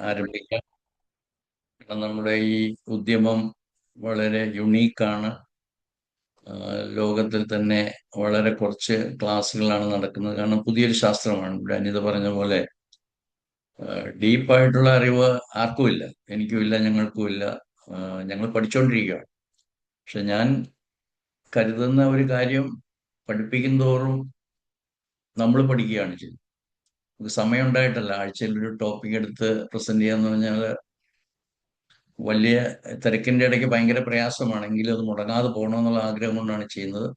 ആരംഭിക്കാം. കാരണം നമ്മുടെ ഈ ഉദ്യമം വളരെ യുണീക്കാണ്. ലോകത്തിൽ തന്നെ വളരെ കുറച്ച് ക്ലാസ്സുകളാണ് നടക്കുന്നത്. കാരണം പുതിയൊരു ശാസ്ത്രമാണ്. ഇവിടെ അനിത പറഞ്ഞ പോലെ ഡീപ്പായിട്ടുള്ള അറിവ് ആർക്കുമില്ല. എനിക്കുമില്ല, ഞങ്ങൾക്കുമില്ല. ഞങ്ങൾ പഠിച്ചുകൊണ്ടിരിക്കുകയാണ്. പക്ഷെ ഞാൻ കരുതുന്ന ഒരു കാര്യം, പഠിപ്പിക്കും തോറും നമ്മൾ പഠിക്കുകയാണ് ചെയ്യുന്നത്. നമുക്ക് സമയം ഉണ്ടായിട്ടല്ല. ആഴ്ചയിൽ ഒരു ടോപ്പിക് എടുത്ത് പ്രസന്റ് ചെയ്യാന്ന് പറഞ്ഞാൽ വലിയ തിരക്കിന്റെ ഇടയ്ക്ക് ഭയങ്കര പ്രയാസമാണെങ്കിലും അത് മുടങ്ങാതെ പോകണമെന്നുള്ള ആഗ്രഹം കൊണ്ടാണ് ചെയ്യുന്നത്.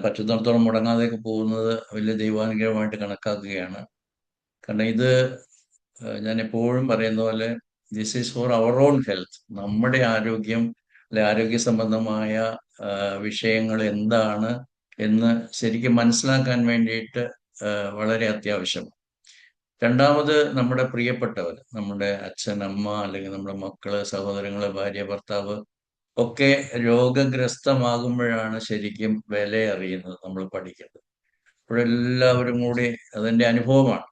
പറ്റുന്നിടത്തോളം മുടങ്ങാതെയൊക്കെ പോകുന്നത് വലിയ ദൈവാനുഗ്രഹമായിട്ട് കണക്കാക്കുകയാണ്. കാരണം ഇത് ഞാൻ എപ്പോഴും പറയുന്ന പോലെ this is for our own health. നമ്മുടെ ആരോഗ്യം, അല്ലെ ആരോഗ്യ സംബന്ധമായ വിഷയങ്ങൾ എന്താണ് എന്ന് ശരിക്കും മനസ്സിലാക്കാൻ വേണ്ടിയിട്ട് വളരെ അത്യാവശ്യം. രണ്ടാമത് നമ്മുടെ പ്രിയപ്പെട്ടവർ, നമ്മുടെ അച്ഛൻ, അമ്മ, അല്ലെങ്കിൽ നമ്മുടെ മക്കള്, സഹോദരങ്ങള്, ഭാര്യ, ഭർത്താവ് ഒക്കെ രോഗഗ്രസ്തമാകുമ്പോഴാണ് ശരിക്കും വില അറിയുന്നത്, നമ്മൾ പഠിക്കുന്നത്. അപ്പോഴെല്ലാവരും കൂടി, അതെന്റെ അനുഭവമാണ്.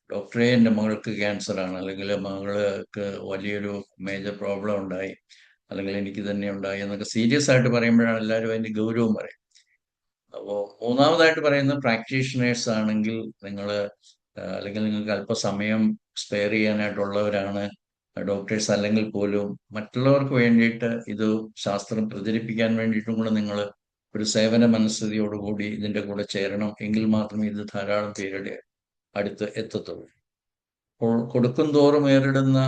ഡോക്ടറെ, എൻ്റെ മകൾക്ക് ക്യാൻസർ ആണ്, അല്ലെങ്കിൽ മകൾക്ക് വലിയൊരു മേജർ പ്രോബ്ലം ഉണ്ടായി, അല്ലെങ്കിൽ എനിക്ക് തന്നെ ഉണ്ടായി എന്നൊക്കെ സീരിയസ് ആയിട്ട് പറയുമ്പോഴാണ് എല്ലാവരും അതിന്റെ ഗൗരവം പറയും. അപ്പോൾ മൂന്നാമതായിട്ട് പറയുന്നത് പ്രാക്ടീഷണേഴ്സ് ആണെങ്കിൽ നിങ്ങൾ, അല്ലെങ്കിൽ നിങ്ങൾക്ക് അല്പസമയം സ്പെയർ ചെയ്യാനായിട്ടുള്ളവരാണ് ഡോക്ടേഴ്സ് അല്ലെങ്കിൽ പോലും മറ്റുള്ളവർക്ക് വേണ്ടിയിട്ട് ഇത് ശാസ്ത്രം പ്രചരിപ്പിക്കാൻ വേണ്ടിയിട്ടും കൂടെ നിങ്ങൾ ഒരു സേവന മനസ്ഥിതിയോടുകൂടി ഇതിന്റെ കൂടെ ചേരണം. എങ്കിൽ മാത്രമേ ഇത് ധാരാളം പേരുടെ അടുത്ത് എത്തത്തുള്ളൂ. അപ്പോൾ കൊടുക്കും തോറും ഏറിടുന്ന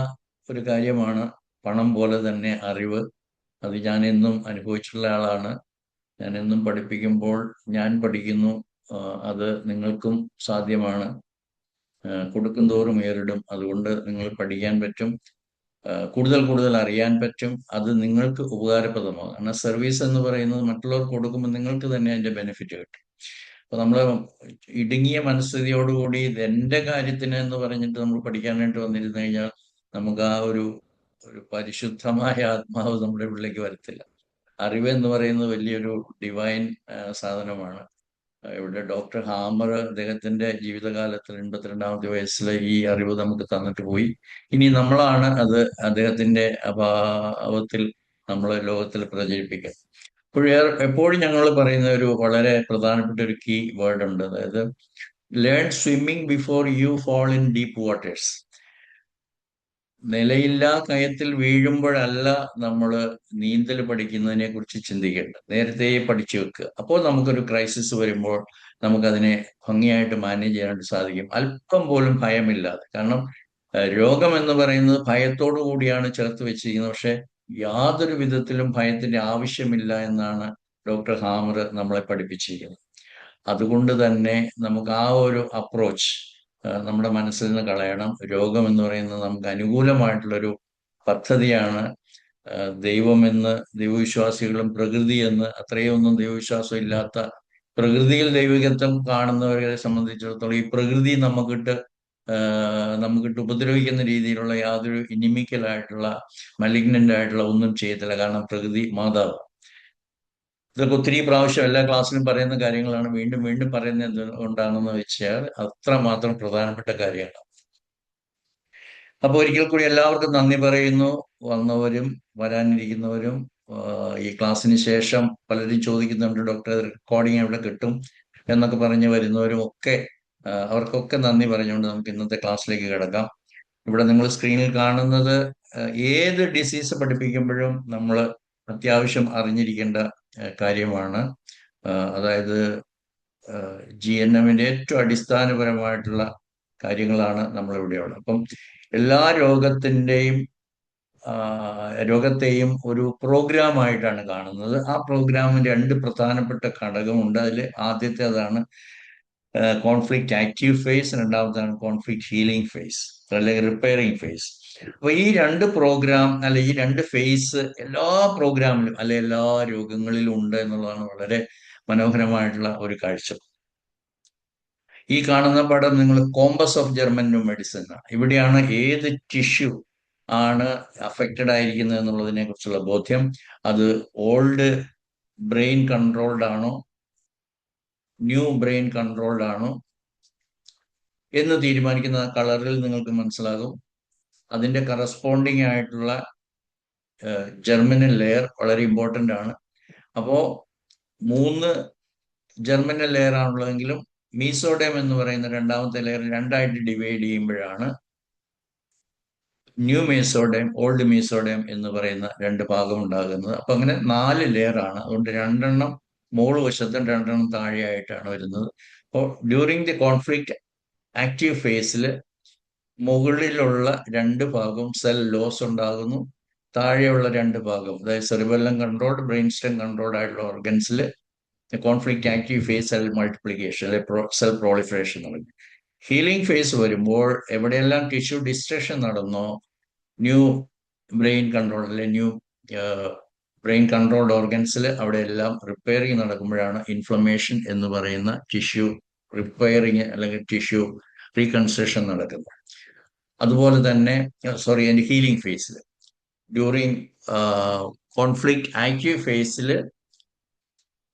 ഒരു കാര്യമാണ് പണം പോലെ തന്നെ അറിവ്. അത് ഞാൻ എന്നും അനുഭവിച്ചിട്ടുള്ള ആളാണ്. ഞാൻ എന്നും പഠിപ്പിക്കുമ്പോൾ ഞാൻ പഠിക്കുന്നു. അത് നിങ്ങൾക്കും സാധ്യമാണ്. കൊടുക്കും തോറും ഏറിടും. അതുകൊണ്ട് നിങ്ങൾ പഠിക്കാൻ പറ്റും, കൂടുതൽ കൂടുതൽ അറിയാൻ പറ്റും. അത് നിങ്ങൾക്ക് ഉപകാരപ്രദമാകും. കാരണം സർവീസ് എന്ന് പറയുന്നത് മറ്റുള്ളവർക്ക് കൊടുക്കുമ്പോൾ നിങ്ങൾക്ക് തന്നെ അതിന്റെ ബെനിഫിറ്റ് കിട്ടും. അപ്പൊ നമ്മൾ ഇടുങ്ങിയ മനസ്ഥിതിയോടുകൂടി ഇത് എന്റെ കാര്യത്തിന് എന്ന് പറഞ്ഞിട്ട് നമ്മൾ പഠിക്കാനായിട്ട് വന്നിരുന്നു കഴിഞ്ഞാൽ നമുക്ക് ആ ഒരു ഒരു പരിശുദ്ധമായ ആത്മാവ് നമ്മുടെ ഉള്ളിലേക്ക് വരത്തില്ല. അറിവ് എന്ന് പറയുന്നത് വലിയൊരു ഡിവൈൻ സാധനമാണ്. ഇവിടെ ഡോക്ടർ ഹാമർ അദ്ദേഹത്തിന്റെ ജീവിതകാലത്തിൽ 82-ാമത്തെ വയസ്സിൽ ഈ അറിവ് നമുക്ക് തന്നിട്ട് പോയി. ഇനി നമ്മളാണ് അത് അദ്ദേഹത്തിന്റെ അഭാവത്തിൽ നമ്മൾ ലോകത്തിൽ പ്രചരിപ്പിക്കുക. എപ്പോഴും ഞങ്ങൾ പറയുന്ന ഒരു വളരെ പ്രധാനപ്പെട്ട ഒരു കീ വേർഡ് ഉണ്ട്. അതായത് learn swimming before you fall in deep waters. നിലയില്ലാ കയത്തിൽ വീഴുമ്പോഴല്ല നമ്മൾ നീന്തൽ പഠിക്കുന്നതിനെ കുറിച്ച് ചിന്തിക്കേണ്ടത്. നേരത്തെ പഠിച്ചു വെക്കുക. അപ്പോൾ നമുക്കൊരു ക്രൈസിസ് വരുമ്പോൾ നമുക്കതിനെ ഭംഗിയായിട്ട് മാനേജ് ചെയ്യാനായിട്ട് സാധിക്കും, അല്പം പോലും ഭയമില്ലാതെ. കാരണം രോഗം എന്ന് പറയുന്നത് ഭയത്തോടു കൂടിയാണ് ചേർത്ത് വെച്ചിരിക്കുന്നത്. പക്ഷെ യാതൊരു വിധത്തിലും ഭയത്തിന്റെ ആവശ്യമില്ല എന്നാണ് ഡോക്ടർ ഹാമർ നമ്മളെ പഠിപ്പിച്ചിരിക്കുന്നത്. അതുകൊണ്ട് തന്നെ നമുക്ക് ആ ഒരു അപ്രോച്ച് നമ്മുടെ മനസ്സിൽ നിന്ന് കളയണം. രോഗം എന്ന് പറയുന്നത് നമുക്ക് അനുകൂലമായിട്ടുള്ളൊരു പദ്ധതിയാണ്. ദൈവമെന്ന് ദൈവവിശ്വാസികളും പ്രകൃതി എന്ന് അത്രയൊന്നും ദൈവവിശ്വാസം ഇല്ലാത്ത, പ്രകൃതിയിൽ ദൈവികത്വം കാണുന്നവരെ സംബന്ധിച്ചിടത്തോളം ഈ പ്രകൃതി നമുക്കിട്ട് ഉപദ്രവിക്കുന്ന രീതിയിലുള്ള യാതൊരു ഇനിമിക്കലായിട്ടുള്ള, മലിഗ്നന്റ് ആയിട്ടുള്ള ഒന്നും ചെയ്യത്തില്ല. കാരണം പ്രകൃതി മാതാവ്. ഇതൊക്കെ ഒത്തിരി പ്രാവശ്യം എല്ലാ ക്ലാസ്സിലും പറയുന്ന കാര്യങ്ങളാണ്. വീണ്ടും വീണ്ടും പറയുന്നത് എന്തുകൊണ്ടാണെന്ന് വെച്ചാൽ അത്രമാത്രം പ്രധാനപ്പെട്ട കാര്യമാണ്. അപ്പൊ ഒരിക്കൽ കൂടി എല്ലാവർക്കും നന്ദി പറയുന്നു. വന്നവരും വരാനിരിക്കുന്നവരും ഈ ക്ലാസ്സിന് ശേഷം പലരും ചോദിക്കുന്നുണ്ട്, ഡോക്ടർ റെക്കോർഡിംഗ് എവിടെ കിട്ടും എന്നൊക്കെ പറഞ്ഞ് വരുന്നവരും ഒക്കെ, അവർക്കൊക്കെ നന്ദി പറഞ്ഞുകൊണ്ട് നമുക്ക് ഇന്നത്തെ ക്ലാസ്സിലേക്ക് കിടക്കാം. ഇവിടെ നിങ്ങൾ സ്ക്രീനിൽ കാണുന്നത് ഏത് ഡിസീസ് പഠിപ്പിക്കുമ്പോഴും നമ്മൾ അത്യാവശ്യം അറിഞ്ഞിരിക്കേണ്ട കാര്യമാണ്. അതായത് GNMന്റെ ഏറ്റവും അടിസ്ഥാനപരമായിട്ടുള്ള കാര്യങ്ങളാണ് നമ്മളിവിടെയുള്ളത്. അപ്പം എല്ലാ രോഗത്തെയും ഒരു പ്രോഗ്രാമായിട്ടാണ് കാണുന്നത്. ആ പ്രോഗ്രാമിന് രണ്ട് പ്രധാനപ്പെട്ട ഘടകമുണ്ട്. അതിൽ ആദ്യത്തേതാണ് കോൺഫ്ലിക്റ്റ് ആക്റ്റീവ് ഫേസ്, രണ്ടാമതാണ് കോൺഫ്ലിക്റ്റ് ഹീലിംഗ് ഫേസ്, അല്ലെങ്കിൽ റിപ്പയറിംഗ് ഫേസ്. അപ്പൊ ഈ രണ്ട് പ്രോഗ്രാം, അല്ലെ ഈ രണ്ട് ഫേസ് എല്ലാ പ്രോഗ്രാമിലും, അല്ലെ എല്ലാ രോഗങ്ങളിലും ഉണ്ട് എന്നുള്ളതാണ് വളരെ മനോഹരമായിട്ടുള്ള ഒരു കാഴ്ച. ഈ കാണുന്ന പടം നിങ്ങൾ compass of German new medicine ആണ്. ഇവിടെയാണ് ഏത് ടിഷ്യൂ ആണ് അഫക്റ്റഡ് ആയിരിക്കുന്നത് എന്നുള്ളതിനെ കുറിച്ചുള്ള ബോധ്യം. അത് ഓൾഡ് ബ്രെയിൻ കൺട്രോൾഡ് ആണോ, ന്യൂ ബ്രെയിൻ കൺട്രോൾഡ് ആണോ എന്ന് തീരുമാനിക്കുന്ന കളറിൽ നിങ്ങൾക്ക് മനസ്സിലാകും. അതിൻ്റെ കറസ്പോണ്ടിങ് ആയിട്ടുള്ള ജെർമിനൽ ലെയർ വളരെ ഇമ്പോർട്ടൻ്റ് ആണ്. അപ്പോൾ 3 ജെർമിനൽ ലെയർ ആണുള്ളതെങ്കിലും മീസോഡേം എന്ന് പറയുന്ന രണ്ടാമത്തെ ലെയർ രണ്ടായിട്ട് ഡിവൈഡ് ചെയ്യുമ്പോഴാണ് ന്യൂ മീസോഡേം ഓൾഡ് മീസോഡേം എന്ന് പറയുന്ന 2 ഭാഗം ഉണ്ടാകുന്നത്. അപ്പൊ അങ്ങനെ 4 ലെയർ ആണ്. അതുകൊണ്ട് 2 മുകൾ വശത്തും 2 താഴെയായിട്ടാണ് വരുന്നത്. അപ്പോൾ ഡ്യൂറിങ് ദി കോൺഫ്ലിക്റ്റ് ആക്റ്റീവ് ഫേസിൽ മുകളിലുള്ള 2 ഭാഗം സെൽ ലോസ് ഉണ്ടാകുന്നു. താഴെയുള്ള 2 ഭാഗം, അതായത് cerebellum controlled brain stem controlled ആയിട്ടുള്ള ഓർഗൻസിൽ conflict active phase cell multiplication അല്ലെ സെൽ പ്രോളിഫറേഷൻ നടക്കും. ഹീലിംഗ് ഫേസ് വരുമ്പോൾ എവിടെയെല്ലാം ടിഷ്യൂ ഡിസ്ട്രക്ഷൻ നടന്നോ, ന്യൂ ബ്രെയിൻ കൺട്രോൾ അല്ലെ ന്യൂ ബ്രെയിൻ കൺട്രോൾഡ് ഓർഗൻസിൽ അവിടെ എല്ലാം റിപ്പയറിങ് നടക്കുമ്പോഴാണ് ഇൻഫ്ലമേഷൻ എന്ന് പറയുന്ന ടിഷ്യൂ റിപ്പയറിങ് അല്ലെങ്കിൽ ടിഷ്യൂ റീകൺസ്ട്രക്ഷൻ നടക്കുന്നത്. അതുപോലെ തന്നെ അതിന്റെ ഹീലിംഗ് ഫേസിൽ ഡ്യൂറിങ് കോൺഫ്ലിക്റ്റ് ആക്റ്റീവ് ഫേസിൽ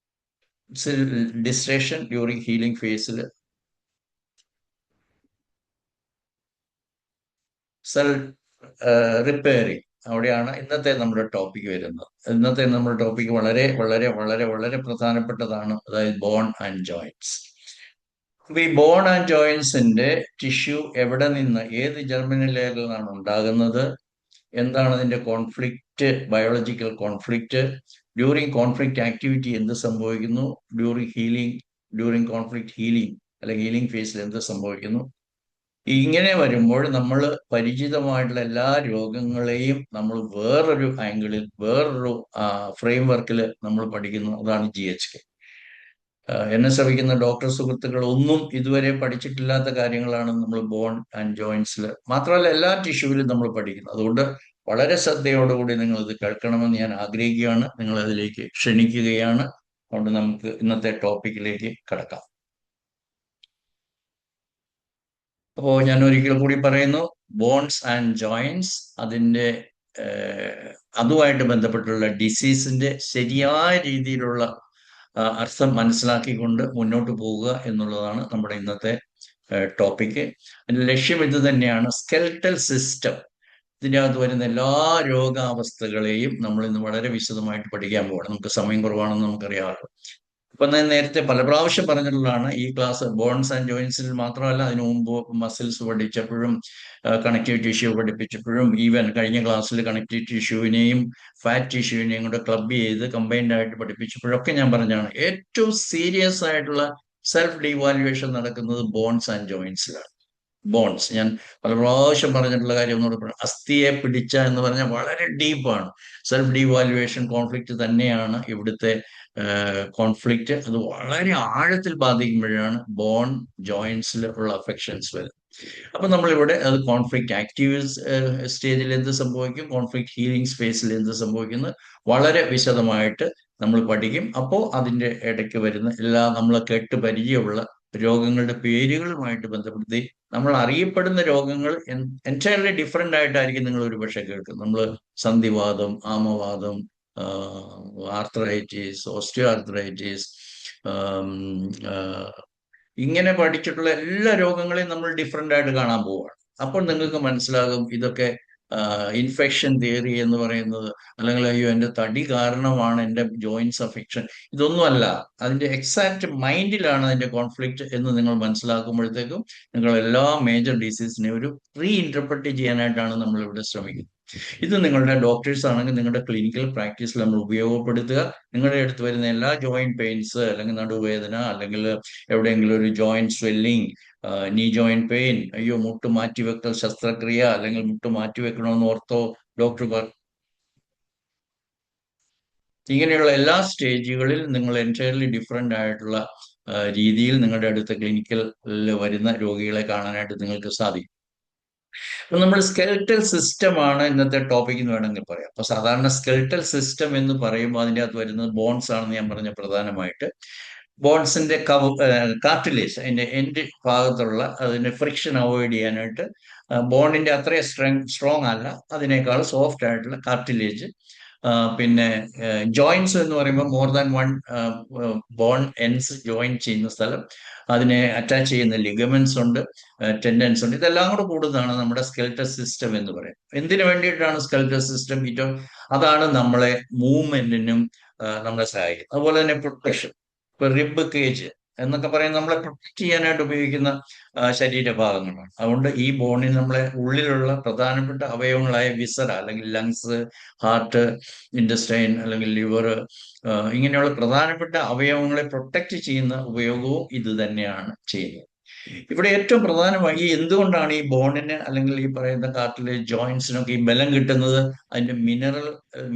ഡിസ്ട്രക്ഷൻ, ഡ്യൂറിങ് ഹീലിംഗ് ഫേസിൽ സെൽ റിപ്പയറിങ്, അവിടെയാണ് ഇന്നത്തെ നമ്മുടെ ടോപ്പിക് വരുന്നത്. ഇന്നത്തെ നമ്മുടെ ടോപ്പിക് വളരെ വളരെ വളരെ വളരെ പ്രധാനപ്പെട്ടതാണ്, അതായത് ബോൺ ആൻഡ് ജോയിന്റ്സ്. അപ്പൊ ഈ ബോൺ ആൻഡ് ജോയിന്റ്സിന്റെ ടിഷ്യൂ എവിടെ നിന്ന്, ഏത് ജെർമിനൽ ലെയറിൽ നിന്നാണ് ഉണ്ടാകുന്നത്, എന്താണ് അതിന്റെ conflict, biological conflict, during conflict activity എന്ത് സംഭവിക്കുന്നു, ഡ്യൂറിങ് കോൺഫ്ലിക്റ്റ് ഹീലിംഗ് അല്ലെങ്കിൽ ഹീലിംഗ് ഫേസിൽ എന്ത് സംഭവിക്കുന്നു. ഇങ്ങനെ വരുമ്പോൾ നമ്മൾ പരിചിതമായിട്ടുള്ള എല്ലാ രോഗങ്ങളെയും നമ്മൾ വേറൊരു ആംഗിളിൽ, വേറൊരു ഫ്രെയിം വർക്കിൽ നമ്മൾ പഠിക്കുന്നു. അതാണ് GHK. എന്നെ ശ്രമിക്കുന്ന ഡോക്ടർ സുഹൃത്തുക്കൾ ഒന്നും ഇതുവരെ പഠിച്ചിട്ടില്ലാത്ത കാര്യങ്ങളാണ് നമ്മൾ ബോൺ ആൻഡ് ജോയിന്റ്സിൽ, മാത്രമല്ല എല്ലാ ടിഷ്യൂവിലും നമ്മൾ പഠിക്കുന്നത്. അതുകൊണ്ട് വളരെ ശ്രദ്ധയോടുകൂടി നിങ്ങൾ ഇത് കേൾക്കണമെന്ന് ഞാൻ ആഗ്രഹിക്കുകയാണ്, നിങ്ങൾ അതിലേക്ക് ക്ഷണിക്കുകയാണ്. അതുകൊണ്ട് നമുക്ക് ഇന്നത്തെ ടോപ്പിക്കിലേക്ക് കടക്കാം. അപ്പോൾ ഞാൻ ഒരിക്കൽ കൂടി പറയുന്നു, ബോൺസ് ആൻഡ് ജോയിന്റ്സ്, അതിൻ്റെ അതുമായിട്ട് ബന്ധപ്പെട്ടുള്ള ഡിസീസിന്റെ ശരിയായ രീതിയിലുള്ള അർത്ഥം മനസ്സിലാക്കിക്കൊണ്ട് മുന്നോട്ട് പോവുക എന്നുള്ളതാണ് നമ്മുടെ ഇന്നത്തെ ടോപ്പിക്ക്. അതിന്റെ ലക്ഷ്യം ഇത് തന്നെയാണ്. സ്കെൽറ്റൽ സിസ്റ്റം, ഇതിൻ്റെ അകത്ത് വരുന്ന എല്ലാ രോഗാവസ്ഥകളെയും നമ്മൾ ഇന്ന് വളരെ വിശദമായിട്ട് പഠിക്കാൻ പോകണം. നമുക്ക് സമയം കുറവാണെന്ന് നമുക്കറിയാമല്ലോ. ഇപ്പൊ ഞാൻ നേരത്തെ പല പ്രാവശ്യം പറഞ്ഞിട്ടുള്ളതാണ്, ഈ ക്ലാസ് ബോൺസ് ആൻഡ് ജോയിന്റ്സിൽ മാത്രമല്ല, അതിനു മുമ്പ് മസിൽസ് പഠിച്ചപ്പോഴും കണക്റ്റീവ് ടിഷ്യൂ പഠിപ്പിച്ചപ്പോഴും, ഈവൻ കഴിഞ്ഞ ക്ലാസ്സിൽ കണക്റ്റീവ് ടിഷ്യൂവിനെയും ഫാറ്റ് ടിഷ്യൂവിനെയും കൂടെ ക്ലബ് ചെയ്ത് കമ്പൈൻഡ് ആയിട്ട് പഠിപ്പിച്ചപ്പോഴൊക്കെ ഞാൻ പറഞ്ഞാണ്, ഏറ്റവും സീരിയസ് ആയിട്ടുള്ള സെൽഫ് ഡീവാലുവേഷൻ നടക്കുന്നത് ബോൺസ് ആൻഡ് ജോയിന്റ്സിലാണ്. ബോൺസ്, ഞാൻ പല പ്രാവശ്യം പറഞ്ഞിട്ടുള്ള കാര്യം ഒന്നുകൂടെ പറയാം. അസ്ഥിയെ പിടിച്ച എന്ന് പറഞ്ഞാൽ വളരെ ഡീപ്പാണ്. സെൽഫ് ഡീവാലുവേഷൻ കോൺഫ്ലിക്റ്റ് തന്നെയാണ് ഇവിടുത്തെ കോൺഫ്ലിക്റ്റ്. അത് വളരെ ആഴത്തിൽ ബാധിക്കുമ്പോഴാണ് ബോൺ ജോയിന്റ്സിൽ ഉള്ള അഫെക്ഷൻസ് വരുന്നത്. അപ്പൊ നമ്മളിവിടെ അത് കോൺഫ്ലിക്റ്റ് ആക്റ്റീവ് സ്റ്റേജിൽ എന്ത് സംഭവിക്കും, കോൺഫ്ലിക്റ്റ് ഹീലിംഗ് സ്പേസിൽ എന്ത് സംഭവിക്കുന്നു, വളരെ വിശദമായിട്ട് നമ്മൾ പഠിക്കും. അപ്പോൾ അതിൻ്റെ ഇടയ്ക്ക് വരുന്ന എല്ലാ നമ്മൾ കേട്ട് പരിചയമുള്ള രോഗങ്ങളുടെ പേരുകളുമായിട്ട് ബന്ധപ്പെടുത്തി നമ്മൾ അറിയപ്പെടുന്ന രോഗങ്ങൾ എൻറ്റയർലി ഡിഫറെൻ്റ് ആയിട്ടായിരിക്കും നിങ്ങൾ ഒരു പക്ഷേ കേൾക്കും. നമ്മൾ സന്ധിവാദം, ആമവാദം, ആർത്രൈറ്റിസ്, ഓസ്റ്റിയോ ആർത്രൈറ്റിസ്, ഇങ്ങനെ പഠിച്ചിട്ടുള്ള എല്ലാ രോഗങ്ങളെയും നമ്മൾ ഡിഫറെൻ്റ് ആയിട്ട് കാണാൻ പോവുകയാണ്. അപ്പോൾ നിങ്ങൾക്ക് മനസ്സിലാകും ഇതൊക്കെ ഇൻഫെക്ഷൻ തിയറി എന്ന് പറയുന്നത്, അല്ലെങ്കിൽ അയ്യോ എൻ്റെ തടി കാരണമാണ് എൻ്റെ ജോയിൻസ് അഫെക്ഷൻ, ഇതൊന്നുമല്ല. അതിൻ്റെ എക്സാക്ട് മൈൻഡിലാണ് അതിൻ്റെ കോൺഫ്ലിക്റ്റ് എന്ന് നിങ്ങൾ മനസ്സിലാക്കുമ്പോഴത്തേക്കും നിങ്ങൾ എല്ലാ മേജർ ഡിസീസിനെയും ഒരു റീ ഇന്റർപ്രറ്റ് ചെയ്യാനായിട്ടാണ് നമ്മൾ ഇവിടെ ശ്രമിക്കുന്നത്. ഇത് നിങ്ങളുടെ ഡോക്ടേഴ്സ് ആണെങ്കിൽ നിങ്ങളുടെ ക്ലിനിക്കൽ പ്രാക്ടീസിൽ നമ്മൾ ഉപയോഗപ്പെടുത്തുക. നിങ്ങളുടെ അടുത്ത് വരുന്ന എല്ലാ ജോയിന്റ് പെയിൻസ്, അല്ലെങ്കിൽ നടുവേദന, അല്ലെങ്കിൽ എവിടെയെങ്കിലും ഒരു ജോയിന്റ് സ്വെല്ലിങ്, നീ ജോയിന്റ് പെയിൻ, അയ്യോ മുട്ട് മാറ്റിവെക്കൽ ശസ്ത്രക്രിയ, അല്ലെങ്കിൽ മുട്ട് മാറ്റിവെക്കണമെന്ന് ഓർത്തോ ഡോക്ടർ, ഇങ്ങനെയുള്ള എല്ലാ സ്റ്റേജുകളിൽ നിങ്ങൾ എൻറ്റയർലി ഡിഫറെൻ്റ് ആയിട്ടുള്ള രീതിയിൽ നിങ്ങളുടെ അടുത്ത ക്ലിനിക്കലിൽ വരുന്ന രോഗികളെ കാണാനായിട്ട് നിങ്ങൾക്ക് സാധിക്കും. അപ്പൊ നമ്മൾ സ്കെൽറ്റൽ സിസ്റ്റം ആണ് ഇന്നത്തെ ടോപ്പിക് എന്ന് വേണമെങ്കിൽ പറയാം. അപ്പൊ സാധാരണ സ്കെൽറ്റൽ സിസ്റ്റം എന്ന് പറയുമ്പോൾ അതിൻ്റെ അകത്ത് വരുന്നത് ബോൺസ് ആണെന്ന് ഞാൻ പറഞ്ഞ പ്രധാനമായിട്ട്. ബോൺസിന്റെ കാർട്ടിലേജ്, അതിന്റെ എൻഡ് ഭാഗത്തുള്ള അതിന്റെ ഫ്രിക്ഷൻ അവോയ്ഡ് ചെയ്യാനായിട്ട് ബോണിന്റെ അത്രയും സ്ട്രോങ് അല്ല, അതിനേക്കാൾ സോഫ്റ്റ് ആയിട്ടുള്ള കാർട്ടിലേജ് പിന്നെ ജോയിൻസ് എന്ന് പറയുമ്പോൾ more than one bone ends join ചെയ്യുന്ന സ്ഥലം, അതിനെ അറ്റാച്ച് ചെയ്യുന്ന ലിഗമെന്റ്സ് ഉണ്ട്, ടെൻഡൻസ് ഉണ്ട്. ഇതെല്ലാം കൂടെ കൂടുന്നതാണ് നമ്മുടെ സ്കെൽറ്റൽ സിസ്റ്റം എന്ന് പറയും. എന്തിനു വേണ്ടിയിട്ടാണ് സ്കെൽറ്റൽ സിസ്റ്റം? അതാണ് നമ്മളെ മൂവ്മെന്റിനും നമ്മളെ സഹായിക്കുന്നത്. അതുപോലെ തന്നെ പ്രൊട്ടക്ഷൻ. ഇപ്പൊ റിബ് കേജ് എന്നൊക്കെ പറയുന്നത് നമ്മളെ പ്രൊട്ടക്ട് ചെയ്യാനായിട്ട് ഉപയോഗിക്കുന്ന ശരീരഭാഗങ്ങളാണ്. അതുകൊണ്ട് ഈ ബോണിന് നമ്മളെ ഉള്ളിലുള്ള പ്രധാനപ്പെട്ട അവയവങ്ങളായ വിസറ അല്ലെങ്കിൽ ലങ്സ്, ഹാർട്ട്, ഇൻഡസ്റ്റൈൻ അല്ലെങ്കിൽ ലിവർ, ഇങ്ങനെയുള്ള പ്രധാനപ്പെട്ട അവയവങ്ങളെ പ്രൊട്ടക്ട് ചെയ്യുന്ന ഉപയോഗവും ഇത് തന്നെയാണ് ചെയ്യുന്നത്. ഇവിടെ ഏറ്റവും പ്രധാനമായി എന്തുകൊണ്ടാണ് ഈ ബോണിന് അല്ലെങ്കിൽ ഈ പറയുന്ന കാർട്ടിലേജ് ജോയിന്റ്സിനൊക്കെ ഈ ബലം കിട്ടുന്നത്? അതിന്റെ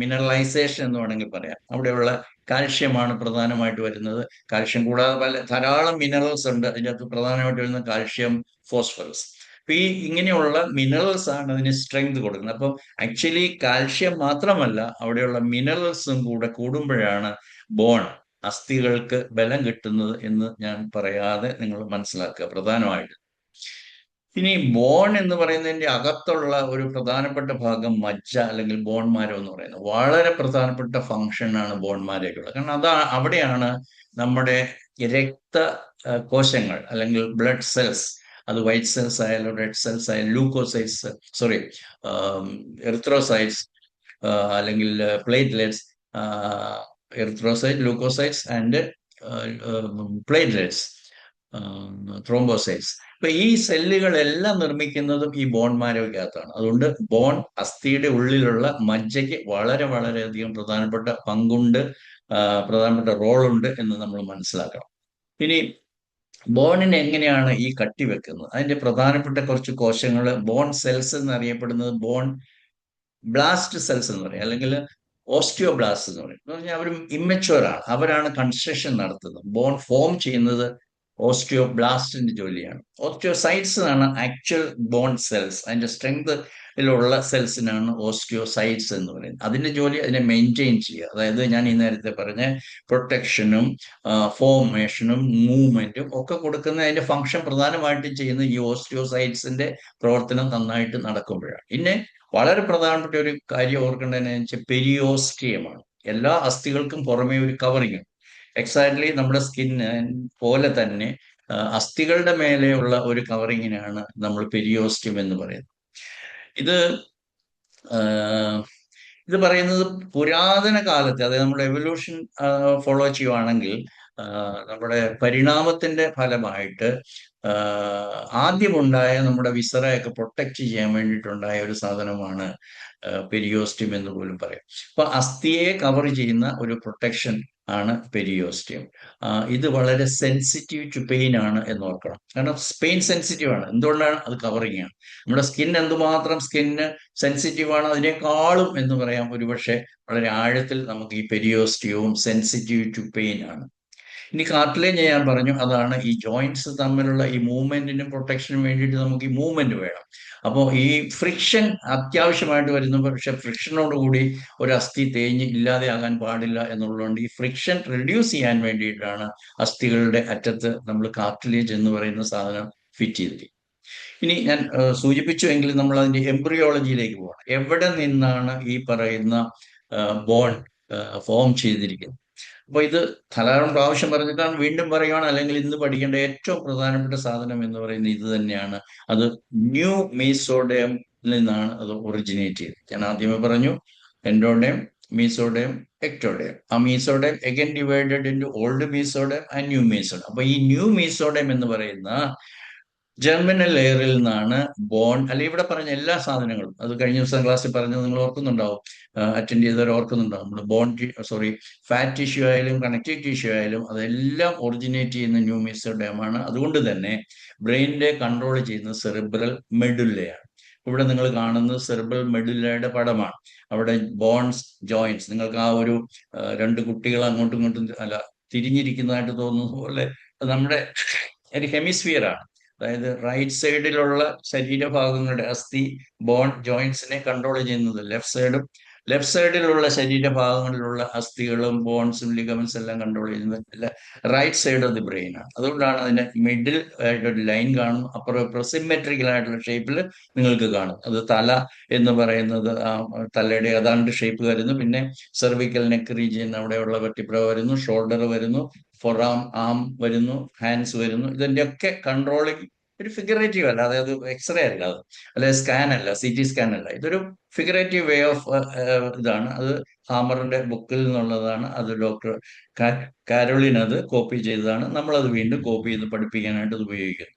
മിനറലൈസേഷൻ എന്ന് വേണമെങ്കിൽ പറയാം. അവിടെയുള്ള കാൽഷ്യമാണ് പ്രധാനമായിട്ട് വരുന്നത്. കാൽഷ്യം കൂടാതെ ധാരാളം മിനറൽസ് ഉണ്ട്. അതിനകത്ത് പ്രധാനമായിട്ട് വരുന്ന കാൽഷ്യം, ഫോസ്ഫറസ്. അപ്പൊ ഈ ഇങ്ങനെയുള്ള മിനറൽസ് ആണ് അതിന് സ്ട്രെങ്ത് കൊടുക്കുന്നത്. അപ്പം ആക്ച്വലി കാൽഷ്യം മാത്രമല്ല, അവിടെയുള്ള മിനറൽസും കൂടെ കൂടുമ്പോഴാണ് ബോൺ, അസ്ഥികൾക്ക് ബലം കിട്ടുന്നത് എന്ന് ഞാൻ പറയാതെ നിങ്ങൾ മനസ്സിലാക്കുക പ്രധാനമായിട്ട്. ഇനി ബോൺ എന്ന് പറയുന്നതിന്റെ അകത്തുള്ള ഒരു പ്രധാനപ്പെട്ട ഭാഗം മജ്ജ അല്ലെങ്കിൽ ബോൺ മാരോ എന്ന് പറയുന്നത്. വളരെ പ്രധാനപ്പെട്ട ഫങ്ഷൻ ആണ് ബോൺ മാരോയ്ക്കുള്ളത്. കാരണം അവിടെയാണ് നമ്മുടെ രക്ത കോശങ്ങൾ അല്ലെങ്കിൽ ബ്ലഡ് സെൽസ്, അത് വൈറ്റ് സെൽസ് ആയാലും റെഡ് സെൽസ് ആയാലും ലൂക്കോസൈറ്റ്സ്, സോറി, എറിത്രോസൈറ്റ്സ് അല്ലെങ്കിൽ platelets, erythrocyte, leucocytes and platelets, thrombocytes. അപ്പൊ ഈ സെല്ലുകളെല്ലാം നിർമ്മിക്കുന്നതും ഈ ബോൺ മാരോയ്ക്കകത്താണ്. അതുകൊണ്ട് ബോൺ, അസ്ഥിയുടെ ഉള്ളിലുള്ള മജ്ജയ്ക്ക് വളരെ വളരെയധികം പ്രധാനപ്പെട്ട പങ്കുണ്ട്, പ്രധാനപ്പെട്ട റോളുണ്ട് എന്ന് നമ്മൾ മനസ്സിലാക്കണം. ഇനി ബോണിനെ എങ്ങനെയാണ് ഈ കട്ടി വെക്കുന്നത്? അതിന്റെ പ്രധാനപ്പെട്ട കുറച്ച് കോശങ്ങൾ, ബോൺ സെൽസ് എന്നറിയപ്പെടുന്നത് ബോൺ ബ്ലാസ്റ്റ് സെൽസ് എന്ന് പറയും, അല്ലെങ്കിൽ ഓസ്റ്റിയോബ്ലാസ്റ്റ് എന്ന് പറയും. എന്ന് പറഞ്ഞാൽ അവർ ഇമ്മച്വർ ആണ്, അവരാണ് കൺസ്ട്രക്ഷൻ നടത്തുന്നത്. ബോൺ ഫോം ചെയ്യുന്നത് ഓസ്റ്റിയോബ്ലാസ്റ്റിന്റെ ജോലിയാണ്. ഓസ്റ്റിയോസൈറ്റ്സ് ആണ് ആക്ച്വൽ ബോൺ സെൽസ്. അതിന്റെ സ്ട്രെങ്തിലുള്ള സെൽസിനാണ് ഓസ്റ്റിയോസൈറ്റ്സ് എന്ന് പറയുന്നത്. അതിന്റെ ജോലി അതിനെ മെയിൻറ്റെയിൻ ചെയ്യുക. അതായത് ഞാൻ ഈ നേരത്തെ പറഞ്ഞ പ്രൊട്ടക്ഷനും ഫോർമേഷനും മൂവ്മെന്റും ഒക്കെ കൊടുക്കുന്ന അതിന്റെ ഫംഗ്ഷൻ പ്രധാനമായിട്ടും ചെയ്യുന്ന ഈ ഓസ്റ്റിയോസൈറ്റ്സിന്റെ പ്രവർത്തനം നന്നായിട്ട് നടക്കുമ്പോഴാണ്. പിന്നെ വളരെ പ്രധാനപ്പെട്ട ഒരു കാര്യം ഓർക്കേണ്ടതെന്ന് വെച്ചാൽ പെരിയോസ്റ്റിയമാണ്. എല്ലാ അസ്ഥികൾക്കും പുറമേ ഒരു കവറിങ് ഉണ്ട്. എക്സാക്ട്ലി നമ്മുടെ സ്കിന്ന് പോലെ തന്നെ അസ്ഥികളുടെ മേലെയുള്ള ഒരു കവറിങ്ങിനാണ് നമ്മൾ പെരിയോസ്റ്റിയം എന്ന് പറയുന്നത്. ഇത് ഇത് പറയുന്നത് പുരാതന കാലത്ത്, അതായത് നമ്മുടെ എവല്യൂഷൻ ഫോളോ ചെയ്യുവാണെങ്കിൽ നമ്മുടെ പരിണാമത്തിന്റെ ഫലമായിട്ട് ആദ്യമുണ്ടായ നമ്മുടെ വിസറയൊക്കെ പ്രൊട്ടക്ട് ചെയ്യാൻ വേണ്ടിയിട്ടുണ്ടായ ഒരു സാധനമാണ് പെരിയോസ്റ്റിയം എന്ന് പോലും പറയും. അപ്പൊ അസ്ഥിയെ കവർ ചെയ്യുന്ന ഒരു പ്രൊട്ടക്ഷൻ ആണ് പെരിയോസ്റ്റിയം. ഇത് വളരെ സെൻസിറ്റീവ് ടു പെയിൻ ആണ് എന്ന് ഓർക്കണം. കാരണം പെയിൻ സെൻസിറ്റീവ് ആണ്. എന്തുകൊണ്ടാണ്? അത് കവറിങ് ആണ്. നമ്മുടെ സ്കിൻ എന്തുമാത്രം സ്കിന്നിന് സെൻസിറ്റീവ് ആണ്, അതിനേക്കാളും എന്ന് പറയാം ഒരുപക്ഷെ വളരെ ആഴത്തിൽ നമുക്ക് ഈ പെരിയോസ്റ്റിയവും സെൻസിറ്റീവ് ടു പെയിൻ ആണ്. ഇനി കാർട്ടിലേജ് ഞാൻ പറഞ്ഞു, അതാണ് ഈ ജോയിന്റ്സ് തമ്മിലുള്ള ഈ മൂവ്മെന്റിനും പ്രൊട്ടക്ഷനും വേണ്ടിയിട്ട് നമുക്ക് ഈ മൂവ്മെന്റ് വേണം. അപ്പോൾ ഈ ഫ്രിക്ഷൻ അത്യാവശ്യമായിട്ട് വരുന്നു. പക്ഷെ ഫ്രിക്ഷനോടുകൂടി ഒരു അസ്ഥി തേഞ്ഞ് ഇല്ലാതെയാകാൻ പാടില്ല എന്നുള്ളതുകൊണ്ട് ഈ ഫ്രിക്ഷൻ റിഡ്യൂസ് ചെയ്യാൻ വേണ്ടിയിട്ടാണ് അസ്ഥികളുടെ അറ്റത്ത് നമ്മൾ കാർട്ടിലേജ് എന്ന് പറയുന്ന സാധനം ഫിറ്റ് ചെയ്തിരിക്കുന്നത്. ഇനി ഞാൻ സൂചിപ്പിച്ചു എങ്കിൽ നമ്മൾ അതിന്റെ എംബ്രിയോളജിയിലേക്ക് പോകണം. എവിടെ നിന്നാണ് ഈ പറയുന്ന ബോൺ ഫോം ചെയ്തിരിക്കുന്നത്? അപ്പൊ ഇത് ധാരാളം പ്രാവശ്യം പറഞ്ഞിട്ടാണ്, വീണ്ടും പറയുകയാണ്, അല്ലെങ്കിൽ ഇന്ന് പഠിക്കേണ്ട ഏറ്റവും പ്രധാനപ്പെട്ട സാധനം എന്ന് പറയുന്നത് ഇത് തന്നെയാണ്. അത് ന്യൂ മീസോഡയം നിന്നാണ് അത് ഒറിജിനേറ്റ് ചെയ്തത്. ഞാൻ ആദ്യമേ പറഞ്ഞു, എൻഡോഡയം, മീസോഡയം, എക്ടോഡയം. ആ mesoderm again divided into old mesoderm and new mesoderm. അപ്പൊ ഈ ന്യൂ മീസോഡയം എന്ന് പറയുന്ന ജെർമിനൽ ലെയറിൽ നിന്നാണ് ബോൺ, അല്ലെ ഇവിടെ പറഞ്ഞ എല്ലാ സാധനങ്ങളും, അത് കഴിഞ്ഞ ദിവസം ക്ലാസ്സിൽ പറഞ്ഞത് നിങ്ങൾ ഓർക്കുന്നുണ്ടാവും, അറ്റൻഡ് ചെയ്തവർ ഓർക്കുന്നുണ്ടാവും. നമ്മൾ ഫാറ്റ് ടിഷ്യൂ ആയാലും കണക്റ്റീവ് ടിഷ്യൂ ആയാലും അതെല്ലാം ഒറിജിനേറ്റ് ചെയ്യുന്ന ന്യൂ മീസോഡയമാണ്. അതുകൊണ്ട് തന്നെ ബ്രെയിനിനെ കൺട്രോൾ ചെയ്യുന്നത് സെറിബ്രൽ മെഡുല്ലയാണ്. ഇവിടെ നിങ്ങൾ കാണുന്നത് സെറിബ്രൽ മെഡുല്ലയുടെ പടമാണ്. അവിടെ ബോൺസ്, ജോയിന്റ്സ്, നിങ്ങൾക്ക് ആ ഒരു രണ്ട് കുട്ടികൾ അങ്ങോട്ടും ഇങ്ങോട്ടും അല്ല തിരിഞ്ഞിരിക്കുന്നതായിട്ട് തോന്നുന്ന പോലെ നമ്മുടെ ഒരു ഹെമിസ്ഫിയർ ആണ്. അതായത് റൈറ്റ് സൈഡിലുള്ള ശരീരഭാഗങ്ങളുടെ അസ്ഥി, ബോൺ, ജോയിന്റ്സിനെ കൺട്രോൾ ചെയ്യുന്നത് ലെഫ്റ്റ് സൈഡും, ലെഫ്റ്റ് സൈഡിലുള്ള ശരീരഭാഗങ്ങളിലുള്ള അസ്ഥികളും ബോൺസും ലിഗമെന്റ്സ് എല്ലാം കൺട്രോൾ ചെയ്യുന്നത് right side of the brain ആണ്. അതുകൊണ്ടാണ് അതിന്റെ മിഡിൽ ആയിട്ട് ഒരു ലൈൻ കാണും, അപ്പുറം ഇപ്പുറം സിമെട്രിക്കൽ ആയിട്ടുള്ള ഷേപ്പിൽ നിങ്ങൾക്ക് കാണും. അത് തല എന്ന് പറയുന്നത് ആ തലയുടെ ഏതാണ്ട് ഷേപ്പ് വരുന്നു. പിന്നെ സെർവിക്കൽ നെക്ക് റീജിയൻ അവിടെയുള്ള വെർട്ടിബ്ര വരുന്നു, ഷോൾഡർ വരുന്നു, ഫൊറാം ആം വരുന്നു, ഹാൻഡ്സ് വരുന്നു. ഇതിന്റെയൊക്കെ കൺട്രോളിങ് ഒരു ഫിഗറേറ്റീവ് അല്ല, അതായത് എക്സ്റേ അല്ല അത്, അല്ലെ സ്കാൻ അല്ല, CT സ്കാൻ അല്ല. ഇതൊരു ഫിഗറേറ്റീവ് വേ ഓഫ് ഇതാണ്. അത് ഹാമറിന്റെ ബുക്കിൽ നിന്നുള്ളതാണ്. അത് ഡോക്ടർ കാരോളിൻ അത് കോപ്പി ചെയ്തതാണ്. നമ്മളത് വീണ്ടും കോപ്പി ചെയ്ത് പഠിപ്പിക്കാനായിട്ട് ഇത് ഉപയോഗിക്കുന്നു.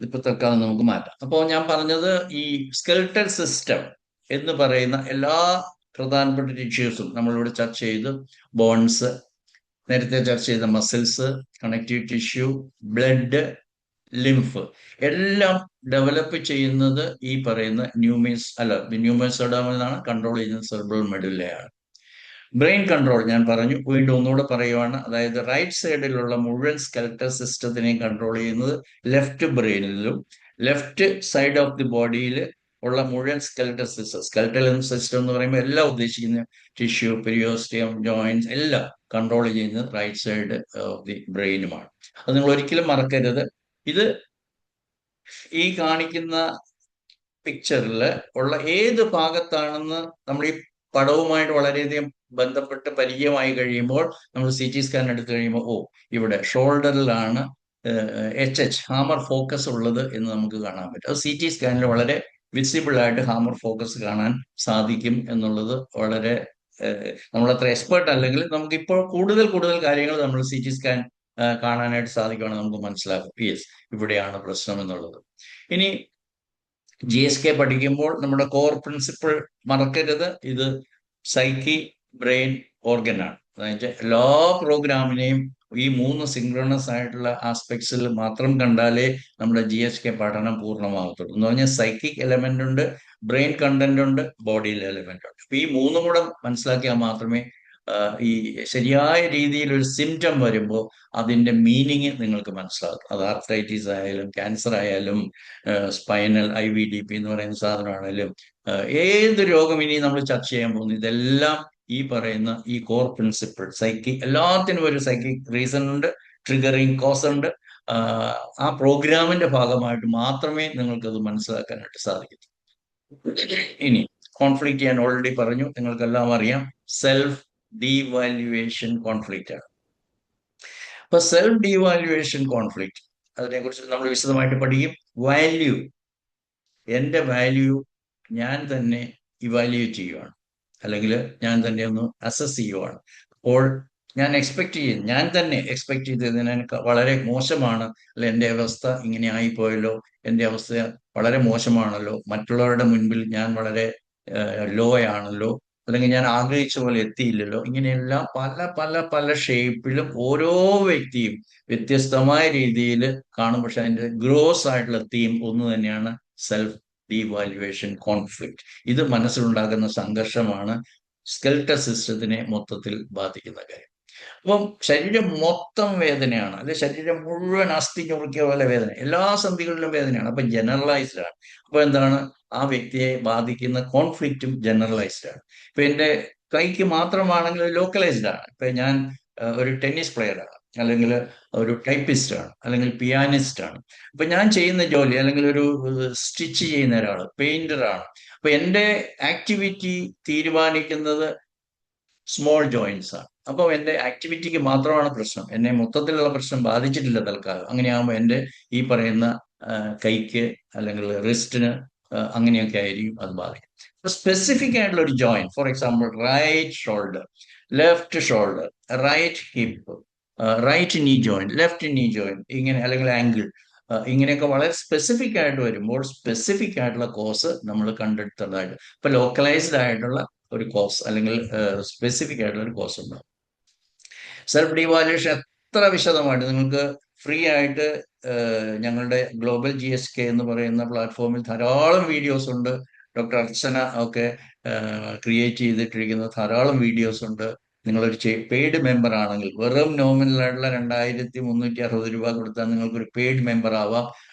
ഇപ്പൊ തൽക്കാലം നമുക്ക് മാറ്റാം. അപ്പോൾ ഞാൻ പറഞ്ഞത് ഈ സ്കെൽട്ടൽ സിസ്റ്റം എന്ന് പറയുന്ന എല്ലാ പ്രധാനപ്പെട്ട ടിഷ്യൂസും നമ്മളിവിടെ ചർച്ച ചെയ്ത്, ബോൺസ്, നേരത്തെ ചർച്ച ചെയ്ത muscles, connective tissue, blood, lymph എല്ലാം ഡെവലപ്പ് ചെയ്യുന്നത് ഈ പറയുന്ന ന്യൂമേഴ്സ് എന്നാണ്, കൺട്രോൾ ചെയ്യുന്നത് സെറിബ്രൽ മെഡുല്ലയാണ്. ബ്രെയിൻ കൺട്രോൾ ഞാൻ പറഞ്ഞു, വീണ്ടും ഒന്നുകൂടെ പറയുവാണ്. അതായത് റൈറ്റ് സൈഡിലുള്ള മുഴുവൻ സ്കെൽട്ടൽ സിസ്റ്റത്തിനെയും കൺട്രോൾ ചെയ്യുന്നത് ലെഫ്റ്റ് ബ്രെയിനിലും, ലെഫ്റ്റ് സൈഡ് ഓഫ് ദി ബോഡിയിൽ ഉള്ള മുഴുവൻ സ്കെൽട്ടൽ സിസ്റ്റം എന്ന് പറയുമ്പോൾ എല്ലാം ഉദ്ദേശിക്കുന്ന ടിഷ്യൂ, പെരിയോസ്റ്റിയം, ജോയിന്റ്സ് എല്ലാം കൺട്രോൾ ചെയ്യുന്നത് റൈറ്റ് സൈഡ് ഓഫ് ദി ബ്രെയിനുമാണ്. അത് നിങ്ങൾ ഒരിക്കലും മറക്കരുത്. ഇത് ഈ കാണിക്കുന്ന പിക്ചറിൽ ഉള്ള ഏത് ഭാഗത്താണെന്ന് നമ്മൾ ഈ പടവുമായിട്ട് വളരെയധികം ബന്ധപ്പെട്ട് പരിചയമായി കഴിയുമ്പോൾ, നമ്മൾ CT സ്കാൻ എടുത്തു കഴിയുമ്പോൾ, ഓ, ഇവിടെ ഷോൾഡറിലാണ് ഹാമർ ഫോക്കസ് ഉള്ളത് എന്ന് നമുക്ക് കാണാൻ പറ്റും. അത് CT സ്കാനിൽ വളരെ വിസിബിൾ ആയിട്ട് ഹാമർ ഫോക്കസ് കാണാൻ സാധിക്കും എന്നുള്ളത് വളരെ നമ്മളത്ര എക്സ്പേർട്ട് അല്ലെങ്കിൽ നമുക്ക് ഇപ്പോൾ കൂടുതൽ കൂടുതൽ കാര്യങ്ങൾ നമ്മൾ CT സ്കാൻ കാണാനായിട്ട് സാധിക്കുകയാണെങ്കിൽ നമുക്ക് മനസ്സിലാക്കും, യെസ്, ഇവിടെയാണ് പ്രശ്നം എന്നുള്ളത്. ഇനി GSK പഠിക്കുമ്പോൾ നമ്മുടെ കോർ പ്രിൻസിപ്പിൾ മറക്കരുത്. ഇത് സൈക്കി, ബ്രെയിൻ, ഓർഗൻ ആണ്. അതായത് എല്ലാ പ്രോഗ്രാമിനെയും ഈ 3 സിങ്ക്രണസ് ആയിട്ടുള്ള ആസ്പെക്ട്സിൽ മാത്രം കണ്ടാലേ നമ്മുടെ GSK പഠനം പൂർണ്ണമാകത്തുള്ളൂ. എന്ന് പറഞ്ഞാൽ സൈക്കിക് എലമെന്റ് ഉണ്ട്, ബ്രെയിൻ കണ്ടന്റ് ഉണ്ട്, ബോഡിയിൽ എലമെന്റ് ഉണ്ട്. അപ്പൊ ഈ 3 കൂടെ മനസ്സിലാക്കിയാൽ മാത്രമേ ഈ ശരിയായ രീതിയിൽ ഒരു സിംറ്റം വരുമ്പോൾ അതിന്റെ മീനിങ് നിങ്ങൾക്ക് മനസ്സിലാകും. അത് ആർത്രൈറ്റിസ് ആയാലും, ക്യാൻസർ ആയാലും, സ്പൈനൽ IVDP എന്ന് പറയുന്ന സാധനമാണെങ്കിലും, ഏത് രോഗം ഇനി നമ്മൾ ചർച്ച ചെയ്യാൻ പോകുന്നു, ഇതെല്ലാം ഈ പറയുന്ന ഈ കോർ പ്രിൻസിപ്പിൾ എല്ലാത്തിനും ഒരു സൈക്കിക് റീസൺ ഉണ്ട്, ട്രിഗറിങ് കോസ് ഉണ്ട്. ആ പ്രോഗ്രാമിന്റെ ഭാഗമായിട്ട് മാത്രമേ നിങ്ങൾക്കത് മനസ്സിലാക്കാനായിട്ട് സാധിക്കൂ. ഇനി കോൺഫ്ലിക്റ്റ് ഞാൻ ഓൾറെഡി പറഞ്ഞു, നിങ്ങൾക്കെല്ലാം അറിയാം, സെൽഫ് ഡീവാല്യുവേഷൻ കോൺഫ്ലിക്റ്റ് ആണ്. അപ്പൊ സെൽഫ് ഡീവാല്യുവേഷൻ കോൺഫ്ലിക്റ്റ്, അതിനെക്കുറിച്ച് നമ്മൾ വിശദമായിട്ട് പഠിക്കും. വാല്യൂ, എൻ്റെ വാല്യൂ ഞാൻ തന്നെ ഇവാലുവേറ്റ് ചെയ്യുവാണ്, അല്ലെങ്കിൽ ഞാൻ തന്നെ ഒന്ന് അസസ് ചെയ്യുവാണ്. അപ്പോൾ ഞാൻ തന്നെ എക്സ്പെക്ട് ചെയ്തതിന് വളരെ മോശമാണ്, അല്ലെ എൻ്റെ അവസ്ഥ ഇങ്ങനെ ആയിപ്പോയല്ലോ, എൻ്റെ അവസ്ഥ വളരെ മോശമാണല്ലോ, മറ്റുള്ളവരുടെ മുൻപിൽ ഞാൻ വളരെ ലോ ആണല്ലോ, അല്ലെങ്കിൽ ഞാൻ ആഗ്രഹിച്ച പോലെ എത്തിയില്ലല്ലോ, ഇങ്ങനെയെല്ലാം പല പല പല ഷേപ്പിലും ഓരോ വ്യക്തിയും വ്യത്യസ്തമായ രീതിയിൽ കാണും. പക്ഷെ അതിൻ്റെ ഗ്രോസ് ആയിട്ടുള്ള തീം ഒന്ന് തന്നെയാണ്, സെൽഫ് ഡീവാലുവേഷൻ കോൺഫ്ലിക്റ്റ്. ഇത് മനസ്സിലുണ്ടാകുന്ന സംഘർഷമാണ് സ്കെൽട്ടൽ സിസ്റ്റത്തിനെ മൊത്തത്തിൽ ബാധിക്കുന്ന കാര്യം. അപ്പം ശരീരം മൊത്തം വേദനയാണ്, അല്ലെ ശരീരം മുഴുവൻ അസ്ഥി ഞുറുക്കിയ പോലെ വേദന, എല്ലാ സന്ധികളിലും വേദനയാണ്. അപ്പൊ ജനറലൈസ്ഡ് ആണ്. അപ്പൊ എന്താണ്, ആ വ്യക്തിയെ ബാധിക്കുന്ന കോൺഫ്ലിക്റ്റും ജനറലൈസ്ഡ് ആണ്. ഇപ്പൊ എൻ്റെ കൈക്ക് മാത്രമാണെങ്കിൽ ലോക്കലൈസ്ഡ് ആണ്. ഇപ്പൊ ഞാൻ ഒരു ടെന്നീസ് പ്ലെയർ ആണ്, അല്ലെങ്കിൽ ഒരു ടൈപ്പിസ്റ്റ് ആണ്, അല്ലെങ്കിൽ പിയാനിസ്റ്റ് ആണ്. അപ്പൊ ഞാൻ ചെയ്യുന്ന ജോലി, അല്ലെങ്കിൽ ഒരു സ്റ്റിച്ച് ചെയ്യുന്ന ഒരാൾ, പെയിന്റർ ആണ്. അപ്പൊ എൻ്റെ ആക്ടിവിറ്റി തീരുമാനിക്കുന്നത് സ്മോൾ ജോയിന്റ്സ് ആണ്. അപ്പോൾ എൻ്റെ ആക്ടിവിറ്റിക്ക് മാത്രമാണ് പ്രശ്നം, എന്നെ മൊത്തത്തിലുള്ള പ്രശ്നം ബാധിച്ചിട്ടില്ല തൽക്കാലം. അങ്ങനെയാകുമ്പോൾ എൻ്റെ ഈ പറയുന്ന കൈക്ക് അല്ലെങ്കിൽ റിസ്റ്റിന് അങ്ങനെയൊക്കെ ആയിരിക്കും അത് ബാധിക്കും. സ്പെസിഫിക് ആയിട്ടുള്ള ഒരു joint, for example right shoulder, left shoulder, right hip, right knee joint, left knee joint, ഇങ്ങനെ, അല്ലെങ്കിൽ ആംഗിൾ, ഇങ്ങനെയൊക്കെ വളരെ സ്പെസിഫിക് ആയിട്ട് വരുമ്പോൾ സ്പെസിഫിക് ആയിട്ടുള്ള കോസ് നമ്മൾ കണ്ടെടുത്തതായിട്ട്, ഇപ്പൊ ലോക്കലൈസ്ഡ് ആയിട്ടുള്ള ഒരു കോസ് അല്ലെങ്കിൽ സ്പെസിഫിക് ആയിട്ടുള്ള ഒരു കോസ് ഉണ്ടാവും. സെൽഫ് ഡീവാലുവേഷൻ എത്ര വിശദമായിട്ട് നിങ്ങൾക്ക് ഫ്രീ ആയിട്ട് ഞങ്ങളുടെ ഗ്ലോബൽ GSK എന്ന് പറയുന്ന പ്ലാറ്റ്ഫോമിൽ ധാരാളം വീഡിയോസ് ഉണ്ട്. ഡോക്ടർ അർച്ചന ഒക്കെ ക്രിയേറ്റ് ചെയ്തിട്ടിരിക്കുന്ന ധാരാളം വീഡിയോസ് ഉണ്ട്. നിങ്ങളൊരു പെയ്ഡ് മെമ്പർ ആണെങ്കിൽ, വെറും നോമിനൽ ആയിട്ടുള്ള 2360 രൂപ കൊടുത്താൽ നിങ്ങൾക്കൊരു പെയ്ഡ് മെമ്പർ ആവാം.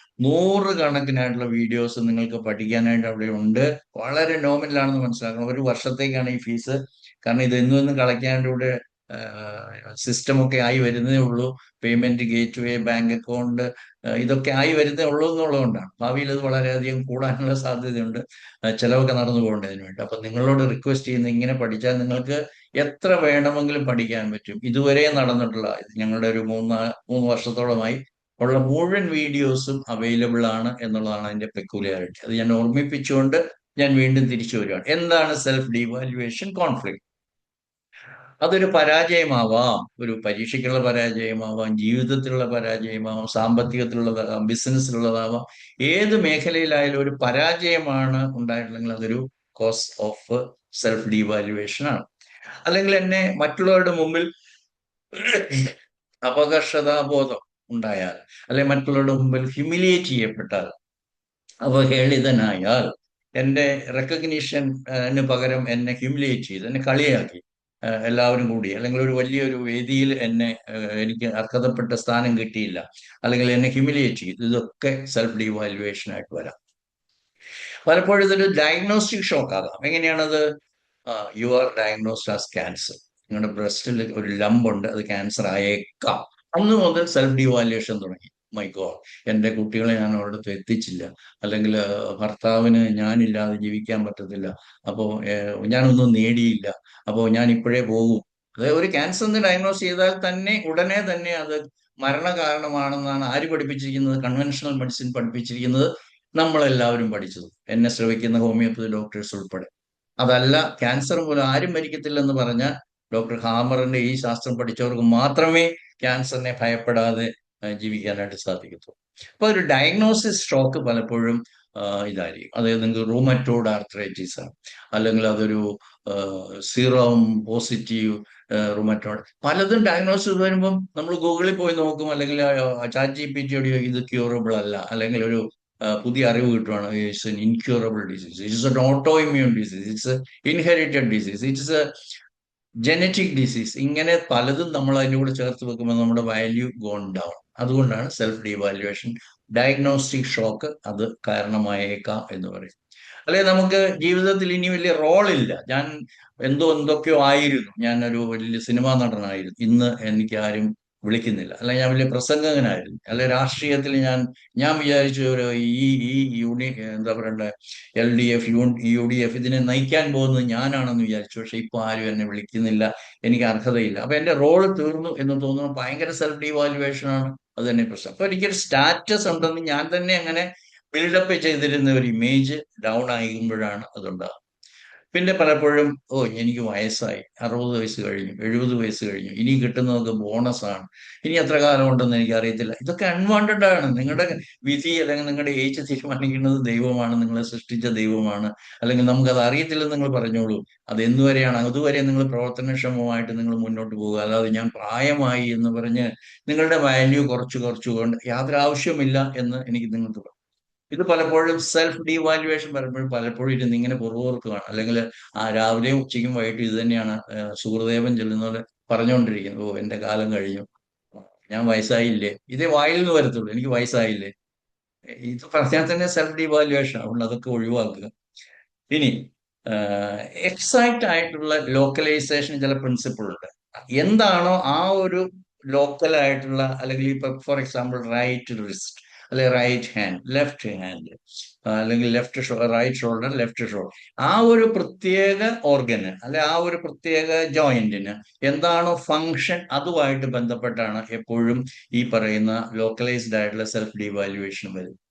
നൂറുകണക്കിനായിട്ടുള്ള വീഡിയോസ് നിങ്ങൾക്ക് പഠിക്കാനായിട്ട് അവിടെ ഉണ്ട്. വളരെ നോമിനലാണെന്ന് മനസ്സിലാക്കണം. ഒരു വർഷത്തേക്കാണ് ഈ ഫീസ്. കാരണം ഇത് എന്നും എന്നും കളയ്ക്കാണ്ട് ഇവിടെ സിസ്റ്റം ഒക്കെ ആയി വരുന്നേ ഉള്ളൂ. പേയ്മെന്റ് ഗേറ്റ് വേ, ബാങ്ക് അക്കൗണ്ട്, ഇതൊക്കെ ആയി വരുന്നേ ഉള്ളൂ എന്നുള്ളതുകൊണ്ടാണ്. ഭാവിയിൽ ഇത് വളരെയധികം കൂടാനുള്ള സാധ്യതയുണ്ട്. ചിലവൊക്കെ നടന്നു പോകേണ്ടതിന് വേണ്ടി. അപ്പൊ നിങ്ങളോട് റിക്വസ്റ്റ് ചെയ്യുന്നത്, ഇങ്ങനെ പഠിച്ചാൽ നിങ്ങൾക്ക് എത്ര വേണമെങ്കിലും പഠിക്കാൻ പറ്റും. ഇതുവരെ നടന്നിട്ടുള്ള ഞങ്ങളുടെ ഒരു മൂന്ന് വർഷത്തോളമായി ഉള്ള മുഴുവൻ വീഡിയോസും അവൈലബിൾ ആണ് എന്നുള്ളതാണ് അതിന്റെ പെക്യുലാരിറ്റി. അത് ഞാൻ ഓർമ്മിപ്പിച്ചുകൊണ്ട് ഞാൻ വീണ്ടും തിരിച്ചു വരികയാണ്. എന്താണ് സെൽഫ് ഡീവാലുവേഷൻ കോൺഫ്ലിക്റ്റ്? അതൊരു പരാജയമാവാം. ഒരു പരീക്ഷയ്ക്കുള്ള പരാജയമാവാം, ജീവിതത്തിലുള്ള പരാജയമാവാം, സാമ്പത്തികത്തിലുള്ളതാകാം, ബിസിനസ്സിലുള്ളതാവാം. ഏത് മേഖലയിലായാലും ഒരു പരാജയമാണ് ഉണ്ടായിട്ടുണ്ടെങ്കിൽ അതൊരു കോസ് ഓഫ് സെൽഫ് ഡീവാലുവേഷൻ ആണ്. അല്ലെങ്കിൽ എന്നെ മറ്റുള്ളവരുടെ മുമ്പിൽ അപകർഷതാബോധം ഉണ്ടായാൽ, അല്ലെ മറ്റുള്ളവരുടെ മുമ്പിൽ ഹ്യൂമിലിയേറ്റ് ചെയ്യപ്പെട്ടാൽ, അവഹേളിതനായാൽ, എന്റെ റെക്കഗ്നീഷന് പകരം എന്നെ ഹ്യൂമിലിയേറ്റ് ചെയ്ത്, എന്നെ കളിയാക്കി എല്ലാവരും കൂടി, അല്ലെങ്കിൽ ഒരു വലിയൊരു വേദിയിൽ എനിക്ക് അർഹതപ്പെട്ട സ്ഥാനം കിട്ടിയില്ല, അല്ലെങ്കിൽ എന്നെ ഹ്യൂമിലിയേറ്റ് ചെയ്തു, ഇതൊക്കെ സെൽഫ് ഡീവാലുവേഷൻ ആയിട്ട് വരാം. പലപ്പോഴും ഇതൊരു ഡയഗ്നോസ്റ്റിക് ഷോക്ക് ആകാം. എങ്ങനെയാണത്? You are diagnosed as cancer. നിങ്ങളുടെ ബ്രസ്റ്റിൽ ഒരു ലംബ് ഉണ്ട്, അത് ക്യാൻസർ ആയേക്കാം. അന്ന് മുതൽ സെൽഫ് ഡീവാലുവേഷൻ തുടങ്ങി. മൈ ഗോഡ്, എൻ്റെ കുട്ടികളെ ഞാൻ ഒരിടത്ത് എത്തിച്ചില്ല, അല്ലെങ്കിൽ ഭർത്താവിന് ഞാനില്ലാതെ ജീവിക്കാൻ പറ്റത്തില്ല, അപ്പോൾ ഞാനൊന്നും നേടിയില്ല, അപ്പോൾ ഞാൻ ഇപ്പോഴേ പോകും. അതായത് ഒരു ക്യാൻസറിന് ഡയഗ്നോസ് ചെയ്താൽ തന്നെ ഉടനെ തന്നെ അത് മരണകാരണമാണെന്നാണ് ആര് പഠിപ്പിച്ചിരിക്കുന്നത്? കൺവെൻഷണൽ മെഡിസിൻ പഠിപ്പിച്ചിരിക്കുന്നത്, നമ്മളെല്ലാവരും പഠിച്ചത്, എന്നെ ശ്രമിക്കുന്ന ഹോമിയോപ്പതി ഡോക്ടേഴ്സ് ഉൾപ്പെടെ. അതല്ല, ക്യാൻസർ മൂലം ആരും മരിക്കത്തില്ലെന്ന് പറഞ്ഞ ഡോക്ടർ ഹാമറിന്റെ ഈ ശാസ്ത്രം പഠിച്ചവർക്ക് മാത്രമേ ക്യാൻസറിനെ ഭയപ്പെടാതെ ജീവിക്കാനായിട്ട് സാധിക്കത്തുള്ളൂ. അപ്പൊ ഒരു ഡയഗ്നോസിസ് ഷോക്ക് പലപ്പോഴും ഇതായിരിക്കും. അതായത് നിങ്ങൾക്ക് റൂമറ്റോഡ് ആർത്രൈറ്റിസ് ആണ്, അല്ലെങ്കിൽ അതൊരു സീറം പോസിറ്റീവ് റുമറ്റോഡ്, പലതും ഡയഗ്നോസിസ് വരുമ്പം നമ്മൾ ഗൂഗിളിൽ പോയി നോക്കും, അല്ലെങ്കിൽ ചാറ്റ് ജി പി ടിയോട് ഇത് ക്യൂറബിൾ അല്ല, അല്ലെങ്കിൽ ഒരു പുതിയ അറിവ് കിട്ടുവാണ്, it's an incurable disease, it's an autoimmune disease, it's inherited disease, it's a genetic disease. ഇങ്ങനെ പലതും നമ്മൾ അതിൻ്റെ കൂടെ ചേർത്ത് വെക്കുമ്പോൾ നമ്മുടെ വാല്യൂ ഗോൺ ഡൗൺ. അതുകൊണ്ടാണ് സെൽഫ് ഡീവാലുവേഷൻ, ഡയഗ്നോസ്റ്റിക് ഷോക്ക് അത് കാരണമായേക്കാം എന്ന് പറയും. അല്ലെ, നമുക്ക് ജീവിതത്തിൽ ഇനി വലിയ റോളില്ല, ഞാൻ എന്തൊക്കെയോ ആയിരുന്നു, ഞാനൊരു വലിയ സിനിമാ നടനായിരുന്നു, ഇന്ന് എനിക്ക് ആരും വിളിക്കുന്നില്ല, അല്ലെ ഞാൻ വലിയ പ്രസംഗകനായിരുന്നു, അല്ലെ രാഷ്ട്രീയത്തിൽ ഞാൻ വിചാരിച്ചു ഒരു ഈ എന്താ പറയണ്ടേ, LDF, UDF ഇതിനെ നയിക്കാൻ പോകുന്നത് ഞാനാണെന്ന് വിചാരിച്ചു. പക്ഷെ ഇപ്പൊ ആരും എന്നെ വിളിക്കുന്നില്ല, എനിക്ക് അർഹതയില്ല, അപ്പൊ എന്റെ റോള് തീർന്നു എന്ന് തോന്നുന്നു. ഭയങ്കര സെൽഫ് ഡീവാലുവേഷൻ ആണ്. അത് തന്നെ പ്രശ്നം. അപ്പൊ എനിക്കൊരു സ്റ്റാറ്റസ് ഉണ്ടെന്ന് ഞാൻ തന്നെ അങ്ങനെ ബിൽഡപ്പ് ചെയ്തിരുന്ന ഒരു ഇമേജ് ഡൗൺ ആകുമ്പോഴാണ് അതുണ്ടാകുന്നത്. പിന്നെ പലപ്പോഴും, എനിക്ക് വയസ്സായി, 60 വയസ്സ് കഴിഞ്ഞു, 70 വയസ്സ് കഴിഞ്ഞു, ഇനി കിട്ടുന്നതൊക്കെ ബോണസാണ്, ഇനി എത്ര കാലം ഉണ്ടെന്ന് എനിക്ക് അറിയത്തില്ല. ഇതൊക്കെ അൺവാണ്ടഡ് ആണ്. നിങ്ങളുടെ വിധി, അല്ലെങ്കിൽ നിങ്ങളുടെ ഏജ് തീരുമാനിക്കുന്നത് ദൈവമാണ്, നിങ്ങളെ സൃഷ്ടിച്ച ദൈവമാണ്. അല്ലെങ്കിൽ നമുക്കത് അറിയത്തില്ലെന്ന് നിങ്ങൾ പറഞ്ഞോളൂ. അത് എന്തുവരെയാണ്? അതുവരെ നിങ്ങൾ പ്രവർത്തനക്ഷമമായിട്ട് നിങ്ങൾ മുന്നോട്ട് പോകുക. അല്ലാതെ ഞാൻ പ്രായമായി എന്ന് പറഞ്ഞ് നിങ്ങളുടെ വാല്യൂ കുറച്ചുകൊണ്ട് യാതൊരു ആവശ്യമില്ല എന്ന് എനിക്ക് നിങ്ങൾക്ക് പറയാം. ഇത് പലപ്പോഴും സെൽഫ് ഡീവാലുവേഷൻ പലപ്പോഴും ഇരുന്ന് ഇങ്ങനെ പുറകോർക്കുകയാണ്, അല്ലെങ്കിൽ രാവിലെയും ഉച്ചയ്ക്കും വൈകിട്ടും ഇത് തന്നെയാണ് സുഹൃദേവൻ ചെല്ലുന്നത് പറഞ്ഞുകൊണ്ടിരിക്കുന്നത്. എന്റെ കാലം കഴിഞ്ഞു, ഞാൻ വയസ്സായില്ലേ, ഇതേ വായിൽ നിന്ന് വരത്തുള്ളൂ, എനിക്ക് വയസ്സായില്ലേ. ഇത് പറഞ്ഞാൽ തന്നെ സെൽഫ് ഡീവാലുവേഷൻ. അതുകൊണ്ട് അതൊക്കെ ഒഴിവാക്കുക. ഇനി എക്സാക്റ്റ് ആയിട്ടുള്ള ലോക്കലൈസേഷൻ ചില പ്രിൻസിപ്പിൾ ഉണ്ട്. എന്താണോ ആ ഒരു ലോക്കൽ ആയിട്ടുള്ള, അല്ലെങ്കിൽ ഇപ്പൊ ഫോർ എക്സാമ്പിൾ റൈറ്റ് റിസ്റ്റ്, അല്ലെ റൈറ്റ് ഹാൻഡ്, ലെഫ്റ്റ് ഹാൻഡ്, അല്ലെങ്കിൽ റൈറ്റ് ഷോൾഡർ, ലെഫ്റ്റ് ഷോൾഡർ, ആ ഒരു പ്രത്യേക ഓർഗന്, അല്ലെ ആ ഒരു പ്രത്യേക ജോയിന്റിന് എന്താണോ ഫങ്ഷൻ, അതുമായിട്ട് ബന്ധപ്പെട്ടാണ് എപ്പോഴും ഈ പറയുന്ന ലോക്കലൈസ്ഡ് ആയിട്ടുള്ള സെൽഫ് ഡീവാലുവേഷൻ വരുന്നത്.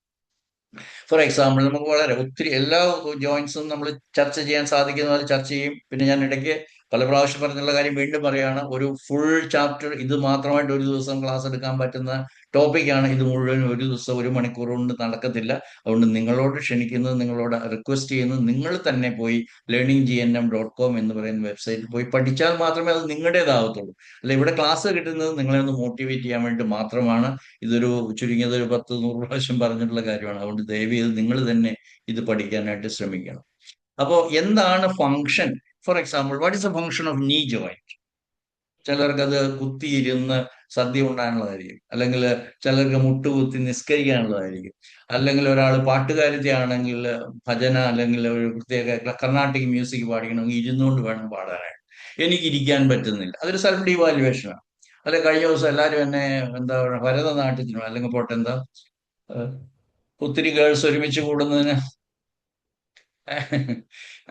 ഫോർ എക്സാമ്പിൾ, നമുക്ക് വളരെ ഒത്തിരി എല്ലാ ജോയിന്റ്സും നമ്മൾ ചർച്ച ചെയ്യാൻ സാധിക്കുന്ന പോലെ ചർച്ച ചെയ്യും. പിന്നെ ഞാൻ ഇടയ്ക്ക് പല പ്രാവശ്യം പറഞ്ഞുള്ള കാര്യം വീണ്ടും പറയുകയാണ്, ഒരു ഫുൾ ചാപ്റ്റർ ഇത് മാത്രമായിട്ട് ഒരു ദിവസം ക്ലാസ് എടുക്കാൻ പറ്റുന്ന ടോപ്പിക്കാണ്. ഇത് മുഴുവൻ ഒരു ദിവസം 1 മണിക്കൂർ കൊണ്ട് നടക്കത്തില്ല. അതുകൊണ്ട് നിങ്ങളോട് ക്ഷണിക്കുന്നത്, നിങ്ങളോട് റിക്വസ്റ്റ് ചെയ്യുന്നത്, നിങ്ങൾ തന്നെ പോയി learninggnm.com എന്ന് പറയുന്ന വെബ്സൈറ്റിൽ പോയി പഠിച്ചാൽ മാത്രമേ അത് നിങ്ങളുടേതാകത്തുള്ളൂ. അല്ല, ഇവിടെ ക്ലാസ് കിട്ടുന്നത് നിങ്ങളെ ഒന്ന് മോട്ടിവേറ്റ് ചെയ്യാൻ വേണ്ടി മാത്രമാണ്. ഇതൊരു ചുരുങ്ങിയത് ഒരു 10-100 പ്രാവശ്യം പറഞ്ഞിട്ടുള്ള കാര്യമാണ്. അതുകൊണ്ട് ദയവ് നിങ്ങൾ തന്നെ ഇത് പഠിക്കാനായിട്ട് ശ്രമിക്കണം. അപ്പോൾ എന്താണ് function? For example, what is the function of knee joint? ചിലർക്കത് കുത്തിയിരുന്ന് സദ്യ ഉണ്ടാകാനുള്ളതായിരിക്കും, അല്ലെങ്കിൽ ചിലർക്ക് മുട്ടുകുത്തി നിസ്കരിക്കാനുള്ളതായിരിക്കും, അല്ലെങ്കിൽ ഒരാൾ പാട്ടുകാരത്തി ആണെങ്കിൽ ഭജന അല്ലെങ്കിൽ ഒരു പ്രത്യേക കർണാട്ടിക് മ്യൂസിക് പാടിക്കണമെങ്കിൽ ഇരുന്നുകൊണ്ട് വേണം പാടാനായിട്ട്. എനിക്ക് ഇരിക്കാൻ പറ്റുന്നില്ല, അതൊരു സെൽഫ് ഡിവാലുവേഷനാണ്. അല്ലെ, കഴിഞ്ഞ ദിവസം എല്ലാവരും എന്നെ എന്താ പറയുക ഭരതനാട്യത്തിനോ അല്ലെങ്കിൽ പോട്ടെ എന്താ ഏഹ്, ഒത്തിരി ഗേൾസ് ഒരുമിച്ച് കൂടുന്നതിന്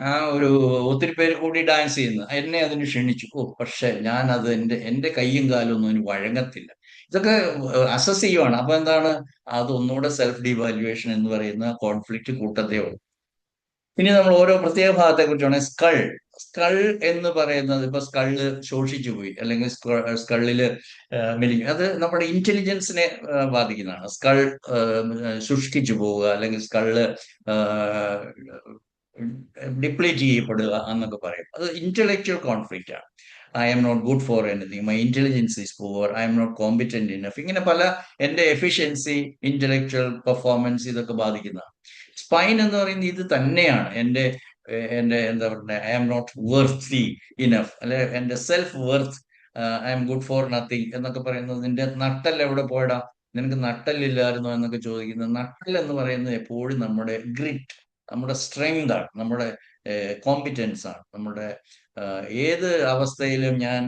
ആ ഒരു ഒത്തിരി പേര് കൂടി ഡാൻസ് ചെയ്യുന്നു, എന്നെ അതിന് ക്ഷണിച്ചു. ഓ, പക്ഷെ ഞാൻ അത് എന്റെ കയ്യും കാലും ഒന്നും അതിന് വഴങ്ങത്തില്ല. ഇതൊക്കെ അസസ് ചെയ്യുവാണ്. അപ്പൊ എന്താണ്, അതൊന്നുകൂടെ സെൽഫ് ഡിവാലുവേഷൻ എന്ന് പറയുന്ന കോൺഫ്ലിക്റ്റ് കൂട്ടത്തേ ഉള്ളൂ. ഇനി നമ്മൾ ഓരോ പ്രത്യേക ഭാഗത്തെ കുറിച്ചാണ്. സ്കൾ സ്കൾ എന്ന് പറയുന്നത്, ഇപ്പൊ സ്കള് ശോഷിച്ചു പോയി അല്ലെങ്കിൽ സ്കളില് മെലിഞ്ഞു, അത് നമ്മുടെ ഇന്റലിജൻസിനെ ബാധിക്കുന്നതാണ്. സ്കൾ ശുഷ്കിച്ചു പോവുക അല്ലെങ്കിൽ സ്കള് ഡിപ്ലീറ്റ് ചെയ്യപ്പെടുക എന്നൊക്കെ പറയും. അത് ഇന്റലക്ച്വൽ കോൺഫ്ലിക്റ്റ് ആണ്. I am not good for anything, my intelligence is poor, I am not competent enough, ഇങ്ങനെ പല എന്റെ എഫിഷ്യൻസി, ഇന്റലക്ച്വൽ പെർഫോമൻസ് ഇതൊക്കെ ബാധിക്കുന്നതാണ്. സ്പൈൻ എന്ന് പറയുന്നത് ഇത് തന്നെയാണ്. എന്റെ എന്താ പറയുക, I am not worthy enough, അല്ലെ എന്റെ self worth, I am good for nothing എന്നൊക്കെ പറയുന്നത്. നിന്റെ നട്ടൽ എവിടെ പോയടാ, നിനക്ക് നട്ടലില്ലായിരുന്നോ എന്നൊക്കെ ചോദിക്കുന്നത്. നട്ടൽ എന്ന് പറയുന്നത് എപ്പോഴും നമ്മുടെ ഗ്രിറ്റ്, നമ്മുടെ സ്ട്രെങ്ത് ആണ്, നമ്മുടെ കോമ്പിറ്റൻസ് ആണ്, നമ്മുടെ ഏത് അവസ്ഥയിലും ഞാൻ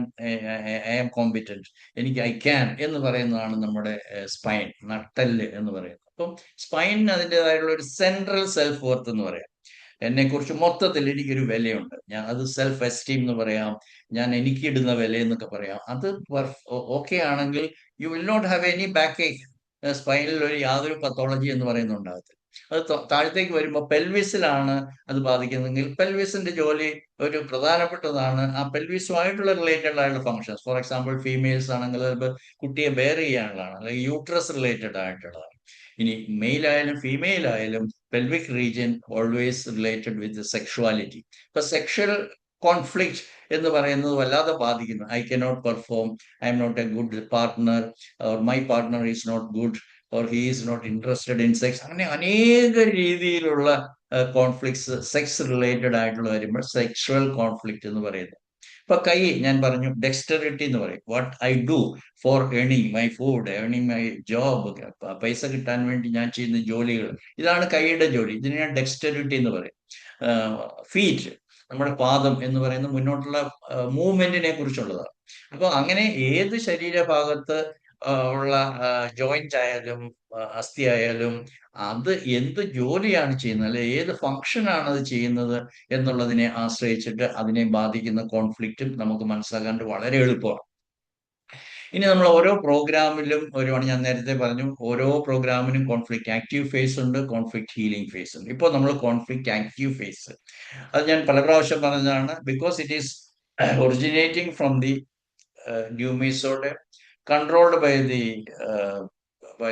ഐ ആം കോമ്പിറ്റന്റ്, എനിക്ക് ഐ ക്യാൻ എന്ന് പറയുന്നതാണ് നമ്മുടെ സ്പൈൻ, നട്ടല് എന്ന് പറയുന്നത്. അപ്പം സ്പൈനിന് അതിൻ്റെതായുള്ള ഒരു സെൻട്രൽ സെൽഫ് വർത്ത് എന്ന് പറയാം. എന്നെ കുറിച്ച് മൊത്തത്തിൽ എനിക്കൊരു വിലയുണ്ട്, ഞാൻ അത് സെൽഫ് എസ്റ്റീം എന്ന് പറയാം, ഞാൻ എനിക്ക് ഇടുന്ന വില എന്നൊക്കെ പറയാം. അത് ഓക്കെ ആണെങ്കിൽ you will not have any back ache. സ്പൈനിൽ ഒരു യാതൊരു പത്തോളജി എന്ന് പറയുന്നുണ്ടാകത്തില്ല. അത് താഴത്തേക്ക് വരുമ്പോൾ പെൽവിസിലാണ് അത് ബാധിക്കുന്നതെങ്കിൽ പെൽവിസിന്റെ ജോലി ഒരു പ്രധാനപ്പെട്ടതാണ്. ആ പെൽവിസുമായിട്ടുള്ള റിലേറ്റഡ് ആയിട്ടുള്ള ഫങ്ഷൻസ്, ഫോർ എക്സാമ്പിൾ ഫീമെയിൽസ് ആണെങ്കിൽ ചിലപ്പോൾ കുട്ടിയെ ബെയർ ചെയ്യാനുള്ളതാണ്, അല്ലെങ്കിൽ യൂട്രസ് റിലേറ്റഡ് ആയിട്ടുള്ളതാണ്. ഇനി മെയിൽ ആയാലും ഫീമെയിൽ ആയാലും pelvic region always related with sexuality. ഇപ്പൊ സെക്ഷൽ കോൺഫ്ലിക്റ്റ് എന്ന് പറയുന്നത് വല്ലാതെ ബാധിക്കുന്നു. I cannot perform, I am not a good partner, or my partner is not good, or he is not interested in sex. അങ്ങനെ അനേക രീതിയിലുള്ള conflicts sex related ആയിട്ടുള്ള വരുമ്പോൾ സെക്ഷുവൽ കോൺഫ്ലിക്റ്റ് എന്ന് പറയുന്നത്. ഇപ്പൊ കൈ, ഞാൻ പറഞ്ഞു ഡെക്സ്റ്ററിറ്റി എന്ന് പറയും. What I do for ഏണിങ് my food, ഏണിങ് my job, പൈസ കിട്ടാൻ വേണ്ടി ഞാൻ ചെയ്യുന്ന ജോലികൾ, ഇതാണ് കൈയുടെ ജോലി. ഇതിനെ ഞാൻ ഡെക്സ്റ്ററിറ്റി എന്ന് പറയും. ഫീറ്റ്, നമ്മുടെ പാദം എന്ന് പറയുന്നത് മുന്നോട്ടുള്ള മൂവ്മെന്റിനെ കുറിച്ചുള്ളതാണ്. അപ്പൊ അങ്ങനെ ഏത് ശരീരഭാഗത്ത് ഉള്ള ജോയിന്റ് ആയാലും അസ്ഥി ആയാലും അത് എന്ത് ജോലിയാണ് ചെയ്യുന്നത്, അല്ലെ ഏത് ഫങ്ഷനാണ് അത് ചെയ്യുന്നത് എന്നുള്ളതിനെ ആശ്രയിച്ചിട്ട് അതിനെ ബാധിക്കുന്ന കോൺഫ്ലിക്റ്റും നമുക്ക് മനസ്സിലാക്കാൻ വളരെ എളുപ്പമാണ്. ഇനി നമ്മൾ ഓരോ പ്രോഗ്രാമിലും ഒരുപാട്, ഞാൻ നേരത്തെ പറഞ്ഞു, ഓരോ പ്രോഗ്രാമിനും കോൺഫ്ലിക്റ്റ് ആക്റ്റീവ് ഫേസ് ഉണ്ട്, കോൺഫ്ലിക്റ്റ് ഹീലിംഗ് ഫേസ് ഉണ്ട്. ഇപ്പോൾ നമ്മൾ കോൺഫ്ലിക്റ്റ് ആക്റ്റീവ് ഫേസ്, അത് ഞാൻ പല പ്രാവശ്യം പറഞ്ഞതാണ്. Because it is originating from the ന്യൂമീസോടെ, controlled by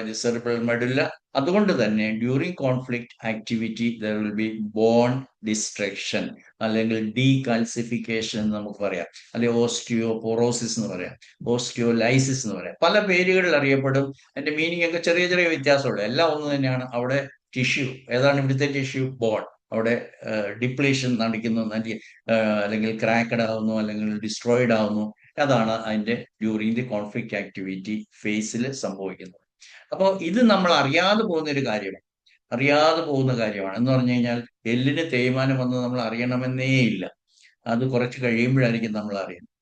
the cerebral medulla. അതുകൊണ്ട് തന്നെ during conflict activity there will be bone destruction, അല്ലെങ്കിൽ ഡീകാൽസിഫിക്കേഷൻ എന്ന് നമുക്ക് പറയാം, അല്ലെങ്കിൽ ഓസ്റ്റിയോപോറോസിസ് എന്ന് പറയാം, ഓസ്റ്റിയോലൈസിസ് എന്ന് പറയാം, പല പേരുകളിൽ അറിയപ്പെടും. അതിന്റെ മീനിങ് ഒക്കെ ചെറിയ ചെറിയ വ്യത്യാസമുള്ളൂ, എല്ലാം ഒന്ന് തന്നെയാണ്. അവിടെ ടിഷ്യൂ ഏതാണ്, ഇവിടുത്തെ ടിഷ്യൂ ബോൺ, അവിടെ ഡിപ്ലീഷൻ നടക്കുന്നു, അല്ലെങ്കിൽ ക്രാക്കഡ് ആവുന്നു, അല്ലെങ്കിൽ ഡിസ്ട്രോയിഡ് ആവുന്നു. അതാണ് അതിന്റെ ഡ്യൂറിങ് ദി കോൺഫ്ലിക്റ്റ് ആക്ടിവിറ്റി ഫേസിൽ സംഭവിക്കുന്നത്. അപ്പോൾ ഇത് നമ്മൾ അറിയാതെ പോകുന്ന ഒരു കാര്യമാണ്, അറിയാതെ പോകുന്ന കാര്യമാണ്. എന്ന് പറഞ്ഞു കഴിഞ്ഞാൽ എല്ലിന് തേയ്മാനം വന്ന് നമ്മൾ അറിയണമെന്നേ ഇല്ല, അത് കുറച്ച് കഴിയുമ്പോഴായിരിക്കും നമ്മൾ അറിയുന്നത്.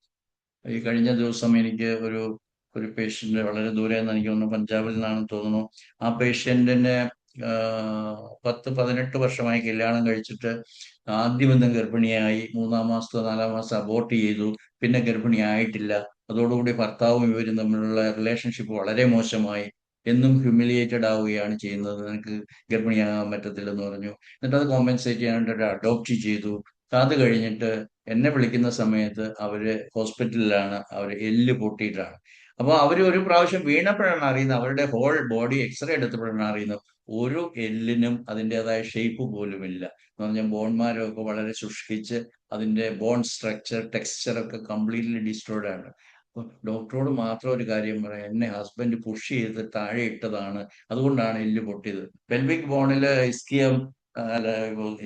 ഈ കഴിഞ്ഞ ദിവസം എനിക്ക് ഒരു പേഷ്യന്റ്, വളരെ ദൂരെ നിന്ന്, എനിക്ക് തോന്നുന്നു പഞ്ചാബിൽ നിന്നാണെന്ന് തോന്നുന്നു. ആ പേഷ്യന്റിന് 10-18 വർഷമായി കല്യാണം കഴിച്ചിട്ട്, ആദ്യം ബന്ധം ഗർഭിണിയായി, 3-ാം മാസത്തോ 4-ാം മാസം അബോർട്ട് ചെയ്തു, പിന്നെ ഗർഭിണിയായിട്ടില്ല. അതോടുകൂടി ഭർത്താവും ഇവരും തമ്മിലുള്ള റിലേഷൻഷിപ്പ് വളരെ മോശമായി. എന്നും ഹ്യൂമിലിയേറ്റഡ് ആവുകയാണ് ചെയ്യുന്നത്. നിനക്ക് ഗർഭിണിയാകാൻ പറ്റത്തില്ലെന്ന് പറഞ്ഞു. എന്നിട്ട് അത് കോമ്പൻസേറ്റ് ചെയ്യാനായിട്ട് അഡോപ്റ്റ് ചെയ്തു. അത് കഴിഞ്ഞിട്ട് എന്നെ വിളിക്കുന്ന സമയത്ത് അവര് ഹോസ്പിറ്റലിലാണ്, അവര് എല്ല് പൊട്ടിയിട്ടാണ്. അപ്പൊ അവര് ഒരു പ്രാവശ്യം വീണപ്പോഴാണ് അറിയുന്നത്, അവരുടെ ഹോൾ ബോഡി എക്സ്റേ എടുത്തപ്പോഴാണ് അറിയുന്നത് ഒരു എല്ലിനും അതിൻ്റെതായ ഷേപ്പ് പോലുമില്ല. എന്ന് പറഞ്ഞാൽ ബോൺമാരൊക്കെ വളരെ ശുഷ്കിച്ച് അതിന്റെ ബോൺ സ്ട്രക്ചർ, ടെക്സ്ചർ ഒക്കെ കംപ്ലീറ്റ്ലി ഡിസ്ട്രോയിഡ് ആണ്. അപ്പൊ ഡോക്ടറോട് മാത്രം ഒരു കാര്യം പറയാം, എന്നെ ഹസ്ബൻഡ് പുഷ് ചെയ്ത് താഴെ ഇട്ടതാണ്, അതുകൊണ്ടാണ് എല്ല് പൊട്ടിയത്. പെൽവിക് ബോണില് ഇസ്കിയം, അല്ല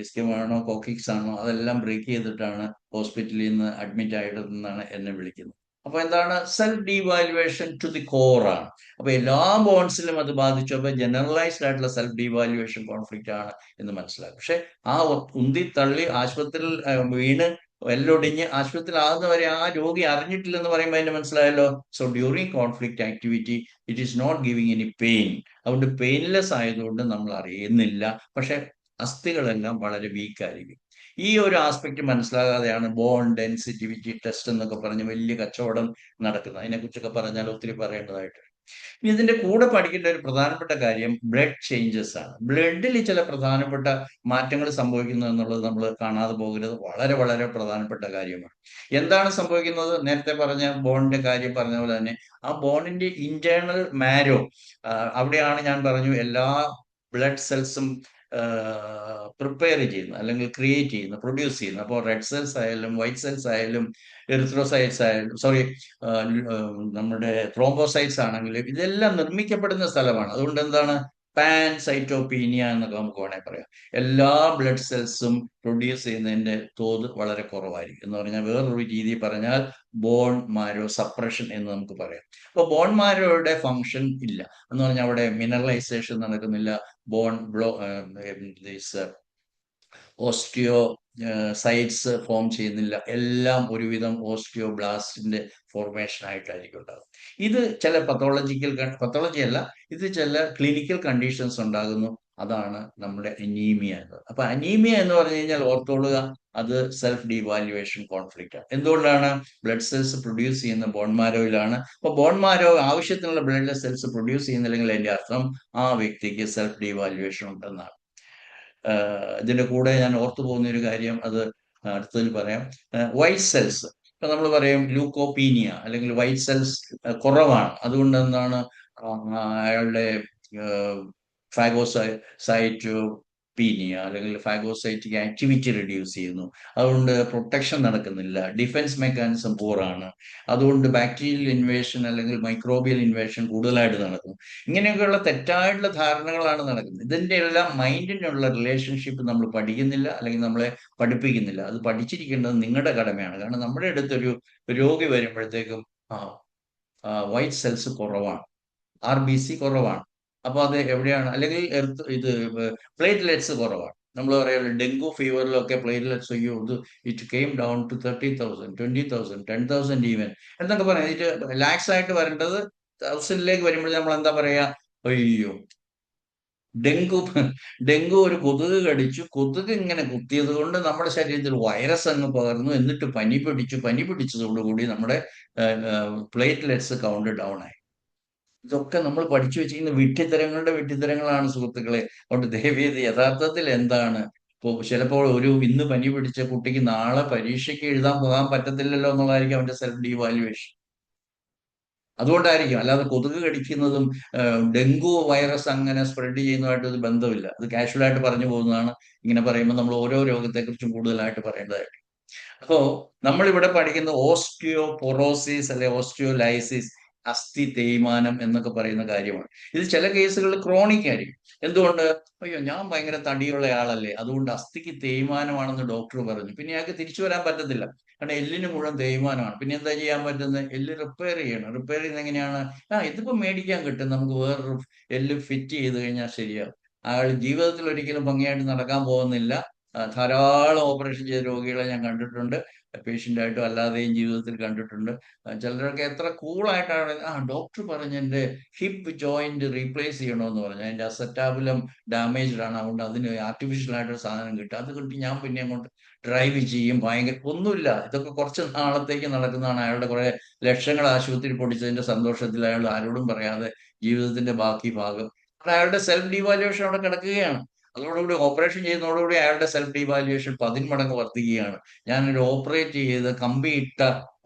ഇസ്കിയമാണോ കോക്കിക്സ് ആണോ, അതെല്ലാം ബ്രേക്ക് ചെയ്തിട്ടാണ് ഹോസ്പിറ്റലിൽ നിന്ന് അഡ്മിറ്റ് ആയിട്ടെന്നാണ് എന്നെ വിളിക്കുന്നത്. അപ്പൊ എന്താണ്? Self devaluation to the core ആണ്. അപ്പൊ എല്ലാ ബോൺസിലും അത് ബാധിച്ചു. അപ്പൊ ജനറലൈസ്ഡ് ആയിട്ടുള്ള സെൽഫ് ഡീവാലുവേഷൻ കോൺഫ്ലിക്റ്റ് ആണ് എന്ന് മനസ്സിലാക്കും. പക്ഷെ ആ ഉന്തി തള്ളി ആശുപത്രിയിൽ വീണ് എല്ലൊടിഞ്ഞ് ആശുപത്രിയിൽ ആകുന്നവരെ ആ രോഗി അറിഞ്ഞിട്ടില്ലെന്ന് പറയുമ്പോൾ അതിന് മനസ്സിലായല്ലോ. So during conflict activity it is not giving any pain. അതുകൊണ്ട് പെയിൻലെസ് ആയതുകൊണ്ട് നമ്മൾ അറിയുന്നില്ല. പക്ഷെ അസ്ഥികളെല്ലാം വളരെ വീക്കായിരിക്കും. ഈ ഒരു ആസ്പെക്ട് മനസ്സിലാകാതെയാണ് ബോൺ ഡെൻസിറ്റിവിറ്റി ടെസ്റ്റ് എന്നൊക്കെ പറഞ്ഞ് വലിയ കച്ചവടം നടക്കുന്നത്. അതിനെക്കുറിച്ചൊക്കെ പറഞ്ഞാൽ ഒത്തിരി പറയേണ്ടതായിട്ട്. ഇനി ഇതിന്റെ കൂടെ പഠിക്കേണ്ട ഒരു പ്രധാനപ്പെട്ട കാര്യം ബ്ലഡ് ചേഞ്ചസ് ആണ്. ബ്ലഡിൽ ചില പ്രധാനപ്പെട്ട മാറ്റങ്ങൾ സംഭവിക്കുന്നു എന്നുള്ളത് നമ്മൾ കാണാതെ പോകരുത്. വളരെ വളരെ പ്രധാനപ്പെട്ട കാര്യമാണ്. എന്താണ് സംഭവിക്കുന്നത്? നേരത്തെ പറഞ്ഞ ബോണിന്റെ കാര്യം പറഞ്ഞ പോലെ തന്നെ ആ ബോണിന്റെ ഇന്റേണൽ മാരോ, അവിടെയാണ് ഞാൻ പറഞ്ഞു എല്ലാ ബ്ലഡ് സെൽസും പ്രിപ്പയർ ചെയ്യുന്നത്, അല്ലെങ്കിൽ ക്രിയേറ്റ് ചെയ്യുന്നത്, പ്രൊഡ്യൂസ് ചെയ്യുന്നത്. അപ്പോൾ റെഡ് സെൽസ് ആയാലും വൈറ്റ് സെൽസ് ആയാലും എറിത്രോസൈറ്റ്സ് ആയാലും സോറി നമ്മുടെ ത്രോംബോസൈറ്റ്സ് ആണെങ്കിലും ഇതെല്ലാം നിർമ്മിക്കപ്പെടുന്ന സ്ഥലമാണ്. അതുകൊണ്ട് എന്താണ് പാൻസൈറ്റോപീനിയ എന്നൊക്കെ നമുക്ക് വേണമെങ്കിൽ പറയാം. എല്ലാ ബ്ലഡ് സെൽസും പ്രൊഡ്യൂസ് ചെയ്യുന്നതിന്റെ തോത് വളരെ കുറവായിരിക്കും. എന്ന് പറഞ്ഞാൽ വേറൊരു രീതി പറഞ്ഞാൽ ബോൺ മാരോ സപ്രഷൻ എന്ന് നമുക്ക് പറയാം. അപ്പൊ ബോൺ മാരോയുടെ ഫങ്ഷൻ ഇല്ല എന്ന് പറഞ്ഞാൽ അവിടെ മിനറലൈസേഷൻ നടക്കുന്നില്ല. Bone blow osteocytes form ചെയ്യുന്നില്ല. എല്ലാം ഒരുവിധം ഓസ്റ്റിയോ ബ്ലാസ്റ്റിന്റെ ഫോർമേഷൻ ആയിട്ടായിരിക്കും ഉണ്ടാകും. ഇത് ചില പത്തോളജി അല്ല, ഇത് ചില ക്ലിനിക്കൽ കണ്ടീഷൻസ് ഉണ്ടാകുന്നു. അതാണ് നമ്മുടെ അനീമിയ എന്നത്. അപ്പൊ അനീമിയ എന്ന് പറഞ്ഞു കഴിഞ്ഞാൽ ഓർത്തോളുക, അത് സെൽഫ് ഡീവാലുവേഷൻ കോൺഫ്ലിക്റ്റ് ആണ്. എന്തുകൊണ്ടാണ്? ബ്ലഡ് സെൽസ് പ്രൊഡ്യൂസ് ചെയ്യുന്ന ബോൺമാരോയിലാണ്. അപ്പൊ ബോൺമാരോ ആവശ്യത്തിനുള്ള ബ്ലഡ് സെൽസ് പ്രൊഡ്യൂസ് ചെയ്യുന്നില്ലെങ്കിൽ അതിന്റെ അർത്ഥം ആ വ്യക്തിക്ക് സെൽഫ് ഡീവാലുവേഷൻ ഉണ്ടെന്നാണ്. ഇതിന്റെ കൂടെ ഞാൻ ഓർത്തു പോകുന്ന ഒരു കാര്യം, അത് അടുത്തതിൽ പറയാം. വൈറ്റ് സെൽസ്, ഇപ്പൊ നമ്മൾ പറയും ലൂക്കോപീനിയ അല്ലെങ്കിൽ വൈറ്റ് സെൽസ് കുറവാണ്, അതുകൊണ്ട് എന്താണ് അയാളുടെ ഫാഗോസൈറ്റോപീനിയ അല്ലെങ്കിൽ ഫാഗോസൈറ്റിക് ആക്ടിവിറ്റി റെഡ്യൂസ് ചെയ്യുന്നു. അതുകൊണ്ട് പ്രൊട്ടക്ഷൻ നടക്കുന്നില്ല, ഡിഫൻസ് മെക്കാനിസം പൂറാണ്. അതുകൊണ്ട് ബാക്ടീരിയൽ ഇൻവേഷൻ അല്ലെങ്കിൽ മൈക്രോബിയൽ ഇൻവേഷൻ കൂടുതലായിട്ട് നടക്കും. ഇങ്ങനെയൊക്കെയുള്ള തെറ്റായിട്ടുള്ള ധാരണകളാണ് നടക്കുന്നത്. ഇതിന്റെ എല്ലാം മൈൻഡിനുള്ള റിലേഷൻഷിപ്പ് നമ്മൾ പഠിക്കുന്നില്ല, അല്ലെങ്കിൽ നമ്മളെ പഠിപ്പിക്കുന്നില്ല. അത് പഠിച്ചിരിക്കേണ്ടത് നിങ്ങളുടെ കടമയാണ്. കാരണം നമ്മുടെ അടുത്തൊരു രോഗി വരുമ്പോഴത്തേക്കും വൈറ്റ് സെൽസ് കുറവാണ്, RBC കുറവാണ്. അപ്പൊ അത് എവിടെയാണ്? അല്ലെങ്കിൽ ഇത് പ്ലേറ്റ്ലെറ്റ്സ് കുറവാണ്. നമ്മൾ പറയാം ഡെങ്കു ഫീവറിലൊക്കെ പ്ലേറ്റ്ലെറ്റ്സ് അയ്യോ ഇത് it came down to 30,000, 20,000, 10,000 even എന്നൊക്കെ പറയാം. ഇത് ലാക്സ് ആയിട്ട് വരേണ്ടത് തൗസൻഡിലേക്ക് വരുമ്പോൾ നമ്മൾ എന്താ പറയാ? അയ്യോ ഡെങ്കു ഡെങ്കു ഒരു കൊതുക് കടിച്ചു, കൊതുക് ഇങ്ങനെ കുത്തിയത് കൊണ്ട് നമ്മുടെ ശരീരത്തിൽ വൈറസ് അങ്ങ് പകർന്നു, എന്നിട്ട് പനി പിടിച്ചതോടുകൂടി നമ്മുടെ പ്ലേറ്റ്ലെറ്റ്സ് കൗണ്ട് ഡൗൺ ആയി. ഇതൊക്കെ നമ്മൾ പഠിച്ചു വെച്ചിരിക്കുന്ന വിഡ്ഢിത്തരങ്ങളുടെ വിഡ്ഢിത്തരങ്ങളാണ് സുഹൃത്തുക്കളെ. അതുകൊണ്ട് ദയവേത് യഥാർത്ഥത്തിൽ എന്താണ് ഇപ്പോൾ ചിലപ്പോൾ ഇന്ന് പനി പിടിച്ച കുട്ടിക്ക് നാളെ പരീക്ഷയ്ക്ക് എഴുതാൻ പോകാൻ പറ്റത്തില്ലല്ലോ എന്നുള്ളതായിരിക്കും അവന്റെ സെൽഫ് ഡീവാലുവേഷൻ. അതുകൊണ്ടായിരിക്കും. അല്ലാതെ കൊതുക് കടിക്കുന്നതും ഡെങ്കു വൈറസ് അങ്ങനെ സ്പ്രെഡ് ചെയ്യുന്നതുമായിട്ട് ഒരു ബന്ധമില്ല. അത് കാഷ്വലായിട്ട് പറഞ്ഞു പോകുന്നതാണ്. ഇങ്ങനെ പറയുമ്പോൾ നമ്മൾ ഓരോ രോഗത്തെക്കുറിച്ചും കൂടുതലായിട്ട് പറയേണ്ടതായിട്ട്. അപ്പോ നമ്മളിവിടെ പഠിക്കുന്ന ഓസ്റ്റിയോപൊറോസിസ് അല്ലെ ഓസ്റ്റിയോലൈസിസ്, അസ്ഥി തേയ്മാനം എന്നൊക്കെ പറയുന്ന കാര്യമാണ്. ഇത് ചില കേസുകളിൽ ക്രോണിക് ആയിരിക്കും. എന്തുകൊണ്ട്? അയ്യോ ഞാൻ ഭയങ്കര തടിയുള്ള ആളല്ലേ, അതുകൊണ്ട് അസ്ഥിക്ക് തേയ്മാനമാണെന്ന് ഡോക്ടർ പറഞ്ഞു. പിന്നെ അയാൾക്ക് തിരിച്ചു വരാൻ പറ്റത്തില്ല, കാരണം എല്ലിന് മുഴുവൻ തേയ്മാനമാണ്. പിന്നെ എന്താ ചെയ്യാൻ പറ്റുന്നത്? എല്ല് റിപ്പയർ ചെയ്യണം. റിപ്പയർ ചെയ്യുന്നത് എങ്ങനെയാണ്? ഇതിപ്പോ മേടിക്കാൻ കിട്ടും, നമുക്ക് വേറൊരു എല്ല് ഫിറ്റ് ചെയ്ത് കഴിഞ്ഞാൽ ശരിയാവും. അയാൾ ജീവിതത്തിൽ ഒരിക്കലും ഭംഗിയായിട്ട് നടക്കാൻ പോകുന്നില്ല. ധാരാളം ഓപ്പറേഷൻ ചെയ്ത രോഗികളെ ഞാൻ കണ്ടിട്ടുണ്ട്, പേഷ്യൻ്റ് ആയിട്ടും അല്ലാതെയും ജീവിതത്തിൽ കണ്ടിട്ടുണ്ട്. ചിലരൊക്കെ എത്ര കൂളായിട്ടാണ് ഡോക്ടർ പറഞ്ഞ് എൻ്റെ ഹിപ്പ് ജോയിന്റ് റീപ്ലേസ് ചെയ്യണമെന്ന് പറഞ്ഞു, അതിൻ്റെ അസറ്റാബുലം ഡാമേജ്ഡ് ആണ്, അതുകൊണ്ട് അതിന് ആർട്ടിഫിഷ്യൽ ആയിട്ടൊരു സാധനം കിട്ടും, അത് കിട്ടി ഞാൻ പിന്നെ അങ്ങോട്ട് ഡ്രൈവ് ചെയ്യും. ഭയങ്കര ഒന്നുമില്ല, ഇതൊക്കെ കുറച്ച് നാളത്തേക്ക് നടക്കുന്നതാണ്. അയാളുടെ കുറെ ലക്ഷങ്ങൾ ആശുപത്രി പൊടിച്ചതിന്റെ സന്തോഷത്തിൽ അയാൾ ആരോടും പറയാതെ ജീവിതത്തിന്റെ ബാക്കി ഭാഗം അയാളുടെ സെൽഫ് ഡീവാലുവേഷൻ അവിടെ കിടക്കുകയാണ്. അതോടുകൂടി ഓപ്പറേഷൻ ചെയ്യുന്നതോടുകൂടി അയാളുടെ സെൽഫ് ഡീവാലുവേഷൻ 10 മടങ്ങ് വർദ്ധിക്കുകയാണ്. ഞാനൊരു ഓപ്പറേറ്റ് ചെയ്ത് കമ്പിയിട്ട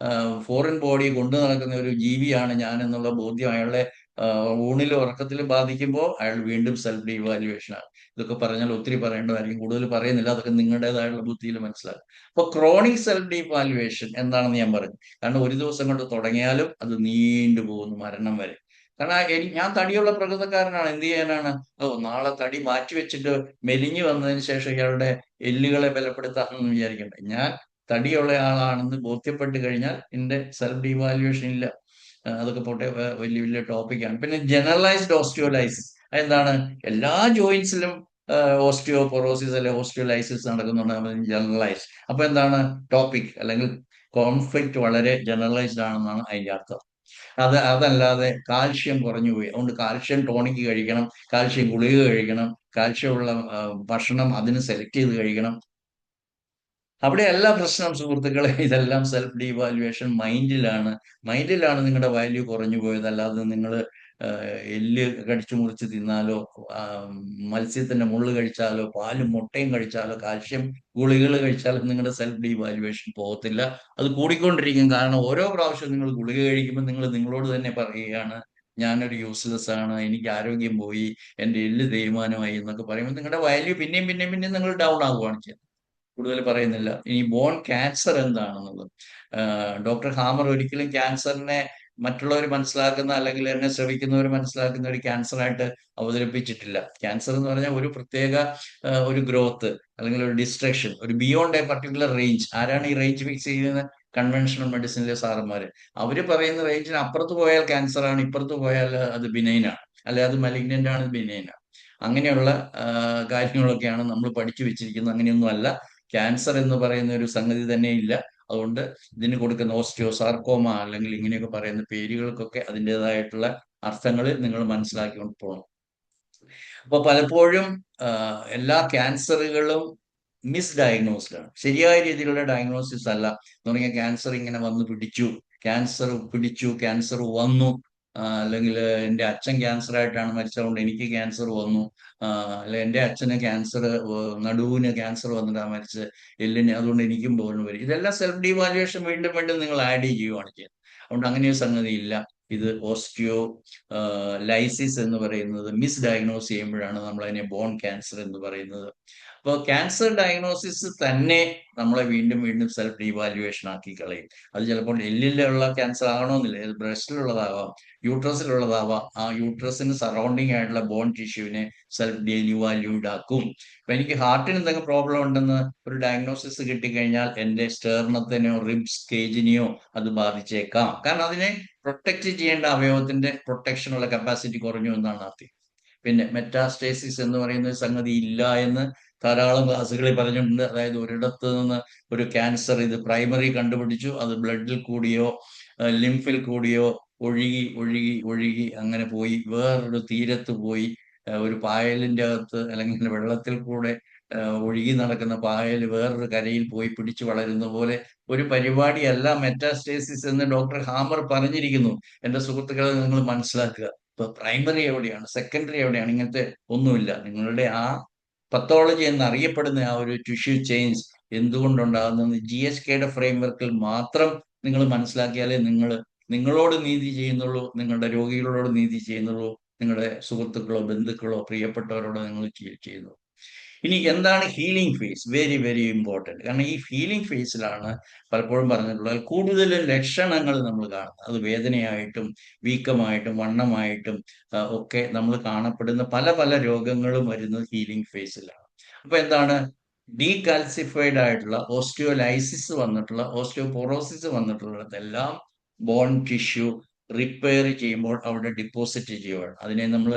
ഫോറിൻ ബോഡി കൊണ്ടു നടക്കുന്ന ഒരു ജീവിയാണ് ഞാൻ എന്നുള്ള ബോധ്യം അയാളുടെ ഊണിലും ഉറക്കത്തിലും ബാധിക്കുമ്പോൾ അയാൾ വീണ്ടും സെൽഫ് ഡീവാലുവേഷൻ ആണ്. ഇതൊക്കെ പറഞ്ഞാൽ ഒത്തിരി പറയേണ്ടതായിരിക്കും, കൂടുതൽ പറയുന്നില്ല, അതൊക്കെ നിങ്ങളുടേതായുള്ള ബുദ്ധിയിൽ മനസ്സിലാക്കും. അപ്പൊ ക്രോണിക് സെൽഫ് ഡീവാലുവേഷൻ എന്താണെന്ന് ഞാൻ പറഞ്ഞു. കാരണം ഒരു ദിവസം കൊണ്ട് തുടങ്ങിയാലും അത് നീണ്ടു പോകുന്നു മരണം വരെ. കാരണം ഞാൻ തടിയുള്ള പ്രകൃതക്കാരനാണ്, എന്ത് ചെയ്യാനാണ്? നാളെ തടി മാറ്റി വെച്ചിട്ട് മെലിഞ്ഞു വന്നതിന് ശേഷം ഇയാളുടെ എല്ലുകളെ ബലപ്പെടുത്താമെന്ന് വിചാരിക്കണ്ട. ഞാൻ തടിയുള്ള ആളാണെന്ന് ബോധ്യപ്പെട്ട് കഴിഞ്ഞാൽ എൻ്റെ സെൽഫ് ഡീവാലുവേഷൻ ഇല്ല. അതൊക്കെ പോട്ടെ, വലിയ വലിയ ടോപ്പിക്കാണ്. പിന്നെ ജനറലൈസ്ഡ് ഓസ്റ്റിയോലൈസിസ്, അതെന്താണ്? എല്ലാ ജോയിന്റ്സിലും ഓസ്റ്റിയോപൊറോസിസ് അല്ലെ ഓസ്റ്റിയോലൈസിസ് നടക്കുന്നുണ്ട്, ജനറലൈസ്. അപ്പൊ എന്താണ്? ടോപ്പിക് അല്ലെങ്കിൽ കോൺഫ്ലിക്റ്റ് വളരെ ജനറലൈസ്ഡ് ആണെന്നാണ് അതിന്റെ അർത്ഥം. അതല്ലാതെ കാൽഷ്യം കുറഞ്ഞു പോയി, അതുകൊണ്ട് കാൽഷ്യം ടോണിക് കഴിക്കണം, കാൽഷ്യം ഗുളിക കഴിക്കണം, കാൽഷ്യമുള്ള ഭക്ഷണം അതിന് സെലക്ട് ചെയ്ത് കഴിക്കണം, അവിടെയല്ല പ്രശ്നം സുഹൃത്തുക്കളെ. ഇതെല്ലാം സെൽഫ് ഡീവാലുവേഷൻ മൈൻഡിലാണ് നിങ്ങളുടെ വാല്യൂ കുറഞ്ഞു പോയത്. അല്ലാതെ നിങ്ങൾ എല്ല് കടിച്ചു മുറിച്ച് തിന്നാലോ, മത്സ്യത്തിന്റെ മുള്ള് കഴിച്ചാലോ, പാലും മുട്ടയും കഴിച്ചാലോ, കാൽഷ്യം ഗുളികൾ കഴിച്ചാലോ നിങ്ങളുടെ സെൽഫ് ഡീവാലുവേഷൻ പോകത്തില്ല. അത് കൂടിക്കൊണ്ടിരിക്കും. കാരണം ഓരോ പ്രാവശ്യം നിങ്ങൾ ഗുളിക കഴിക്കുമ്പോൾ നിങ്ങൾ നിങ്ങളോട് തന്നെ പറയുകയാണ്, ഞാനൊരു യൂസ്ലെസ് ആണ്, എനിക്ക് ആരോഗ്യം പോയി, എൻ്റെ എല്ല് തേയ്മാനമായി എന്നൊക്കെ പറയുമ്പോൾ നിങ്ങളുടെ വാല്യൂ പിന്നെയും പിന്നെയും പിന്നെയും നിങ്ങൾ ഡൗൺ ആവുകയാണ് ചെയ്യുന്നത്. കൂടുതൽ പറയുന്നില്ല. ഇനി ബോൺ ക്യാൻസർ എന്താണെന്നുള്ളത്, ഡോക്ടർ ഹാമർ ഒരിക്കലും ക്യാൻസറിനെ മറ്റുള്ളവർ മനസ്സിലാക്കുന്ന അല്ലെങ്കിൽ എന്നെ ശ്രവിക്കുന്നവർ മനസ്സിലാക്കുന്ന ഒരു ക്യാൻസറായിട്ട് അവതരിപ്പിച്ചിട്ടില്ല. ക്യാൻസർ എന്ന് പറഞ്ഞാൽ ഒരു പ്രത്യേക ഒരു ഗ്രോത്ത് അല്ലെങ്കിൽ ഒരു ഡിസ്ട്രക്ഷൻ, ഒരു ബിയോണ്ട് എ പർട്ടിക്കുലർ റേഞ്ച്. ആരാണ് ഈ റേഞ്ച് ഫിക്സ് ചെയ്യുന്നത്? കൺവെൻഷണൽ മെഡിസിനിലെ സാറന്മാര്. അവര് പറയുന്ന റേഞ്ചിന് അപ്പുറത്ത് പോയാൽ ക്യാൻസർ ആണ്, ഇപ്പുറത്ത് പോയാൽ അത് ബിനൈനാണ്, അല്ലെ അത് മലിഗ്നന്റ് ആണ്, ബിനൈനാണ്. അങ്ങനെയുള്ള കാര്യങ്ങളൊക്കെയാണ് നമ്മൾ പഠിച്ചു വെച്ചിരിക്കുന്നത്. അങ്ങനെയൊന്നും അല്ല. ക്യാൻസർ എന്ന് പറയുന്ന ഒരു സംഗതി തന്നെ ഇല്ല. അതുകൊണ്ട് ഇതിന് കൊടുക്കുന്ന ഓസ്റ്റിയോസാർക്കോമ അല്ലെങ്കിൽ ഇങ്ങനെയൊക്കെ പറയുന്ന പേരുകൾക്കൊക്കെ അതിൻ്റെതായിട്ടുള്ള അർത്ഥങ്ങൾ നിങ്ങൾ മനസ്സിലാക്കിക്കൊണ്ട് പോകണം. അപ്പൊ പലപ്പോഴും എല്ലാ ക്യാൻസറുകളും മിസ്ഡയഗ്നോസ്ഡ് ആണ്, ശരിയായ രീതിയിലുള്ള ഡയഗ്നോസിസ് അല്ല. എന്ന് പറഞ്ഞാൽ ക്യാൻസർ ഇങ്ങനെ വന്ന് പിടിച്ചു, ക്യാൻസർ വന്നു, അല്ലെങ്കിൽ എൻ്റെ അച്ഛൻ ക്യാൻസർ ആയിട്ടാണ് മരിച്ചതുകൊണ്ട് എനിക്ക് ക്യാൻസർ വന്നു, അല്ലെ എൻ്റെ അച്ഛന് ക്യാൻസർ, നടുവിന് ക്യാൻസർ വന്നിട്ടാണ് മരിച്ചത്, എല്ലിന്, അതുകൊണ്ട് എനിക്കും പോകേണ്ടി വരും. ഇതെല്ലാം സെൽഫ് ഡീവാലുവേഷൻ വീണ്ടും വീണ്ടും നിങ്ങൾ ആഡ് ചെയ്യുകയാണ് ചെയ്യുന്നത്. അതുകൊണ്ട് അങ്ങനെ ഒരു സംഗതി ഇല്ല. ഇത് ഓസ്റ്റിയോ ലൈസിസ് എന്ന് പറയുന്നത് മിസ് ഡയഗ്നോസ് ചെയ്യുമ്പോഴാണ് നമ്മൾ അതിനെ ബോൺ ക്യാൻസർ എന്ന് പറയുന്നത്. അപ്പോൾ ക്യാൻസർ ഡയഗ്നോസിസ് തന്നെ നമ്മളെ വീണ്ടും വീണ്ടും സെൽഫ് ഡീവാലുവേഷൻ ആക്കി കളയും. അത് ചിലപ്പോൾ എല്ലിലുള്ള ക്യാൻസർ ആകണമെന്നില്ല, ഇത് ബ്രസ്റ്റിലുള്ളതാവാം, യൂട്രസിലുള്ളതാവാം. ആ യൂട്രസിന് സറൗണ്ടിങ് ആയിട്ടുള്ള ബോൺ ടിഷ്യൂവിനെ സെൽഫ് ഡീവാല്യൂഡ് ആക്കും. അപ്പൊ എനിക്ക് ഹാർട്ടിന് എന്തെങ്കിലും പ്രോബ്ലം ഉണ്ടെന്ന് ഒരു ഡയഗ്നോസിസ് കിട്ടിക്കഴിഞ്ഞാൽ എൻ്റെ സ്റ്റേർണത്തിനെയോ റിബ്സ് കേജിനെയോ അത് ബാധിച്ചേക്കാം. കാരണം അതിനെ പ്രൊട്ടക്ട് ചെയ്യേണ്ട അവയവത്തിന്റെ പ്രൊട്ടക്ഷനുള്ള കപ്പാസിറ്റി കുറഞ്ഞു എന്നാണ് അർത്ഥം. പിന്നെ മെറ്റാസ്റ്റേസിസ് എന്ന് പറയുന്ന ഒരു സംഗതി ഇല്ല എന്ന് ധാരാളം ക്ലാസ്സുകളിൽ പറഞ്ഞിട്ടുണ്ട്. അതായത് ഒരിടത്ത് നിന്ന് ഒരു ക്യാൻസർ ഇത് പ്രൈമറി കണ്ടുപിടിച്ചു, അത് ബ്ലഡിൽ കൂടിയോ ലിംഫിൽ കൂടിയോ ഒഴുകി ഒഴുകി ഒഴുകി അങ്ങനെ പോയി വേറൊരു തീരത്ത് പോയി, ഒരു പായലിന്റെ അകത്ത് അല്ലെങ്കിൽ വെള്ളത്തിൽ കൂടെ ഒഴുകി നടക്കുന്ന പായൽ വേറൊരു കരയിൽ പോയി പിടിച്ചു വളരുന്ന പോലെ ഒരു പരിപാടിയല്ല മെറ്റാസ്റ്റേസിസ് എന്ന് ഡോക്ടർ ഹാമർ പറഞ്ഞിരിക്കുന്നു. എന്റെ സുഹൃത്തുക്കളെ നിങ്ങൾ മനസ്സിലാക്കുക. ഇപ്പൊ പ്രൈമറി എവിടെയാണ്, സെക്കൻഡറി എവിടെയാണ്? ഇങ്ങനത്തെ ഒന്നുമില്ല. നിങ്ങളുടെ ആ പത്തോളജി എന്നറിയപ്പെടുന്ന ആ ഒരു ടിഷ്യൂ ചേഞ്ച് എന്തുകൊണ്ടുണ്ടാകുന്നത് GSKയുടെ ഫ്രെയിംവർക്കിൽ മാത്രം നിങ്ങൾ മനസ്സിലാക്കിയാലേ നിങ്ങളോട് നീതി ചെയ്യുന്നുള്ളൂ, നിങ്ങളുടെ രോഗികളോട് നീതി ചെയ്യുന്നുള്ളൂ, നിങ്ങളുടെ സുഹൃത്തുക്കളോ ബന്ധുക്കളോ പ്രിയപ്പെട്ടവരോടോ നിങ്ങൾ ചെയ്യുന്നു. ഇനി എന്താണ് healing phase? Very very important. കാരണം ഈ ഹീലിംഗ് ഫേസിലാണ് പലപ്പോഴും പറഞ്ഞിട്ടുള്ളത് കൂടുതൽ ലക്ഷണങ്ങൾ നമ്മൾ കാണുന്നത്. അത് വേദനയായിട്ടും വീക്കമായിട്ടും വണ്ണമായിട്ടും ഒക്കെ നമ്മൾ കാണപ്പെടുന്ന പല പല രോഗങ്ങളും വരുന്നത് ഹീലിംഗ് ഫേസിലാണ്. അപ്പൊ എന്താണ്? ഡീകാൽസിഫൈഡ് ആയിട്ടുള്ള ഓസ്റ്റിയോലൈസിസ് വന്നിട്ടുള്ള ഓസ്റ്റിയോപൊറോസിസ് വന്നിട്ടുള്ളിടത്തെല്ലാം ബോൺ ടിഷ്യൂ റിപ്പയർ ചെയ്യുമ്പോൾ അവിടെ ഡിപ്പോസിറ്റ് ചെയ്യുകയാണ്. അതിനെ നമ്മൾ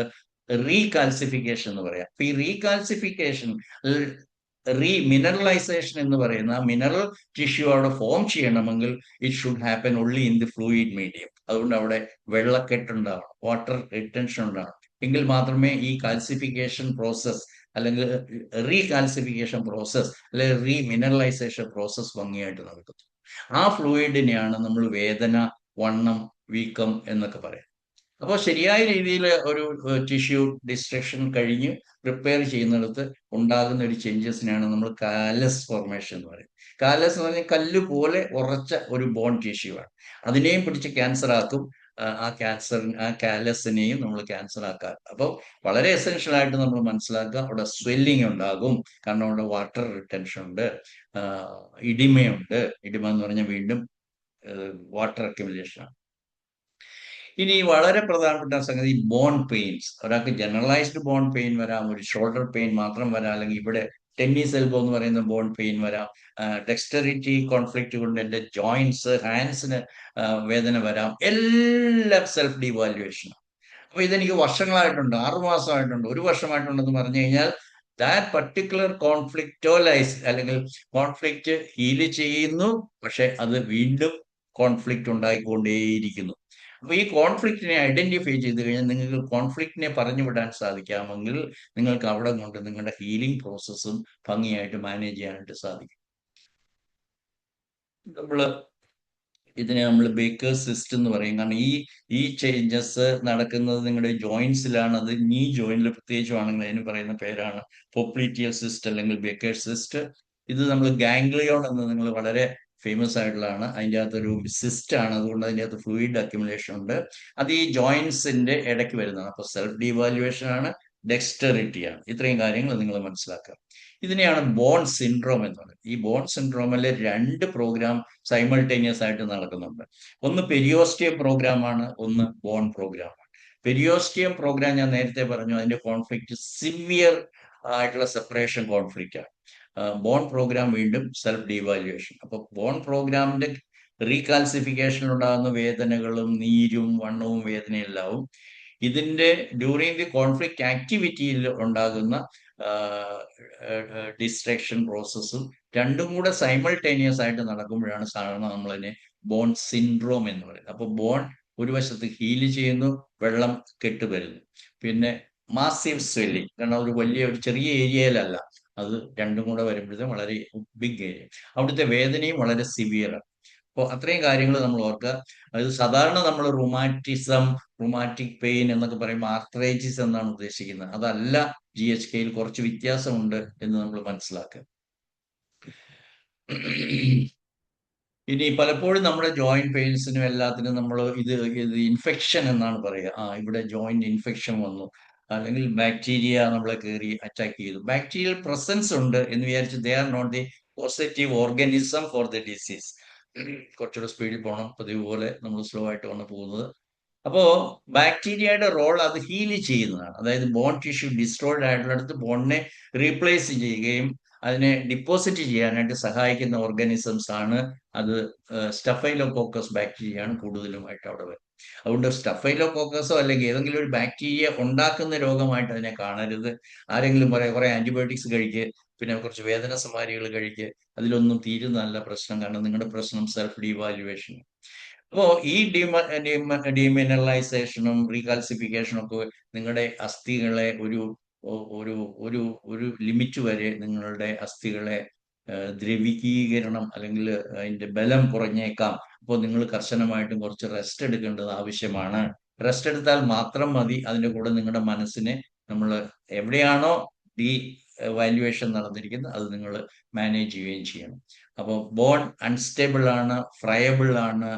റീകാൽസിഫിക്കേഷൻ എന്ന് പറയാം. അപ്പൊ ഈ റീകാൽസിഫിക്കേഷൻ, മിനറലൈസേഷൻ എന്ന് പറയുന്ന മിനറൽ ടിഷ്യൂ അവിടെ ഫോം ചെയ്യണമെങ്കിൽ it should happen only in the fluid medium. അതുകൊണ്ട് അവിടെ വെള്ളക്കെട്ടുണ്ടാവണം, വാട്ടർ റിട്ടൻഷൻ ഉണ്ടാവണം. എങ്കിൽ മാത്രമേ ഈ കാൽസിഫിക്കേഷൻ പ്രോസസ് അല്ലെങ്കിൽ റീകാൽസിഫിക്കേഷൻ പ്രോസസ് അല്ലെങ്കിൽ റീമിനറലൈസേഷൻ പ്രോസസ് ഭംഗിയായിട്ട് നടക്കത്തുള്ളൂ. ആ ഫ്ലൂയിഡിനെയാണ് നമ്മൾ വേദന, വണ്ണം, വീക്കം എന്നൊക്കെ പറയാം. അപ്പോൾ ശരിയായ രീതിയിൽ ഒരു ടിഷ്യൂ ഡിസ്ട്രക്ഷൻ കഴിഞ്ഞ് റിപ്പയർ ചെയ്യുന്നിടത്ത് ഉണ്ടാകുന്ന ഒരു ചേഞ്ചസിനാണ് നമ്മൾ കാലസ് ഫോർമേഷൻ എന്ന് പറയുന്നത്. കാലസ് എന്ന് പറഞ്ഞാൽ കല്ല് പോലെ ഉറച്ച ഒരു ബോൺ ടിഷ്യൂ ആണ്. അതിനെയും പിടിച്ച് ക്യാൻസർ ആക്കും. ആ കാലസിനെയും നമ്മൾ ക്യാൻസർ ആക്കാം. അപ്പോൾ വളരെ എസെൻഷ്യൽ ആയിട്ട് നമ്മൾ മനസ്സിലാക്കുക, അവിടെ സ്വെല്ലിംഗ് ഉണ്ടാകും, കാരണം അവിടെ വാട്ടർ റിട്ടൻഷൻ ഉണ്ട്, ഇടിമയുണ്ട്. ഇടിമ എന്ന് പറഞ്ഞാൽ വീണ്ടും വാട്ടർ അക്യുമുലേഷൻ ആണ്. ഇനി വളരെ പ്രധാനപ്പെട്ട സംഗതി ബോൺ പെയിൻസ്. ഒരാൾക്ക് ജനറലൈസ്ഡ് ബോൺ പെയിൻ വരാം, ഒരു ഷോൾഡർ പെയിൻ മാത്രം വരാം, അല്ലെങ്കിൽ ഇവിടെ ടെന്നീസ് എൽബോ എന്ന് പറയുന്ന ബോൺ പെയിൻ വരാം. ഡെക്സ്റ്ററിറ്റി കോൺഫ്ലിക്റ്റ് കൊണ്ട് എൻ്റെ ജോയിന്റ്സ്, ഹാൻഡ്സിന് വേദന വരാം. എല്ലാം സെൽഫ് ഡിവാലുവേഷൻ. അപ്പൊ ഇതെനിക്ക് വർഷങ്ങളായിട്ടുണ്ട്, 6 മാസമായിട്ടുണ്ട്, 1 വർഷമായിട്ടുണ്ടെന്ന് പറഞ്ഞു കഴിഞ്ഞാൽ ദാറ്റ് പർട്ടിക്കുലർ കോൺഫ്ലിക്റ്റോലൈസ് അല്ലെങ്കിൽ കോൺഫ്ലിക്റ്റ് ഹീല് ചെയ്യുന്നു, പക്ഷെ അത് വീണ്ടും കോൺഫ്ലിക്റ്റ് ഉണ്ടായിക്കൊണ്ടേയിരിക്കുന്നു. അപ്പൊ ഈ കോൺഫ്ലിക്റ്റിനെ ഐഡന്റിഫൈ ചെയ്ത് കഴിഞ്ഞാൽ നിങ്ങൾക്ക് കോൺഫ്ലിക്റ്റിനെ പറഞ്ഞു വിടാൻ സാധിക്കാമെങ്കിൽ നിങ്ങൾക്ക് അവിടെ കൊണ്ട് നിങ്ങളുടെ ഹീലിംഗ് പ്രോസസ്സും ഭംഗിയായിട്ട് മാനേജ് ചെയ്യാനായിട്ട് സാധിക്കും. നമ്മള് ഇതിനെ നമ്മൾ ബേക്കേഴ്സ് സിസ്റ്റ് എന്ന് പറയും. കാരണം ഈ ചേഞ്ചസ് നടക്കുന്നത് നിങ്ങളുടെ ജോയിന്റ്സിലാണ്. അത് നീ ജോയിന്റിൽ പ്രത്യേകിച്ചുമാണെങ്കിൽ അതിന് പറയുന്ന പേരാണ് പോപ്ലിറ്റിയൽ സിസ്റ്റ് അല്ലെങ്കിൽ ബേക്കേഴ്സ് സിസ്റ്റ്. ഇത് നമ്മൾ ഗാംഗ്ലിയോൺ എന്ന് നിങ്ങൾ വളരെ ഫേമസ് ആയിട്ടുള്ളതാണ്. അതിൻ്റെ അകത്തൊരു സിസ്റ്റ് ആണ്, അതുകൊണ്ട് അതിൻ്റെ അകത്ത് ഫ്ലൂയിഡ് അക്യുമുലേഷൻ ഉണ്ട്. അത് ഈ ജോയിന്റ്സിന്റെ ഇടയ്ക്ക് വരുന്നതാണ്. അപ്പൊ സെൽഫ് ഡിവാലുവേഷൻ ആണ്, ഡെക്സ്റ്ററിറ്റി ആണ്. ഇത്രയും കാര്യങ്ങൾ നിങ്ങൾ മനസ്സിലാക്കുക. ഇതിനെയാണ് ബോൺ സിൻഡ്രോം എന്ന് പറയുന്നത്. ഈ ബോൺ സിൻഡ്രോമിലെ 2 പ്രോഗ്രാം സൈമൾട്ടേനിയസ് ആയിട്ട് നടക്കുന്നുണ്ട്. ഒന്ന് പെരിയോസ്റ്റിയം പ്രോഗ്രാം ആണ്, ഒന്ന് ബോൺ പ്രോഗ്രാം ആണ്. പെരിയോസ്റ്റിയം പ്രോഗ്രാം ഞാൻ നേരത്തെ പറഞ്ഞു, അതിന്റെ കോൺഫ്ലിക്റ്റ് സിവിയർ ആയിട്ടുള്ള സെപ്പറേഷൻ കോൺഫ്ലിക്റ്റ് ആണ്. ബോൺ പ്രോഗ്രാം വീണ്ടും സെൽഫ് ഡിവാലുവേഷൻ. അപ്പൊ ബോൺ പ്രോഗ്രാമിന്റെ റീകാൽസിഫിക്കേഷൻ ഉണ്ടാകുന്ന വേദനകളും നീരും വണ്ണവും വേദനയെല്ലാവും ഇതിന്റെ ഡ്യൂറിങ് ദി കോൺഫ്ലിക്റ്റ് ആക്ടിവിറ്റിയിൽ ഉണ്ടാകുന്ന ഡിസ്ട്രക്ഷൻ പ്രോസസ്സും രണ്ടും കൂടെ സൈമൾട്ടേനിയസ് ആയിട്ട് നടക്കുമ്പോഴാണ് സാധാരണ നമ്മളതിനെ ബോൺ സിൻഡ്രോം എന്ന് പറയുന്നത്. അപ്പൊ ബോൺ ഒരു വശത്ത് ഹീല് ചെയ്യുന്നു, വെള്ളം കെട്ടുവരുന്നു. പിന്നെ മാസീവ് സ്വെല്ലിങ്, കാരണം ഒരു ചെറിയ ഏരിയയിലല്ല, അത് രണ്ടും കൂടെ വരുമ്പോഴത്തേക്കും വളരെ ബിഗ് ഏരിയ. അവിടുത്തെ വേദനയും വളരെ സിവിയറാണ്. അപ്പോൾ അത്രയും കാര്യങ്ങൾ നമ്മൾ ഓർക്കുക. അത് സാധാരണ നമ്മൾ റുമാറ്റിക് പെയിൻ എന്നൊക്കെ പറയുമ്പോൾ ആർത്രൈറ്റിസ് എന്നാണ് ഉദ്ദേശിക്കുന്നത്. അതല്ല, GHKയിൽ കുറച്ച് വ്യത്യാസമുണ്ട് എന്ന് നമ്മൾ മനസ്സിലാക്കുക. ഇനി പലപ്പോഴും നമ്മുടെ ജോയിന്റ് പെയിൻസിനും എല്ലാത്തിനും നമ്മൾ ഇത് ഇൻഫെക്ഷൻ എന്നാണ് പറയുക. ഇവിടെ ജോയിന്റ് ഇൻഫെക്ഷൻ വന്നു, അല്ലെങ്കിൽ ബാക്ടീരിയ നമ്മളെ കയറി അറ്റാക്ക് ചെയ്തു. ബാക്ടീരിയൽ പ്രസൻസ് ഉണ്ട് എന്ന് വിചാരിച്ച് they are not the positive organism for the disease. കുറച്ചുകൂടെ സ്പീഡിൽ പോകണം, പതിവ് പോലെ നമ്മൾ സ്ലോ ആയിട്ട് വന്ന് പോകുന്നത്. അപ്പോ ബാക്ടീരിയയുടെ റോൾ അത് ഹീല് ചെയ്യുന്നതാണ്. അതായത് ബോൺ ടിഷ്യൂ ഡിസ്ട്രോയിഡ് ആയിട്ടുള്ളിടത്ത് ബോണിനെ റീപ്ലേസ് ചെയ്യുകയും അതിനെ ഡിപ്പോസിറ്റ് ചെയ്യാനായിട്ട് സഹായിക്കുന്ന ഓർഗാനിസംസ് ആണ്. അത് സ്റ്റഫൈലോകോക്കസ് ബാക്ടീരിയയാണ് കൂടുതലുമായിട്ട് അവിടെ വരുന്നത്. അതുകൊണ്ട് സ്റ്റഫൈലോകോക്കസോ അല്ലെങ്കിൽ ഏതെങ്കിലും ഒരു ബാക്ടീരിയ ഉണ്ടാക്കുന്ന രോഗമായിട്ട് അതിനെ കാണരുത്. ആരെങ്കിലും കുറെ ആന്റിബയോട്ടിക്സ് കഴിക്കുക, പിന്നെ കുറച്ച് വേദന സമാരികൾ കഴിക്കുക, അതിലൊന്നും തീരുന്നതല്ല പ്രശ്നം. കാരണം നിങ്ങളുടെ പ്രശ്നം സെൽഫ് ഡിവാലുവേഷൻ. അപ്പോ ഈ ഡീമിനറലൈസേഷനും റീകാൽസിഫിക്കേഷനും ഒക്കെ നിങ്ങളുടെ അസ്ഥികളെ ഒരു ഒരു ഒരു ഒരു ലിമിറ്റ് വരെ നിങ്ങളുടെ അസ്ഥികളെ ദ്രവികീകരണം അല്ലെങ്കിൽ അതിന്റെ ബലം കുറഞ്ഞേക്കാം. അപ്പോൾ നിങ്ങൾ കർശനമായിട്ടും കുറച്ച് റെസ്റ്റ് എടുക്കേണ്ടത് ആവശ്യമാണ്. റെസ്റ്റ് എടുത്താൽ മാത്രം മതി. അതിന്റെ കൂടെ നിങ്ങളുടെ മനസ്സിനെ നമ്മൾ എവിടെയാണോ ഡി വാല്യുവേഷൻ നടന്നിരിക്കുന്നത് അത് നിങ്ങൾ മാനേജ് ചെയ്യുകയും ചെയ്യണം. അപ്പോൾ ബോൺ അൺസ്റ്റേബിൾ ആണ്, ഫ്രയബിൾ ആണ്.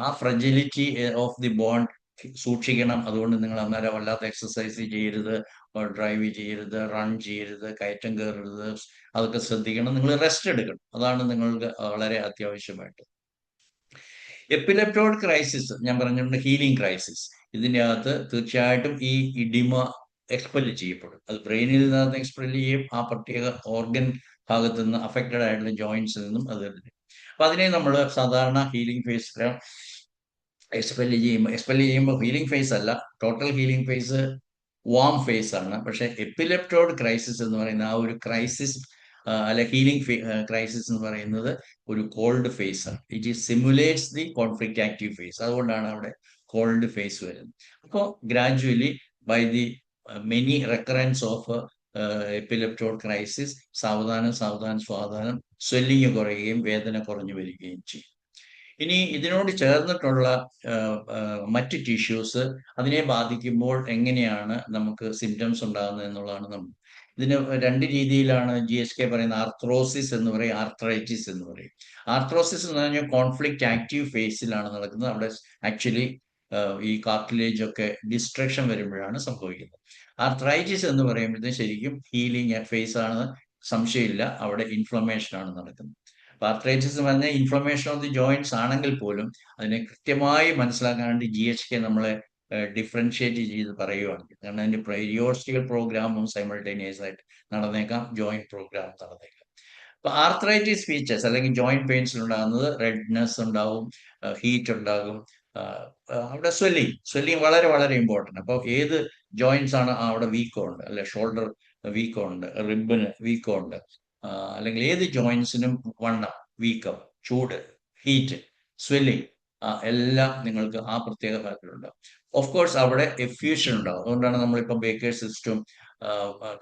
ആ ഫ്രജിലിറ്റി ഓഫ് ദി ബോൺ സൂക്ഷിക്കണം. അതുകൊണ്ട് നിങ്ങൾ അന്നേരം വല്ലാത്ത എക്സസൈസ് ചെയ്യരുത്, ഡ്രൈവ് ചെയ്യരുത്, റൺ ചെയ്യരുത്, കയറ്റം കയറരുത്. അതൊക്കെ ശ്രദ്ധിക്കണം. നിങ്ങൾ റെസ്റ്റ് എടുക്കണം. അതാണ് നിങ്ങൾക്ക് വളരെ അത്യാവശ്യമായിട്ട്. എപ്പിലെപ്റ്റോയിഡ് ക്രൈസിസ് ഞാൻ പറഞ്ഞിട്ടുണ്ട്, ഹീലിംഗ് ക്രൈസിസ്. ഇതിൻ്റെ അകത്ത് തീർച്ചയായിട്ടും ഈ ഇഡിമ എക്സ്പെല് ചെയ്യപ്പെടും. അത് ബ്രെയിനിൽ നിന്ന് എക്സ്പെല് ചെയ്യും, ആ പ്രത്യേക ഓർഗൻ ഭാഗത്ത് നിന്ന് അഫക്റ്റഡ് ആയിട്ടുള്ള ജോയിന്റ്സിൽ നിന്നും അത് വരുന്നത്. അപ്പൊ അതിനെ നമ്മൾ സാധാരണ ഹീലിംഗ് ഫേസ് എക്സ്പെല് ചെയ്യുമ്പോൾ ഹീലിംഗ് ഫേസ് അല്ല, total healing phase warm phase ആണ്. പക്ഷെ എപ്പിലെപ്റ്റോയിഡ് ക്രൈസിസ് എന്ന് പറയുന്ന ആ ഒരു ക്രൈസിസ് അല്ലെ ഹീലിംഗ് ക്രൈസിസ് എന്ന് പറയുന്നത് ഒരു കോൾഡ് ഫേസ് ആണ്. It simulates the conflict active phase. അതുകൊണ്ടാണ് അവിടെ കോൾഡ് ഫേസ് വരുന്നത്. അപ്പോൾ gradually by the many recurrence of epileptoid crisis സാവധാനം സ്വെല്ലിങ് കുറയുകയും വേദന കുറഞ്ഞു വരികയും ചെയ്യും. ഇനി ഇതിനോട് ചേർന്നിട്ടുള്ള മറ്റ് ടിഷ്യൂസ് അതിനെ ബാധിക്കുമ്പോൾ എങ്ങനെയാണ് നമുക്ക് സിംറ്റംസ് ഉണ്ടാകുന്നത് എന്നുള്ളതാണ് ഇതിന് 2 രീതിയിലാണ് GHK പറയുന്ന. ആർത്രോസിസ് എന്ന് പറയും, ആർത്രൈറ്റിസ് എന്ന് പറയും. ആർത്രോസിസ് എന്ന് പറഞ്ഞാൽ കോൺഫ്ലിക്റ്റ് ആക്റ്റീവ് ഫേസിലാണ് നടക്കുന്നത്. അവിടെ ആക്ച്വലി ഈ കാർട്ടിലേജ് ഒക്കെ ഡിസ്ട്രക്ഷൻ വരുമ്പോഴാണ് സംഭവിക്കുന്നത്. ആർത്രൈറ്റിസ് എന്ന് പറയുമ്പോഴത്തേക്കും ശരിക്കും ഹീലിംഗ് ഫേസ് ആണ്, സംശയമില്ല. അവിടെ ഇൻഫ്ലമേഷൻ ആണ് നടക്കുന്നത്. ആർത്രൈറ്റിസ് എന്ന് പറഞ്ഞാൽ ഇൻഫ്ലമേഷൻ ഓഫ് ദി ജോയിന്റ്സ് ആണെങ്കിൽ പോലും അതിനെ കൃത്യമായി മനസ്സിലാക്കാനായിട്ട് GHK നമ്മളെ ഡിഫറൻഷിയേറ്റ് ചെയ്ത് പറയുവാണെങ്കിൽ. കാരണം അതിന്റെ പീരിയോഡിക്കൽ പ്രോഗ്രാമും സൈമൾട്ടേനിയസ് ആയിട്ട് നടന്നേക്കാം, ജോയിന്റ് പ്രോഗ്രാം നടന്നേക്കാം. അപ്പൊ ആർത്രൈറ്റിസ് ഫീച്ചേഴ്സ് അല്ലെങ്കിൽ ജോയിന്റ് പെയിൻസിൽ ഉണ്ടാകുന്നത് റെഡ്നെസ് ഉണ്ടാവും, ഹീറ്റ് ഉണ്ടാകും, അവിടെ സ്വെല്ലിങ് വളരെ വളരെ ഇമ്പോർട്ടൻ്റ്. അപ്പോൾ ഏത് ജോയിന്റ്സ് ആണ് അവിടെ വീക്കോ ഉണ്ട്, അല്ലെ ഷോൾഡർ വീക്കോ ഉണ്ട്, റിബിന് വീക്കോ ഉണ്ട്, അല്ലെങ്കിൽ ഏത് ജോയിന്റ്സിനും വണ്ണം, വീക്കം, ചൂട്, ഹീറ്റ്, സ്വെല്ലിങ്, എല്ലാം നിങ്ങൾക്ക് ആ പ്രത്യേക തരത്തിലുണ്ടാവും. ഓഫ് കോഴ്സ് അവിടെ എഫ്യൂഷൻ ഉണ്ടാവും. അതുകൊണ്ടാണ് നമ്മളിപ്പോൾ ബേക്കേഴ്സ് സിസ്റ്റും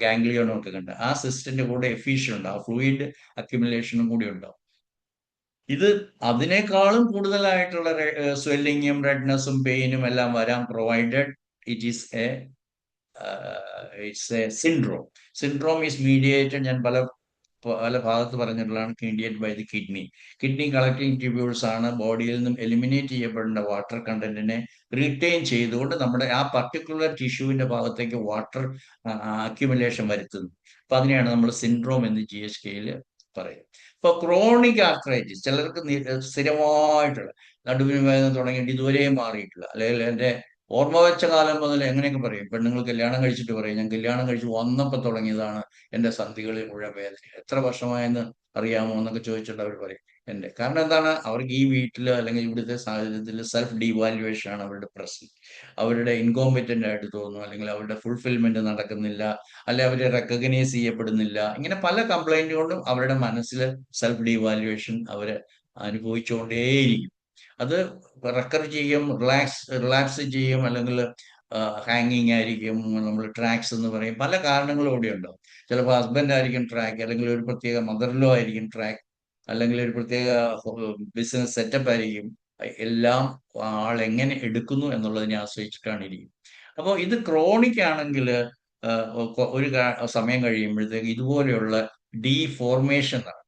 ഗാംഗ്ലിയോണും ഒക്കെ കണ്ട് ആ സിസ്റ്റിന്റെ കൂടെ എഫ്യൂഷൻ ഉണ്ടാവും, ഫ്ലൂയിഡ് അക്യുമുലേഷനും കൂടി ഉണ്ടാവും. ഇത് അതിനേക്കാളും കൂടുതലായിട്ടുള്ള സ്വെല്ലിങ്ങും റെഡ്നെസ്സും പെയിനും എല്ലാം വരാം, provided it is a it's a syndrome. Syndrome is mediated, ഞാൻ പല പല ഭാഗത്ത് പറഞ്ഞിട്ടുള്ളതാണ്, mediate by the kidney collecting tubules ആണ് ബോഡിയിൽ നിന്നും എലിമിനേറ്റ് ചെയ്യപ്പെടേണ്ട വാട്ടർ കണ്ടന്റിനെ റിട്ടെയിൻ ചെയ്തുകൊണ്ട് നമ്മുടെ ആ പർട്ടിക്കുലർ ടിഷ്യൂവിന്റെ ഭാഗത്തേക്ക് വാട്ടർ അക്യുമുലേഷൻ വരുത്തുന്നു. അപ്പൊ അതിനെയാണ് നമ്മൾ സിൻഡ്രോം എന്ന് GHKയിൽ പറയും. ഇപ്പൊ ക്രോണിക് ആർത്രൈറ്റിസ് ചിലർക്ക് സ്ഥിരമായിട്ടുള്ള നടുവിന് വേദന തുടങ്ങിയിട്ട് ഇതുവരെ മാറിയിട്ടില്ല, അല്ലെങ്കിൽ എൻ്റെ ഓർമ്മ വെച്ച കാലം മുതൽ എങ്ങനെയൊക്കെ പറയും, പെണ്ണുങ്ങൾ കല്യാണം കഴിച്ചിട്ട് പറയും, ഞാൻ കല്യാണം കഴിച്ച് വന്നപ്പോൾ തുടങ്ങിയതാണ് എൻ്റെ സന്ധികളിൽ മുഴുവൻ വേദന, എത്ര വർഷമായെന്ന് അറിയാമോ എന്നൊക്കെ ചോദിച്ചിട്ട് അവർ പറയും. കാരണം എന്താണ്, അവർക്ക് ഈ വീട്ടിൽ അല്ലെങ്കിൽ ഇവിടുത്തെ സാഹചര്യത്തിൽ സെൽഫ് ഡീവാലുവേഷൻ ആണ് അവരുടെ പ്രശ്നം. അവരുടെ ഇൻകോമ്പറ്റന്റ് ആയിട്ട് തോന്നുന്നു, അല്ലെങ്കിൽ അവരുടെ ഫുൾഫിൽമെന്റ് നടക്കുന്നില്ല, അല്ലെ അവരെ റെക്കഗ്നൈസ് ചെയ്യപ്പെടുന്നില്ല. ഇങ്ങനെ പല കംപ്ലൈന്റ് കൊണ്ടും അവരുടെ മനസ്സിൽ സെൽഫ് ഡീവാലുവേഷൻ അവര് അനുഭവിച്ചുകൊണ്ടേയിരിക്കും. അത് റെക്കർ ചെയ്യും, റിലാക്സ് ചെയ്യും, അല്ലെങ്കിൽ ഹാങ്ങിങ് ആയിരിക്കും, നമ്മൾ ട്രാക്സ് എന്ന് പറയും, പല കാരണങ്ങളും ഇവിടെ ഉണ്ടാവും. ചിലപ്പോൾ ഹസ്ബൻഡ് ആയിരിക്കും ട്രാക്ക്, അല്ലെങ്കിൽ ഒരു പ്രത്യേക മദർലോ ആയിരിക്കും ട്രാക്ക്, അല്ലെങ്കിൽ ഒരു പ്രത്യേക ബിസിനസ് സെറ്റപ്പ് ആയിരിക്കും. എല്ലാം ആൾ എങ്ങനെ എടുക്കുന്നു എന്നുള്ളതിനെ ആശ്രയിച്ചിട്ടാണ് ഇരിക്കും. അപ്പോൾ ഇത് ക്രോണിക് ആണെങ്കിൽ ഒരു സമയം കഴിയുമ്പോഴത്തേക്ക് ഇതുപോലെയുള്ള ഡീഫോർമേഷൻ ആണ്.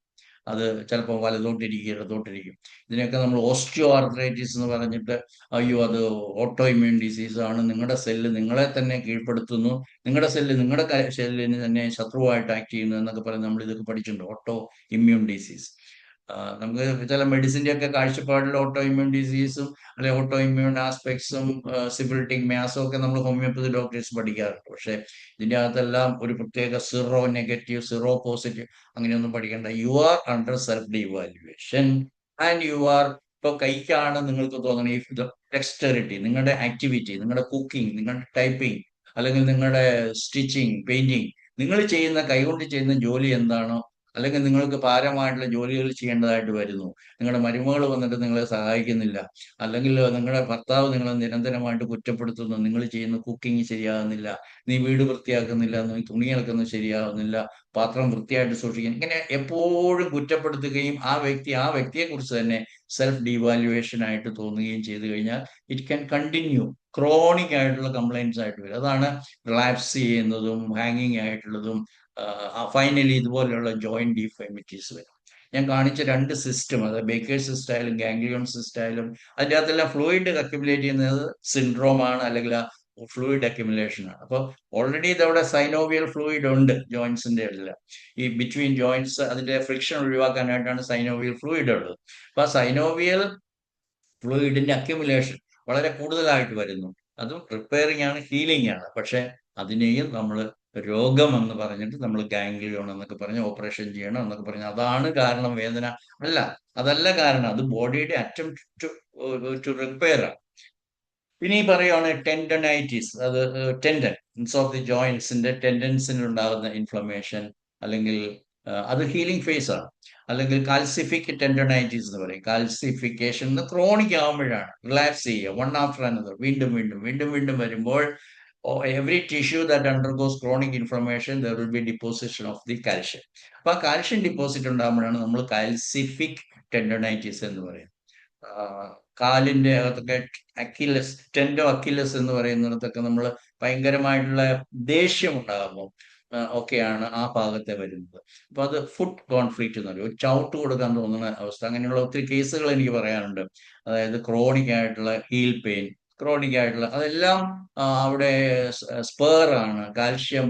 അത് ചിലപ്പോൾ വലതോട്ടിരിക്കും, ഇടതോട്ടിരിക്കും. ഇതിനൊക്കെ നമ്മൾ ഓസ്റ്റിയോ ആർത്രൈറ്റിസ് എന്ന് പറഞ്ഞിട്ട്, അയ്യോ അത് ഓട്ടോ ഇമ്മ്യൂൺ ഡിസീസ് ആണ്, നിങ്ങളുടെ സെല്ല് നിങ്ങളെ തന്നെ കീഴ്പ്പെടുത്തുന്നു, നിങ്ങളുടെ സെല്ല് നിങ്ങളുടെ സെല്ലിന് തന്നെ ശത്രുവായിട്ട് ആക്ട് ചെയ്യുന്നു എന്നൊക്കെ പറഞ്ഞ് നമ്മൾ ഇതൊക്കെ പഠിച്ചിട്ടുണ്ട്, ഓട്ടോ ഇമ്മ്യൂൺ ഡിസീസ്. നമുക്ക് ചില മെഡിസിന്റെ ഒക്കെ കാഴ്ചപ്പാടിൽ ഓട്ടോ ഇമ്മ്യൂൺ ഡിസീസും അല്ലെ ഓട്ടോ ഇമ്മ്യൂൺ ആസ്പെക്ട്സും സിഫിലിറ്റിക് മ്യാസും ഒക്കെ നമ്മൾ ഹോമിയോപ്പതി ഡോക്ടേഴ്സ് പഠിക്കാറുണ്ട്. പക്ഷെ ഇതിന്റെ അകത്തെല്ലാം ഒരു പ്രത്യേക സീറോ നെഗറ്റീവ്, സീറോ പോസിറ്റീവ് അങ്ങനെയൊന്നും പഠിക്കേണ്ട. You are under self devaluation and you are, ഇപ്പൊ കൈക്കാണ് നിങ്ങൾക്ക് തോന്നണം ഈ ഡെക്സ്റ്ററിറ്റി, നിങ്ങളുടെ ആക്ടിവിറ്റി, നിങ്ങളുടെ കുക്കിംഗ്, നിങ്ങളുടെ ടൈപ്പിംഗ്, അല്ലെങ്കിൽ നിങ്ങളുടെ സ്റ്റിച്ചിങ്, പെയിന്റിങ്, നിങ്ങൾ ചെയ്യുന്ന കൈകൊണ്ട് ചെയ്യുന്ന ജോലി എന്താണോ, അല്ലെങ്കിൽ നിങ്ങൾക്ക് ഭാരമായിട്ടുള്ള ജോലികൾ ചെയ്യേണ്ടതായിട്ട് വരുന്നു, നിങ്ങളുടെ മരുമകൾ വന്നിട്ട് നിങ്ങളെ സഹായിക്കുന്നില്ല, അല്ലെങ്കിൽ നിങ്ങളുടെ ഭർത്താവ് നിങ്ങളെ നിരന്തരമായിട്ട് കുറ്റപ്പെടുത്തുന്നു, നിങ്ങൾ ചെയ്യുന്ന കുക്കിംഗ് ശരിയാകുന്നില്ല, നീ വീട് വൃത്തിയാക്കുന്നില്ല, നീ തുണി അലക്കുന്നത് ശരിയാകുന്നില്ല, പാത്രം വൃത്തിയായിട്ട് സൂക്ഷിക്കുന്നു, ഇങ്ങനെ എപ്പോഴും കുറ്റപ്പെടുത്തുകയും ആ വ്യക്തിയെ കുറിച്ച് തന്നെ സെൽഫ് ഡീവാലുവേഷൻ ആയിട്ട് തോന്നുകയും ചെയ്തു കഴിഞ്ഞാൽ ഇറ്റ് ക്യാൻ കണ്ടിന്യൂ, ക്രോണിക് ആയിട്ടുള്ള കംപ്ലൈൻറ്റ്സ് ആയിട്ട് വരും. അതാണ് റിലാപ്സ് ചെയ്യുന്നതും ഹാങ്ങിങ് ആയിട്ടുള്ളതും ഫൈനലി ഇതുപോലെയുള്ള ജോയിന്റ് ഡിഫോർമിറ്റീസ് വരും. ഞാൻ കാണിച്ച രണ്ട് സിസ്റ്റം, അത് ബേക്കേഴ്സ് സിസ്റ്റായാലും ഗാംഗ്ലിയോൺ സിസ്റ്റായാലും, അതിൻ്റെ അകത്തെല്ലാം ഫ്ലൂയിഡ് അക്യുമുലേറ്റ് ചെയ്യുന്നത് സിൻഡ്രോം ആണ്, അല്ലെങ്കിൽ ഫ്ലൂയിഡ് അക്യുമുലേഷൻ ആണ്. അപ്പോൾ ഓൾറെഡി ഇതവിടെ സൈനോവിയൽ ഫ്ലൂയിഡ് ഉണ്ട് ജോയിന്റ്സിന്റെ എല്ലാം, ഈ ബിറ്റ്വീൻ ജോയിന്റ്സ് അതിന്റെ ഫ്രിക്ഷൻ ഒഴിവാക്കാനായിട്ടാണ് സൈനോവിയൽ ഫ്ലൂയിഡ് ഉള്ളത്. അപ്പൊ ആ സൈനോവിയൽ ഫ്ലൂയിഡിന്റെ അക്യുമുലേഷൻ വളരെ കൂടുതലായിട്ട് വരുന്നു. അതും റിപ്പയറിംഗ് ആണ്, ഹീലിംഗ് ആണ്. പക്ഷെ അതിനെയും നമ്മൾ രോഗം എന്ന് പറഞ്ഞിട്ട് നമ്മൾ ഗാംഗ്ലിയോൺ എന്നൊക്കെ പറഞ്ഞ് ഓപ്പറേഷൻ ചെയ്യണം എന്നൊക്കെ പറഞ്ഞ് അതാണ് കാരണം വേദന, അല്ല, അതല്ല കാരണം, അത് ബോഡിയുടെ അറ്റംപ്റ്റ് ടു റിപ്പയർ ആണ്. പിന്നെ ഈ പറയുകയാണ് ടെൻഡനൈറ്റിസ്, അത് ടെൻഡൻസ് ഓഫ് ദി ജോയിന്റ്സിന്റെ ടെൻഡൻസിന് ഉണ്ടാകുന്ന ഇൻഫ്ലമേഷൻ, അല്ലെങ്കിൽ അത് ഹീലിംഗ് ഫേസ് ആണ്. അല്ലെങ്കിൽ കാൽസിഫിക് ടെൻഡനൈറ്റിസ് എന്ന് പറയും. കാൽസിഫിക്കേഷൻ ക്രോണിക് ആകുമ്പോഴാണ്, റിലാക്സ് ചെയ്യുക വൺ ആഫ്റ്റർ അനദർ, വീണ്ടും വീണ്ടും വീണ്ടും വീണ്ടും വരുമ്പോൾ every tissue that undergoes chronic inflammation there will B deposition of the calcium. അപ്പൊ ആ കാൽഷ്യം ഡിപ്പോസിറ്റ് ഉണ്ടാകുമ്പോഴാണ് നമ്മൾ കാൽസിഫിക് ടെൻഡനൈറ്റിസ് എന്ന് പറയുന്നത്. കാലിന്റെ അകത്തൊക്കെ അക്കിലസ്, ടെൻഡോ അക്കിലസ് എന്ന് പറയുന്നിടത്തൊക്കെ നമ്മൾ ഭയങ്കരമായിട്ടുള്ള ദേഷ്യം ഉണ്ടാകുമ്പോൾ ഒക്കെയാണ് ആ ഭാഗത്തെ വരുന്നത്. അപ്പൊ അത് ഫുഡ് കോൺഫ്ലിക്റ്റ് എന്ന് പറയും, ഒരു ചവിട്ട് കൊടുക്കാൻ തോന്നുന്ന അവസ്ഥ. അങ്ങനെയുള്ള ഒത്തിരി കേസുകൾ എനിക്ക് പറയാനുണ്ട്. അതായത് ക്രോണിക് ആയിട്ടുള്ള ഹീൽ പെയിൻ, ക്രോണിക് ആയിട്ടുള്ള അതെല്ലാം അവിടെ സ്പേർ ആണ്, കാൽഷ്യം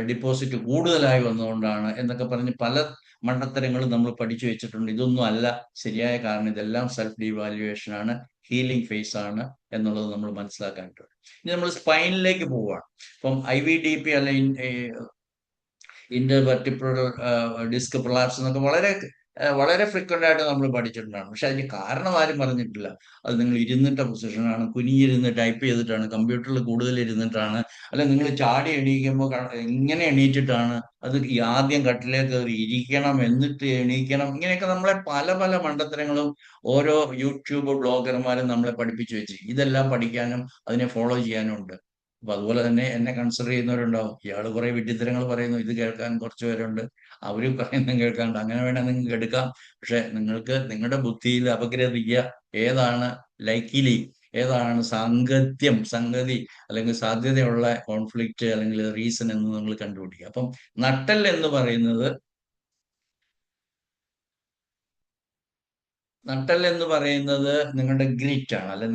ഡിപ്പോസിറ്റ് കൂടുതലായി വന്നുകൊണ്ടാണ് എന്നൊക്കെ പറഞ്ഞ് പല മണ്ടത്തരങ്ങളും നമ്മൾ പഠിച്ചു വെച്ചിട്ടുണ്ട്. ഇതൊന്നും അല്ല ശരിയായ കാരണം, ഇതെല്ലാം സെൽഫ് ഡീവാലുവേഷൻ ആണ്, ഹീലിംഗ് ഫേസ് ആണ് എന്നുള്ളത് നമ്മൾ മനസ്സിലാക്കാനായിട്ടുണ്ട്. ഇനി നമ്മൾ സ്പൈനിലേക്ക് പോവുകയാണ്. ഇപ്പം IVDP അല്ലെങ്കിൽ ഇന്റർവെർട്ടിബ്രൽ ഡിസ്ക് പ്രൊലാപ്സ് എന്നൊക്കെ വളരെ ഫ്രീക്വന്റ് ആയിട്ട് നമ്മൾ പഠിച്ചിട്ടുണ്ടാണ്. പക്ഷെ അതിന് കാരണം ആരും പറഞ്ഞിട്ടില്ല. അത് നിങ്ങൾ ഇരുന്നിട്ട പൊസിഷനാണ്, കുനിഞ്ഞിരുന്ന് ടൈപ്പ് ചെയ്തിട്ടാണ്, കമ്പ്യൂട്ടറിൽ കൂടുതൽ ഇരുന്നിട്ടാണ്, അല്ല നിങ്ങൾ ചാടി എണീക്കുമ്പോൾ ഇങ്ങനെ എണീറ്റിട്ടാണ്, അത് ഈ ആദ്യം കട്ടിലേക്ക് കയറി ഇരിക്കണം എന്നിട്ട് എണീക്കണം, ഇങ്ങനെയൊക്കെ നമ്മളെ പല പല മണ്ടത്തരങ്ങളും ഓരോ യൂട്യൂബ് ബ്ലോഗർമാരും നമ്മളെ പഠിപ്പിച്ചു വെച്ചിരിക്കും. ഇതെല്ലാം പഠിക്കാനും അതിനെ ഫോളോ ചെയ്യാനും ഉണ്ട്. അപ്പൊ അതുപോലെ തന്നെ എന്നെ കൺസിഡർ ചെയ്യുന്നവരുണ്ടാവും. ഇയാൾ കുറെ വിഡ്ഢിത്തരങ്ങൾ പറയുന്നു, ഇത് കേൾക്കാൻ കുറച്ച് പേരുണ്ട്, അവര് പറയുന്നത് കേൾക്കാണ്ട്, അങ്ങനെ വേണേൽ നിങ്ങൾക്ക് എടുക്കാം. പക്ഷെ നിങ്ങൾക്ക് നിങ്ങളുടെ ബുദ്ധിയിൽ അപഗ്രഥിക്കുക, ഏതാണ് ലൈക്കിലി, ഏതാണ് സംഗതി അല്ലെങ്കിൽ സാധ്യതയുള്ള കോൺഫ്ലിക്റ്റ് അല്ലെങ്കിൽ റീസൺ എന്ന് നിങ്ങൾ കണ്ടുപിടിക്കുക. അപ്പം നട്ടൽ എന്ന് പറയുന്നത് നിങ്ങളുടെ ഗ്രിറ്റ് ആണ്, അല്ലെ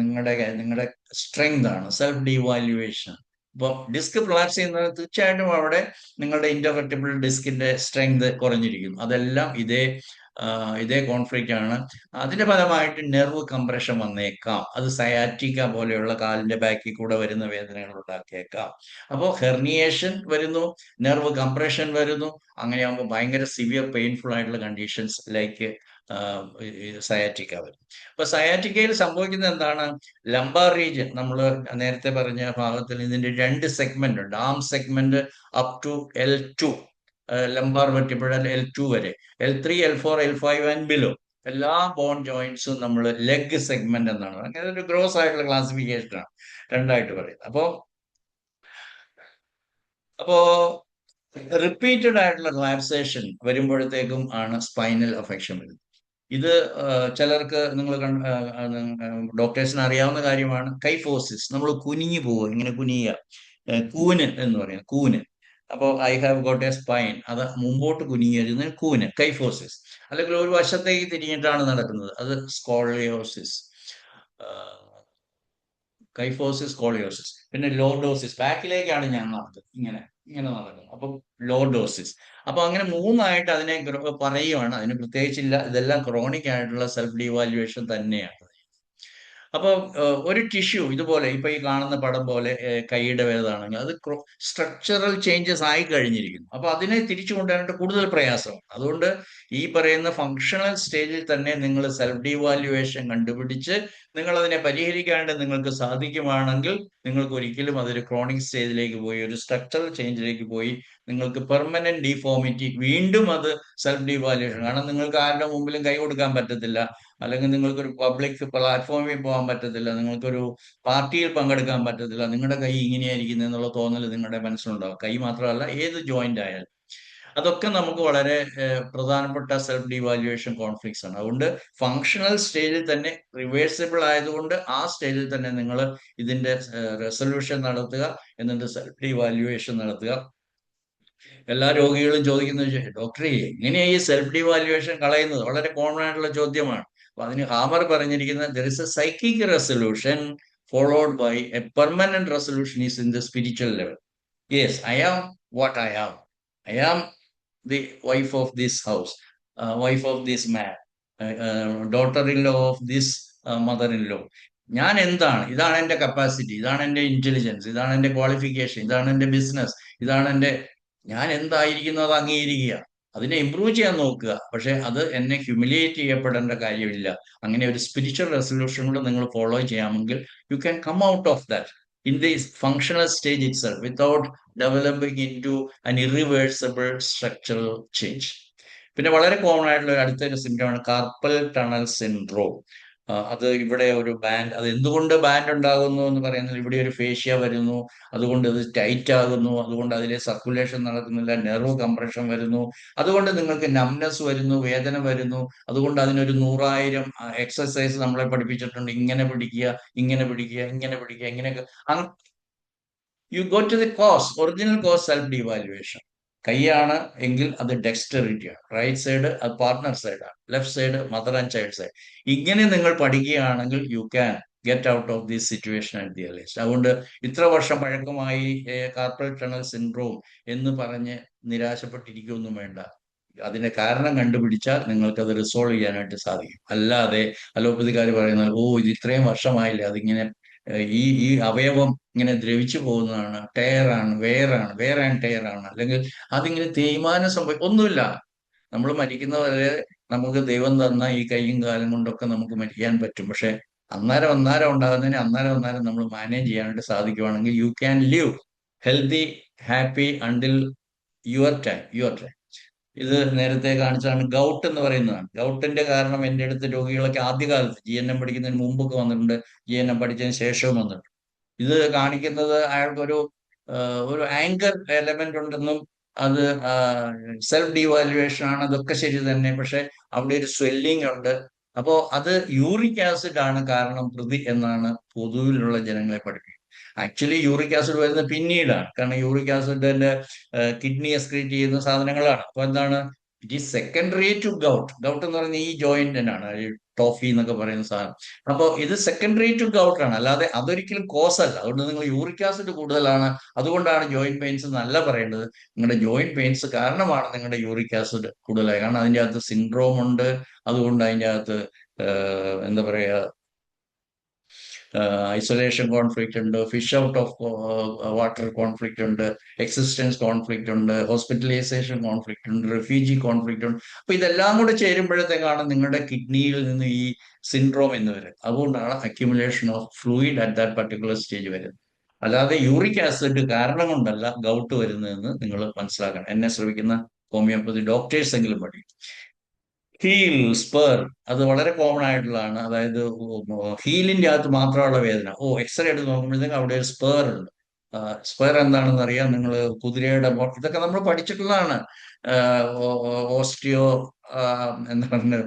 നിങ്ങളുടെ സ്ട്രെങ്ത് ആണ്, സെൽഫ് ഡിവാല്യുവേഷൻ. ഇപ്പൊ ഡിസ്ക് പ്രൊലാപ്സ് ചെയ്യുന്നത് തീർച്ചയായിട്ടും അവിടെ നിങ്ങളുടെ ഇന്റർവെർട്ടിബിൾ ഡിസ്കിന്റെ സ്ട്രെങ്ത് കുറഞ്ഞിരിക്കുന്നു. അതെല്ലാം ഇതേ കോൺഫ്ലിക്റ്റ് ആണ്. അതിന്റെ ഫലമായിട്ട് നെർവ് കംപ്രഷൻ വന്നേക്കാം. അത് സയാറ്റിക്ക പോലെയുള്ള കാലിന്റെ ബാക്കിൽ കൂടെ വരുന്ന വേദനകൾ ഉണ്ടാക്കിയേക്കാം. അപ്പോൾ ഹെർണിയേഷൻ വരുന്നു, നെർവ് കംപ്രഷൻ വരുന്നു. അങ്ങനെയാകുമ്പോൾ ഭയങ്കര സിവിയർ പെയിൻഫുൾ ആയിട്ടുള്ള കണ്ടീഷൻസ് ലൈക്ക് സയാറ്റിക്ക വരും. അപ്പൊ സയാറ്റിക്കയിൽ സംഭവിക്കുന്നത് എന്താണ്? ലംബാർ റീജിയൻ, നമ്മൾ നേരത്തെ പറഞ്ഞ ഭാഗത്തിൽ ഇതിന്റെ 2 സെഗ്മെന്റ് ഉണ്ട്. Arm segment up to L2, lumbar vertebral L2 വരെ, L3, L4, L5 and below എല്ലാ ബോൺ ജോയിന്റ്സും നമ്മൾ ലെഗ് സെഗ്മെന്റ് എന്നാണ്. അങ്ങനെ ഒരു ഗ്രോസ് ആയിട്ടുള്ള ക്ലാസിഫിക്കേഷൻ ആണ്, രണ്ടായിട്ട് പറയുന്നത്. അപ്പോ റിപ്പീറ്റഡ് ആയിട്ടുള്ള റിലാക്സേഷൻ വരുമ്പോഴത്തേക്കും ആണ് സ്പൈനൽ അഫെക്ഷൻ വരുന്നത്. ഇത് ചിലർക്ക് നിങ്ങൾ ഡോക്ടേഴ്സിന് അറിയാവുന്ന കാര്യമാണ്. കൈഫോസിസ്, നമ്മൾ കുനിഞ്ഞു പോവുക, ഇങ്ങനെ കുനിയുക, കൂന് എന്ന് പറയും, കൂന്. അപ്പോൾ I have got A spine, അത് മുമ്പോട്ട് കുനിയരുത്, കൂന്, കൈഫോസിസ്. അല്ലെങ്കിൽ ഒരു വശത്തേക്ക് തിരിഞ്ഞിട്ടാണ് നടക്കുന്നത്, അത് സ്കോളിയോസിസ്. Kyphosis, scoliosis. പിന്നെ ലോർഡോസിസ്, ബാക്കിലേക്കാണ് ഞാൻ നടക്കുന്നത്, ഇങ്ങനെ ഇങ്ങനെ നടക്കുന്നത്, അപ്പം ലോർഡോസിസ്. അപ്പൊ അങ്ങനെ മൂന്നായിട്ട് അതിനെ പറയുവാണ്. അതിന് പ്രത്യേകിച്ചില്ല, ഇതെല്ലാം ക്രോണിക് ആയിട്ടുള്ള സെൽഫ് ഡിവാല്യുവേഷൻ തന്നെയാണ്. അപ്പൊ ഒരു ടിഷ്യൂ ഇതുപോലെ ഇപ്പൊ ഈ കാണുന്ന പടം പോലെ കൈയുടെ വേദനാണെങ്കിൽ അത് സ്ട്രക്ചറൽ ചേഞ്ചസ് ആയി കഴിഞ്ഞിരിക്കുന്നു. അപ്പൊ അതിനെ തിരിച്ചു കൊണ്ടുവരാനായിട്ട് കൂടുതൽ പ്രയാസമാണ്. അതുകൊണ്ട് ഈ പറയുന്ന ഫങ്ഷണൽ സ്റ്റേജിൽ തന്നെ നിങ്ങൾ സെൽഫ് ഡിവാല്യുവേഷൻ കണ്ടുപിടിച്ച് നിങ്ങൾ അതിനെ പരിഹരിക്കാണ്ട് നിങ്ങൾക്ക് സാധിക്കുവാണെങ്കിൽ നിങ്ങൾക്ക് ഒരിക്കലും അതൊരു ക്രോണിക് സ്റ്റേജിലേക്ക് പോയി, ഒരു സ്ട്രക്ചറൽ ചേഞ്ചിലേക്ക് പോയി, നിങ്ങൾക്ക് പെർമനന്റ് ഡിഫോമിറ്റി, വീണ്ടും അത് സെൽഫ് ഡിവാല്യുവേഷൻ. കാരണം നിങ്ങൾക്ക് ആരുടെ മുമ്പിലും കൈ കൊടുക്കാൻ പറ്റത്തില്ല, അല്ലെങ്കിൽ നിങ്ങൾക്കൊരു പബ്ലിക് പ്ലാറ്റ്ഫോമിൽ പോകാൻ പറ്റത്തില്ല, നിങ്ങൾക്കൊരു പാർട്ടിയിൽ പങ്കെടുക്കാൻ പറ്റത്തില്ല, നിങ്ങളുടെ കൈ ഇങ്ങനെയായിരിക്കുന്നു എന്നുള്ള തോന്നൽ നിങ്ങളുടെ മനസ്സിലുണ്ടാവും. കൈ മാത്രമല്ല, ഏത് ജോയിന്റ് ആയാലും. അതൊക്കെ നമുക്ക് വളരെ പ്രധാനപ്പെട്ട സെൽഫ് ഡിവാല്യുവേഷൻ കോൺഫ്ലിക്ട്സ് ആണ്. അതുകൊണ്ട് ഫങ്ഷണൽ സ്റ്റേജിൽ തന്നെ റിവേഴ്സിബിൾ ആയതുകൊണ്ട് ആ സ്റ്റേജിൽ തന്നെ നിങ്ങൾ ഇതിന്റെ റെസൊല്യൂഷൻ നടത്തുക, എന്നിട്ട് സെൽഫ് ഡിവാല്യുവേഷൻ നടത്തുക. എല്ലാ രോഗികളും ചോദിക്കുന്നത്, ഡോക്ടറെ എങ്ങനെയാ ഈ സെൽഫ് ഡിവാല്യുവേഷൻ കളയുന്നത്? വളരെ കോമൺ ആയിട്ടുള്ള ചോദ്യമാണ്. അപ്പൊ അതിന് ഹാമർ പറഞ്ഞിരിക്കുന്നത്, there is a psychic resolution followed by a permanent resolution is in the spiritual level. Yes, I am what I am. I am the wife of this house, wife of this man, daughter in law of this mother in law. ഞാൻ എന്താണ്? ഇതാണ് എന്റെ capacity, ഇതാണ് എന്റെ intelligence, ഇതാണ് എന്റെ qualification, ഇതാണ് എന്റെ ബിസിനസ്, ഇതാണ് എന്റെ ഞാൻ എന്തായിരിക്കുന്നു അത് അംഗീകരിക്കുക, അതിനെ ഇമ്പ്രൂവ് ചെയ്യാൻ നോക്കുക. പക്ഷെ അത് എന്നെ ഹ്യൂമിലിയേറ്റ് ചെയ്യപ്പെടേണ്ട കാര്യമില്ല. അങ്ങനെ ഒരു സ്പിരിച്വൽ റെസൊല്യൂഷൻ കൂടെ നിങ്ങൾ ഫോളോ ചെയ്യാമെങ്കിൽ you can come out of that in the functional stage itself without developing into an irreversible structural change. പിന്നെ വളരെ കോമൺ ആയിട്ടുള്ള ഒരു അടുത്തൊരു സിംറ്റമാണ് കാർപ്പൽ ടണൽ സിൻഡ്രോം. അത് ഇവിടെ ഒരു ബാൻഡ്, അത് എന്തുകൊണ്ട് ബാൻഡ് ഉണ്ടാകുന്നു എന്ന് പറയുന്നത്, ഇവിടെ ഒരു ഫേഷ്യ വരുന്നു, അതുകൊണ്ട് ഇത് ടൈറ്റ് ആകുന്നു, അതുകൊണ്ട് അതിലെ സർക്കുലേഷൻ നടക്കുന്നില്ല, നെർവ് കംപ്രഷൻ വരുന്നു, അതുകൊണ്ട് നിങ്ങൾക്ക് നംനെസ് വരുന്നു, വേദന വരുന്നു. അതുകൊണ്ട് അതിനൊരു 100,000 എക്സസൈസ് നമ്മളെ പഠിപ്പിച്ചിട്ടുണ്ട്. ഇങ്ങനെ പിടിക്കുക, ഇങ്ങനെ പിടിക്കുക, ഇങ്ങനെ പിടിക്കുക, ഇങ്ങനെയൊക്കെ. You go to the cause, original cause self devaluation. കൈയാണ് എങ്കിൽ അത് ഡെക്സ്റ്ററിറ്റി ആണ്, റൈറ്റ് സൈഡ് അത് പാർട്ട്ണർ സൈഡാണ്, left side mother and child side. ഇങ്ങനെ നിങ്ങൾ പഠിക്കുകയാണെങ്കിൽ you can get out of this situation at the earliest. അതുകൊണ്ട് ഇത്ര വർഷം പഴക്കമായി കാർപ്പൽ ടണൽ സിൻഡ്രോം എന്ന് പറഞ്ഞ് നിരാശപ്പെട്ടിരിക്കുകയൊന്നും വേണ്ട. അതിന്റെ കാരണം കണ്ടുപിടിച്ചാൽ നിങ്ങൾക്ക് അത് റിസോൾവ് ചെയ്യാനായിട്ട് സാധിക്കും. അല്ലാതെ അലോപ്പതിക്കാർ പറയുന്നത്, ഓ ഇത് ഇത്രയും വർഷമായില്ലേ അതിങ്ങനെ ഈ അവയവം ഇങ്ങനെ ദ്രവിച്ചു പോകുന്നതാണ്, ടയറാണ്, വേർ ആൻഡ് ടയർ ആണ്, അല്ലെങ്കിൽ അതിങ്ങനെ തേയ്മാനം ഒന്നുമില്ല. നമ്മൾ മരിക്കുന്നവരെ നമുക്ക് ദൈവം തന്ന ഈ കൈയും കാലും കൊണ്ടൊക്കെ നമുക്ക് മരിക്കാൻ പറ്റും. പക്ഷെ അന്നേരം അന്നേരം ഉണ്ടാകുന്നതിന് അന്നേരം അന്നേരം നമ്മൾ മാനേജ് ചെയ്യാനായിട്ട് സാധിക്കുവാണെങ്കിൽ you can live healthy happy until your time. ഇത് നേരത്തെ കാണിച്ചതാണ് ഗൗട്ട് എന്ന് പറയുന്നതാണ്. ഗൗട്ടിന്റെ കാരണം എൻ്റെ അടുത്ത് രോഗികളൊക്കെ ആദ്യകാലത്ത് GNM പഠിക്കുന്നതിന് മുമ്പൊക്കെ വന്നിട്ടുണ്ട്, GNM പഠിച്ചതിന് ശേഷവും വന്നിട്ടുണ്ട്. ഇത് കാണിക്കുന്നത് അയാൾക്കൊരു ഒരു ആങ്കർ എലമെന്റ് ഉണ്ടെന്നും അത് സെൽഫ് ഡീവാലുവേഷൻ ആണ്, അതൊക്കെ ശരി തന്നെ. പക്ഷെ അവിടെ ഒരു സ്വെല്ലിംഗ് ഉണ്ട്. അപ്പോ അത് യൂറിക് ആസിഡ് ആണ് കാരണം പ്രതി എന്നാണ് പൊതുവിലുള്ള ജനങ്ങളെ പഠിപ്പിക്കുന്നത്. ആക്ച്വലി യൂറിക് ആസിഡ് വരുന്നത് പിന്നീടാണ്. കാരണം യൂറിക് ആസിഡിന്റെ കിഡ്നി എക്സ്ക്രീറ്റ് ചെയ്യുന്ന സാധനങ്ങളാണ്. അപ്പൊ എന്താണ്, it is secondary to gout. Gout എന്ന് പറയുന്നത് ഈ ജോയിന്റിനാണ്, ഈ ടോഫി എന്നൊക്കെ പറയുന്ന സാധനം. അപ്പോൾ ഇത് സെക്കൻഡറി ടു ഗൗട്ട് ആണ്, അല്ലാതെ അതൊരിക്കലും കോസ് അല്ല. അതുകൊണ്ട് നിങ്ങൾ യൂറിക് ആസിഡ് കൂടുതലാണ്, അതുകൊണ്ടാണ് ജോയിന്റ് പെയിൻസ് എന്നല്ല പറയേണ്ടത്. നിങ്ങളുടെ ജോയിന്റ് പെയിൻസ് കാരണമാണ് നിങ്ങളുടെ യൂറിക് ആസിഡ് കൂടുതലായി. കാരണം അതിൻ്റെ അകത്ത് സിൻഡ്രോം ഉണ്ട്. അതുകൊണ്ട് അതിൻ്റെ അകത്ത് എന്താ പറയുക, ഐസൊലേഷൻ കോൺഫ്ലിക്റ്റ് ഉണ്ട്, fish out of water conflict ഉണ്ട്, എക്സിസ്റ്റൻസ് കോൺഫ്ലിക്റ്റ് ഉണ്ട്, ഹോസ്പിറ്റലൈസേഷൻ കോൺഫ്ലിക്റ്റ് ഉണ്ട്, റെഫ്യൂജി കോൺഫ്ലിക്റ്റ് ഉണ്ട്. അപ്പൊ ഇതെല്ലാം കൂടെ ചേരുമ്പോഴത്തേക്കാണ് നിങ്ങളുടെ കിഡ്നിയിൽ നിന്ന് ഈ സിൻഡ്രോം എന്ന് വരുന്നത്. അതുകൊണ്ടാണ് accumulation of fluid at that particular stage വരുന്നത്. അല്ലാതെ യൂറിക് ആസിഡ് കാരണം കൊണ്ടല്ല ഗൗട്ട് വരുന്നതെന്ന് നിങ്ങൾ മനസ്സിലാക്കണം. എന്നെ ശ്രമിക്കുന്ന ഹോമിയോപ്പതി ഡോക്ടേഴ്സ് എങ്കിലും പഠിക്കും. ഹീൽ, സ്പെർ, അത് വളരെ കോമൺ ആയിട്ടുള്ളതാണ്. അതായത് ഹീലിന്റെ അകത്ത് മാത്രമുള്ള വേദന. എക്സ്റേ എടുത്ത് നോക്കുമ്പോഴത്തേക്ക് അവിടെ ഒരു സ്പെർ ഉണ്ട്. സ്പെർ എന്താണെന്ന് അറിയാം നിങ്ങൾ? കുതിരയുടെ ഇതൊക്കെ നമ്മൾ പഠിച്ചിട്ടുള്ളതാണ്. ഓസ്റ്റിയോ എന്താണ്,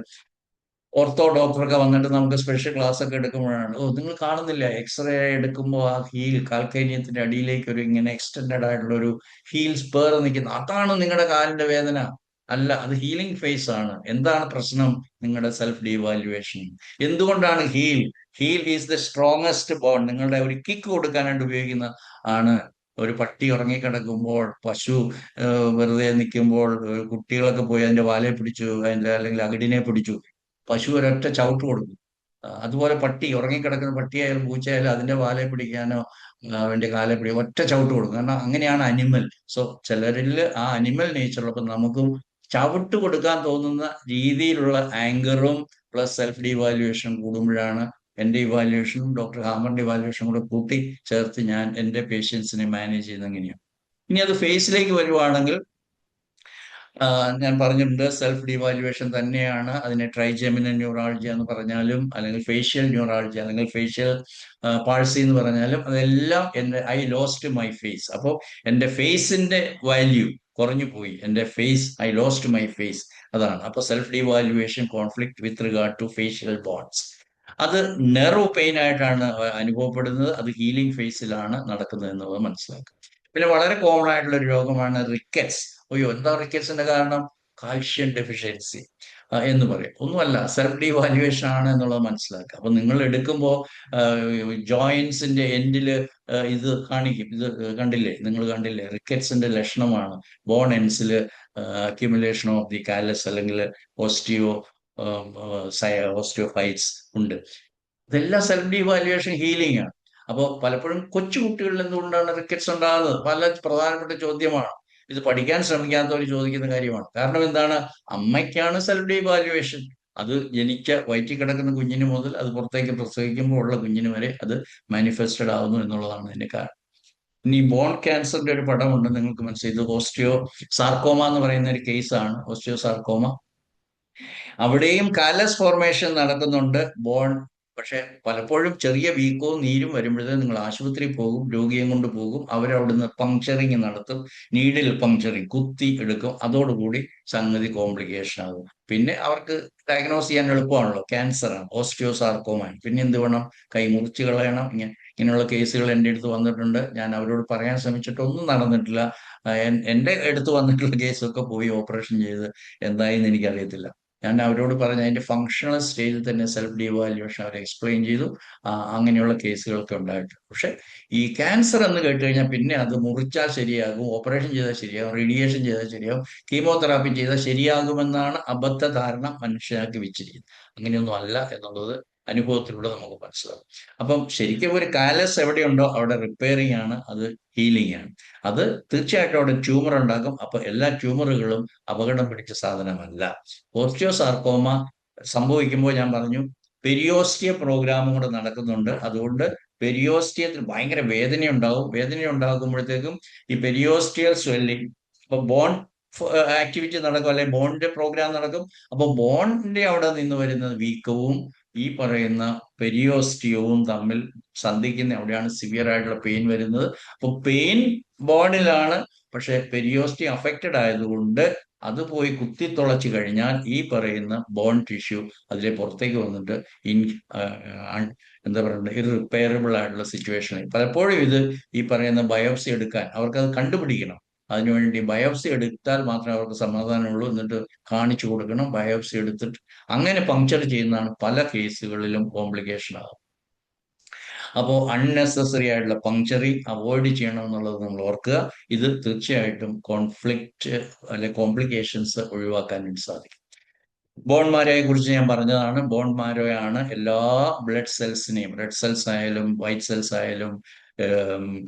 ഓർത്തോ ഡോക്ടറൊക്കെ വന്നിട്ട് നമുക്ക് സ്പെഷ്യൽ ക്ലാസ് ഒക്കെ എടുക്കുമ്പോഴാണ്, നിങ്ങൾ കാണുന്നില്ല, എക്സ്റേ എടുക്കുമ്പോൾ ആ ഹീൽ കാൽക്കേനിയത്തിന്റെ അടിയിലേക്ക് ഒരു ഇങ്ങനെ എക്സ്റ്റെൻഡഡ് ആയിട്ടുള്ള ഒരു ഹീൽ സ്പേർ നിൽക്കുന്നത്, അതാണ് നിങ്ങളുടെ കാലിന്റെ വേദന. അല്ല, അത് ഹീലിംഗ് ഫേസ് ആണ്. എന്താണ് പ്രശ്നം? നിങ്ങളുടെ സെൽഫ് ഡീവാലുവേഷൻ. എന്തുകൊണ്ടാണ് heel is the strongest bond. നിങ്ങളുടെ ഒരു കിക്ക് കൊടുക്കാനായിട്ട് ഉപയോഗിക്കുന്ന ആണ്. ഒരു പട്ടി ഉറങ്ങിക്കിടക്കുമ്പോൾ, പശു വെറുതെ നിൽക്കുമ്പോൾ, കുട്ടികളൊക്കെ പോയി അതിന്റെ വാലെ പിടിച്ചു, അതിന്റെ അല്ലെങ്കിൽ അകിടിനെ പിടിച്ചു, പശു ഒരൊറ്റ ചവിട്ട് കൊടുക്കും. അതുപോലെ പട്ടി, ഉറങ്ങിക്കിടക്കുന്ന പട്ടിയായാലും പൂച്ചയായാലും അതിന്റെ വാലെ പിടിക്കാനോ അവന്റെ കാലെ പിടിക്കാൻ ഒറ്റ ചവിട്ട് കൊടുക്കും. കാരണം അങ്ങനെയാണ് അനിമൽ. സോ ചിലരിൽ ആ അനിമൽ നേച്ചറുള്ളപ്പോൾ നമുക്കും ചവിട്ട് കൊടുക്കാൻ തോന്നുന്ന രീതിയിലുള്ള ആങ്കറും പ്ലസ് സെൽഫ് ഡിവാലുവേഷൻ കൂടുമ്പോഴാണ് എന്റെ ഇവാലുവേഷനും ഡോക്ടർ ഹാമറിന്റെ ഇവാലുവേഷനും കൂടെ കൂട്ടി ചേർത്ത് ഞാൻ എന്റെ പേഷ്യൻസിനെ മാനേജ് ചെയ്യുന്നത് എങ്ങനെയാണ്. ഇനി അത് ഫേസിലേക്ക് വരുവാണെങ്കിൽ, ഞാൻ പറഞ്ഞിട്ടുണ്ട്, സെൽഫ് ഡിവാലുവേഷൻ തന്നെയാണ്. അതിനെ ട്രൈജെമിനൽ ന്യൂറാൾജി എന്ന് പറഞ്ഞാലും, അല്ലെങ്കിൽ ഫേഷ്യൽ ന്യൂറാൾജി, അല്ലെങ്കിൽ ഫേഷ്യൽ പാഴ്സി എന്ന് പറഞ്ഞാലും, അതെല്ലാം ഐ ലോസ്റ്റ് മൈ ഫേസ്. അപ്പോൾ എന്റെ ഫേസിന്റെ വാല്യൂ കുറഞ്ഞു പോയി, എന്റെ face, I lost my face. അതാണ്. അപ്പൊ self devaluation conflict with regard to facial bones. അത് നെർവ് പെയിൻ ആയിട്ടാണ് അനുഭവപ്പെടുന്നത്. അത് ഹീലിംഗ് ഫേസിലാണ് നടക്കുന്നത് എന്നുള്ളത് മനസ്സിലാക്കുക. പിന്നെ വളരെ കോമൺ ആയിട്ടുള്ള ഒരു രോഗമാണ് റിക്കറ്റ്സ്. എന്താ റിക്കറ്റ്സിന്റെ കാരണം? കാൽഷ്യം ഡെഫിഷ്യൻസി എന്ന് പറയും. ഒന്നുമല്ല, സെൽഫ് ഡീവാലുവേഷൻ ആണ് എന്നുള്ളത് മനസ്സിലാക്കുക. അപ്പൊ നിങ്ങൾ എടുക്കുമ്പോൾ ജോയിന്റ്സിന്റെ എൻഡില് ഇത് കാണിക്കും. ഇത് കണ്ടില്ലേ, നിങ്ങൾ കണ്ടില്ലേ? റിക്കറ്റ്സിന്റെ ലക്ഷണമാണ്. ബോൺ എൻഡ്സിൽ അക്യുമുലേഷൻ ഓഫ് ദി കാലസ് അല്ലെങ്കിൽ ഓസ്റ്റിയോഫൈറ്റ്സ് ഉണ്ട്. ഇതെല്ലാം സെൽഫ് ഡീവാലുവേഷൻ ഹീലിംഗ് ആണ്. അപ്പോൾ പലപ്പോഴും കൊച്ചു കുട്ടികളിൽ എന്തുകൊണ്ടാണ് റിക്കറ്റ്സ് ഉണ്ടാകുന്നത്? പല പ്രധാനപ്പെട്ട ചോദ്യമാണ്. ഇത് പഠിക്കാൻ ശ്രമിക്കാത്തവർ ചോദിക്കുന്ന കാര്യമാണ്. കാരണം എന്താണ്? അമ്മയ്ക്കാണ് സെൽഫ് ഡീവാലുവേഷൻ. അത് ജനിച്ച വയറ്റിൽ കിടക്കുന്ന കുഞ്ഞിന് മുതൽ അത് പുറത്തേക്ക് പ്രസവിക്കുമ്പോൾ ഉള്ള കുഞ്ഞിന് വരെ അത് മാനിഫെസ്റ്റഡ് ആവുന്നു എന്നുള്ളതാണ് ഇതിന്റെ കാരണം. ഇനി ബോൺ ക്യാൻസറിന്റെ ഒരു പടമുണ്ട്, നിങ്ങൾക്ക് മനസ്സിലായി. ഇത് ഓസ്റ്റിയോ സാർക്കോമ എന്ന് പറയുന്ന ഒരു കേസാണ്. ഓസ്റ്റിയോ സാർക്കോമ, അവിടെയും കാലസ് ഫോർമേഷൻ നടക്കുന്നുണ്ട്, ബോൺ. പക്ഷെ പലപ്പോഴും ചെറിയ വീക്കവും നീരും വരുമ്പോഴത്തേ നിങ്ങൾ ആശുപത്രിയിൽ പോകും, രോഗിയെ കൊണ്ട് പോകും, അവരവിടുന്ന് പങ്ക്ചറിങ് നടത്തും, നീഡിൽ പങ്ക്ചറിങ് കുത്തി എടുക്കും. അതോടുകൂടി സംഗതി കോംപ്ലിക്കേഷൻ ആകും. പിന്നെ അവർക്ക് ഡയഗ്നോസ് ചെയ്യാൻ എളുപ്പമാണല്ലോ, ക്യാൻസർ ആണ്, ഓസ്റ്റിയോസാർക്കോമാണ്. പിന്നെ എന്ത് വേണം? കൈ മുറിച്ച് കളയണം. ഇങ്ങനെയുള്ള കേസുകൾ എൻ്റെ അടുത്ത് വന്നിട്ടുണ്ട്. ഞാൻ അവരോട് പറയാൻ ശ്രമിച്ചിട്ടൊന്നും നടന്നിട്ടില്ല. എൻ്റെ അടുത്ത് വന്നിട്ടുള്ള കേസൊക്കെ പോയി ഓപ്പറേഷൻ ചെയ്ത് എന്തായെന്ന് എനിക്കറിയത്തില്ല. ഞാൻ അവരോട് പറഞ്ഞ് അതിന്റെ ഫങ്ഷണൽ സ്റ്റേജിൽ തന്നെ സെൽഫ് ഡീവാലുവേഷൻ അവർ എക്സ്പ്ലെയിൻ ചെയ്തു. അങ്ങനെയുള്ള കേസുകളൊക്കെ ഉണ്ടായിട്ടുണ്ട്. പക്ഷെ ഈ ക്യാൻസർ എന്ന് കേട്ട് കഴിഞ്ഞാൽ പിന്നെ അത് മുറിച്ചാൽ ശരിയാകും, ഓപ്പറേഷൻ ചെയ്താൽ ശരിയാകും, റേഡിയേഷൻ ചെയ്താൽ ശരിയാകും, കീമോതെറാപ്പി ചെയ്താൽ ശരിയാകുമെന്നാണ് അബദ്ധ ധാരണ മനുഷ്യനാക്കി വെച്ചിരിക്കുന്നത്. അങ്ങനെയൊന്നും അല്ല എന്നുള്ളത് അനുഭവത്തിലൂടെ നമുക്ക് മനസ്സിലാവും. അപ്പം ശരിക്കും ഒരു കാലസ് എവിടെയുണ്ടോ അവിടെ റിപ്പയറിംഗ് ആണ്, അത് ഹീലിംഗ് ആണ്. അത് തീർച്ചയായിട്ടും അവിടെ ട്യൂമർ ഉണ്ടാക്കും. അപ്പൊ എല്ലാ ട്യൂമറുകളും അപകടം പിടിച്ച സാധനമല്ല. ഓസ്റ്റിയോസാർക്കോമ സംഭവിക്കുമ്പോൾ ഞാൻ പറഞ്ഞു പെരിയോസ്റ്റിയ പ്രോഗ്രാമും കൂടെ നടക്കുന്നുണ്ട്. അതുകൊണ്ട് പെരിയോസ്റ്റിയത്തിൽ ഭയങ്കര വേദന ഉണ്ടാകും. വേദന ഉണ്ടാകുമ്പോഴത്തേക്കും ഈ പെരിയോസ്റ്റിയൽ സ്വെല്ലിംഗ്, ഇപ്പൊ ബോൺ ആക്ടിവിറ്റി നടക്കും, അല്ലെങ്കിൽ ബോണിന്റെ പ്രോഗ്രാം നടക്കും. അപ്പൊ ബോണിന്റെ അവിടെ നിന്ന് വരുന്ന വീക്കവും ഈ പറയുന്ന പെരിയോസ്റ്റിയവും തമ്മിൽ സന്ധിക്കുന്ന അവിടെയാണ് സിവിയർ ആയിട്ടുള്ള പെയിൻ വരുന്നത്. അപ്പൊ പെയിൻ ബോണിലാണ്, പക്ഷെ പെരിയോസ്റ്റി അഫക്റ്റഡ് ആയതുകൊണ്ട് അത് പോയി കുത്തിത്തുളച്ച് കഴിഞ്ഞാൽ ഈ പറയുന്ന ബോൺ ടിഷ്യൂ അതിലെ പുറത്തേക്ക് വന്നിട്ട് ഇൻ എന്താ പറയുക ഇറിപ്പയറബിൾ ആയിട്ടുള്ള സിറ്റുവേഷനിൽ പലപ്പോഴും ഇത് ഈ പറയുന്ന ബയോപ്സി എടുക്കാൻ അവർക്കത് കണ്ടുപിടിക്കണം. അതിനുവേണ്ടി ബയോപ്സി എടുത്താൽ മാത്രമേ അവർക്ക് സമാധാനമുള്ളൂ. എന്നിട്ട് കാണിച്ചു കൊടുക്കണം. ബയോപ്സി എടുത്തിട്ട് അങ്ങനെ പങ്ക്ചർ ചെയ്യുന്നതാണ് പല കേസുകളിലും കോംപ്ലിക്കേഷൻ ആകും. അപ്പോൾ അൺനെസസറി ആയിട്ടുള്ള പങ്ക്ചറിങ് അവോയ്ഡ് ചെയ്യണം എന്നുള്ളത് നമ്മൾ ഓർക്കുക. ഇത് തീർച്ചയായിട്ടും കോൺഫ്ലിക്റ്റ് അല്ലെ കോംപ്ലിക്കേഷൻസ് ഒഴിവാക്കാൻ വേണ്ടി സാധിക്കും. ബോൺ മാരോയെ കുറിച്ച് ഞാൻ പറഞ്ഞതാണ്. ബോൺ മാരോയാണ് എല്ലാ ബ്ലഡ് സെൽസിനെയും, റെഡ് സെൽസ് ആയാലും വൈറ്റ് സെൽസ് ആയാലും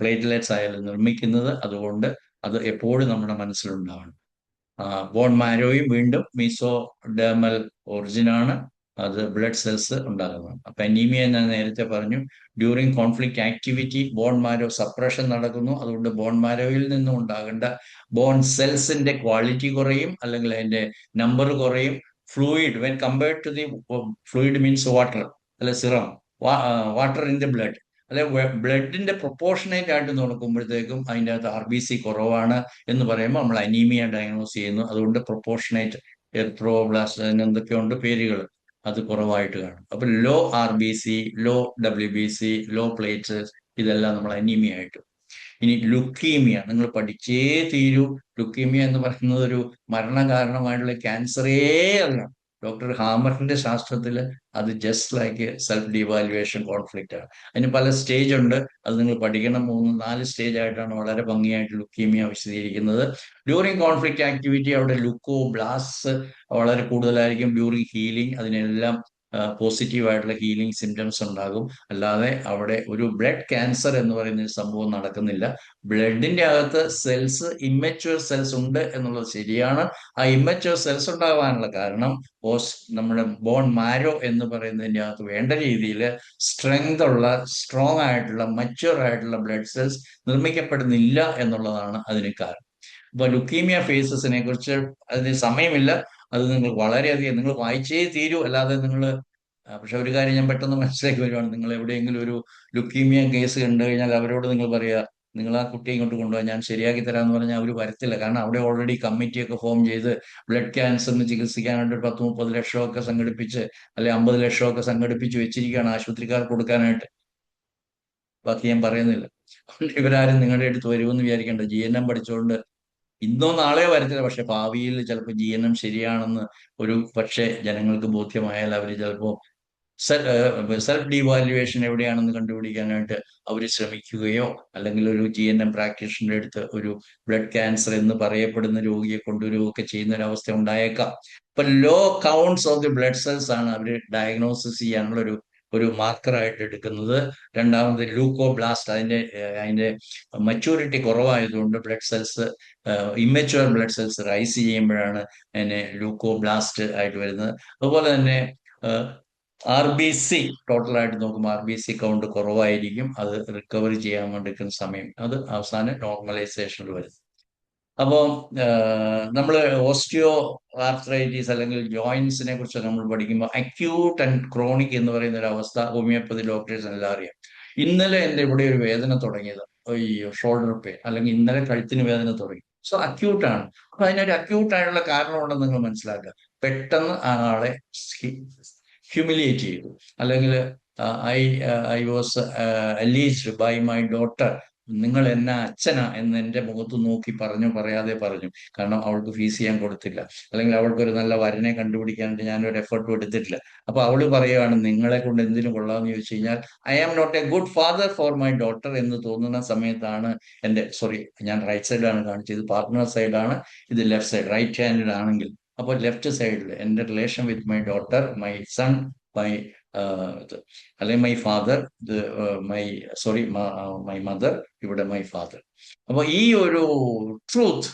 പ്ലേറ്റ്ലെറ്റ്സ് ആയാലും നിർമ്മിക്കുന്നത്. അതുകൊണ്ട് അത് എപ്പോഴും നമ്മുടെ മനസ്സിലുണ്ടാവണം. ബോൺ മാരോയും വീണ്ടും മീസോഡെർമൽ ഒറിജിനാണ്. അത് ബ്ലഡ് സെൽസ് ഉണ്ടാകുന്നതാണ്. അപ്പൊ അനീമിയ ഞാൻ നേരത്തെ പറഞ്ഞു. During conflict activity bone marrow suppression നടക്കുന്നു. അതുകൊണ്ട് ബോൺ മാരോയിൽ നിന്നും ഉണ്ടാകേണ്ട ബോൺ സെൽസിന്റെ ക്വാളിറ്റി കുറയും, അല്ലെങ്കിൽ അതിന്റെ നമ്പർ കുറയും. Fluid when compared to the fluid means water, അല്ലെ serum, water in the blood, അല്ലെ ബ്ലഡിന്റെ പ്രൊപ്പോർഷനേറ്റ് ആയിട്ട് നോക്കുമ്പോഴത്തേക്കും അതിൻ്റെ അകത്ത് RBC കുറവാണ് എന്ന് പറയുമ്പോൾ നമ്മൾ അനീമിയ ഡയഗ്നോസ് ചെയ്യുന്നു. അതുകൊണ്ട് പ്രൊപ്പോർഷനേറ്റ് എർത്രോബ്ലാസ്റ്റ്, അതിന് എന്തൊക്കെയുണ്ട് പേരുകൾ, അത് കുറവായിട്ട് കാണും. അപ്പൊ low RBC, low WBC, low plates, ഇതെല്ലാം നമ്മൾ അനീമിയ ആയിട്ട്. ഇനി ലുക്കീമിയ നിങ്ങൾ പഠിച്ചേ തീരൂ. ലുക്കീമിയ എന്ന് പറയുന്നത് ഒരു മരണകാരണമായിട്ടുള്ള ക്യാൻസറേ അല്ല. ഡോക്ടർ ഹാമറിന്റെ ശാസ്ത്രത്തിൽ അത് just like self devaluation conflict ആണ്. അതിന് പല സ്റ്റേജ് ഉണ്ട്. അത് നിങ്ങൾ പഠിക്കണം. 3-4 സ്റ്റേജ് ആയിട്ടാണ് വളരെ ഭംഗിയായിട്ട് ലുക്കീമിയ വിശദീകരിക്കുന്നത്. ഡ്യൂറിങ് കോൺഫ്ലിക്റ്റ് ആക്ടിവിറ്റി അവിടെ ലുക്കോ ബ്ലാസ്റ്റ് വളരെ കൂടുതലായിരിക്കും. ഡ്യൂറിങ് ഹീലിംഗ് അതിനെല്ലാം പോസിറ്റീവ് ആയിട്ടുള്ള ഹീലിംഗ് സിംറ്റംസ് ഉണ്ടാകും. അല്ലാതെ അവിടെ ഒരു ബ്ലഡ് ക്യാൻസർ എന്ന് പറയുന്ന ഒരു സംഭവം നടക്കുന്നില്ല. ബ്ലഡിന്റെ അകത്ത് സെൽസ്, ഇമ്മച്വർ സെൽസ് ഉണ്ട് എന്നുള്ളത് ശരിയാണ്. ആ ഇമ്മച്വർ സെൽസ് ഉണ്ടാകാനുള്ള കാരണം നമ്മുടെ ബോൺ മാരോ എന്ന് പറയുന്നതിൻ്റെ അകത്ത് വേണ്ട രീതിയിൽ സ്ട്രോങ് ആയിട്ടുള്ള മച്വർ ആയിട്ടുള്ള ബ്ലഡ് സെൽസ് നിർമ്മിക്കപ്പെടുന്നില്ല എന്നുള്ളതാണ് അതിന് കാരണം. ഇപ്പൊ ലുക്കീമിയ ഫേസസിനെ കുറിച്ച് അതിന് സമയമില്ല. അത് നിങ്ങൾ വളരെയധികം നിങ്ങൾ വായിച്ചേ തീരൂ. അല്ലാതെ നിങ്ങൾ പക്ഷെ ഒരു കാര്യം ഞാൻ പെട്ടെന്ന് മനസ്സിലാക്കി വരുവാണ്. നിങ്ങൾ എവിടെയെങ്കിലും ഒരു ലുക്കീമിയ കേസ് കണ്ടു കഴിഞ്ഞാൽ അവരോട് നിങ്ങൾ പറയുക നിങ്ങൾ ആ കുട്ടിയെ ഇങ്ങോട്ട് കൊണ്ടുപോകാൻ ഞാൻ ശരിയാക്കി തരാമെന്ന് പറഞ്ഞാൽ അവർ വരത്തില്ല. കാരണം അവിടെ ഓൾറെഡി കമ്മിറ്റിയൊക്കെ ഫോം ചെയ്ത് ബ്ലഡ് ക്യാൻസറിന് ചികിത്സിക്കാനായിട്ട് 10-30 ലക്ഷമൊക്കെ സംഘടിപ്പിച്ച്, അല്ലെ 50 ലക്ഷമൊക്കെ സംഘടിപ്പിച്ച് വെച്ചിരിക്കുകയാണ് ആശുപത്രിക്കാർക്ക് കൊടുക്കാനായിട്ട്. ബാക്കി ഞാൻ പറയുന്നില്ല. ഇവരാരും നിങ്ങളുടെ അടുത്ത് വരുമെന്ന് വിചാരിക്കേണ്ട. GNM പഠിച്ചുകൊണ്ട് ഇന്നോ നാളെയോ വരത്തില്ല. പക്ഷെ ഭാവിയിൽ ചിലപ്പോൾ GNM ശരിയാണെന്ന് ഒരു പക്ഷേ ജനങ്ങൾക്ക് ബോധ്യമായാൽ അവർ ചിലപ്പോൾ സെൽഫ് ഡീവാലുവേഷൻ എവിടെയാണെന്ന് കണ്ടുപിടിക്കാനായിട്ട് അവർ ശ്രമിക്കുകയോ, അല്ലെങ്കിൽ ഒരു GNM പ്രാക്ടീഷണറുടെ അടുത്ത് ഒരു ബ്ലഡ് ക്യാൻസർ എന്ന് പറയപ്പെടുന്ന രോഗിയെ കൊണ്ടുവരികയോ ഒക്കെ ചെയ്യുന്ന ഒരു അവസ്ഥ ഉണ്ടായേക്കാം. ഇപ്പൊ low counts of the blood cells ആണ് അവർ ഡയഗ്നോസിസ് ചെയ്യാനുള്ള ഒരു മാർക്കറായിട്ട് എടുക്കുന്നത്. രണ്ടാമത് ലൂക്കോബ്ലാസ്റ്റ്, അതിന്റെ മച്യൂരിറ്റി കുറവായതുകൊണ്ട് blood cells, immature blood cells rise ചെയ്യുമ്പോഴാണ് അതിനെ ലൂക്കോബ്ലാസ്റ്റ് ആയിട്ട് വരുന്നത്. അതുപോലെ തന്നെ RBC ടോട്ടലായിട്ട് നോക്കുമ്പോൾ RBC കൗണ്ട് കുറവായിരിക്കും. അത് റിക്കവറി ചെയ്യാൻ വേണ്ടിയിരിക്കുന്ന സമയം അത് അവസാനം നോർമലൈസേഷനിൽ വരും. അപ്പോൾ നമ്മൾ ഓസ്റ്റിയോ ആർത്രൈറ്റിസ് അല്ലെങ്കിൽ ജോയിന്റ്സിനെ കുറിച്ച് നമ്മൾ പഠിക്കുമ്പോൾ അക്യൂട്ട് ആൻഡ് ക്രോണിക് എന്ന് പറയുന്ന ഒരു അവസ്ഥ ഹോമിയോപ്പതി ഡോക്ടേഴ്സ് എല്ലാം അറിയാം. ഇന്നലെ എൻ്റെ ഇവിടെ ഒരു വേദന തുടങ്ങിയത്, അയ്യോ ഷോൾഡർ പെയിൻ, അല്ലെങ്കിൽ ഇന്നലെ കഴുത്തിന് വേദന തുടങ്ങി. സോ അക്യൂട്ടാണ്. അപ്പൊ അതിനൊരു അക്യൂട്ടായിട്ടുള്ള കാരണമുണ്ടെന്ന് നിങ്ങൾ മനസ്സിലാക്കുക. പെട്ടെന്ന് ആ ആളെ ഹ്യൂമിലിയേറ്റ് ചെയ്തു, അല്ലെങ്കിൽ ഐ വാസ് അലീസ്ഡ് ബൈ മൈ ഡോട്ടർ നിങ്ങൾ എന്നെ അച്ഛനാ എന്ന് എൻ്റെ മുഖത്ത് നോക്കി പറഞ്ഞു, പറയാതെ പറഞ്ഞു. കാരണം അവൾക്ക് ഫീസ് ചെയ്യാൻ കൊടുത്തില്ല, അല്ലെങ്കിൽ അവൾക്ക് ഒരു നല്ല വരനെ കണ്ടുപിടിക്കാനായിട്ട് ഞാനൊരു എഫർട്ടും എടുത്തിട്ടില്ല. അപ്പൊ അവള് പറയുകയാണ്, നിങ്ങളെ കൊണ്ട് എന്തിനു കൊള്ളാമെന്ന് ചോദിച്ചു കഴിഞ്ഞാൽ I am not a good father for my daughter എന്ന് തോന്നുന്ന സമയത്താണ് എൻ്റെ, സോറി, ഞാൻ റൈറ്റ് സൈഡാണ് കാണിച്ചത്, ഇത് പാർട്ട്ണർ സൈഡാണ്, ഇത് ലെഫ്റ്റ് സൈഡ്, റൈറ്റ് ഹാൻഡഡ് ആണെങ്കിൽ. അപ്പോൾ ലെഫ്റ്റ് സൈഡിൽ എൻ്റെ relation with my daughter, my son, my അല്ലെങ്കിൽ മൈ ഫാദർ, ഇത് മൈ, സോറി, മൈ മദർ, ഇവിടെ മൈ ഫാദർ. അപ്പൊ ഈ ഒരു ട്രൂത്ത്,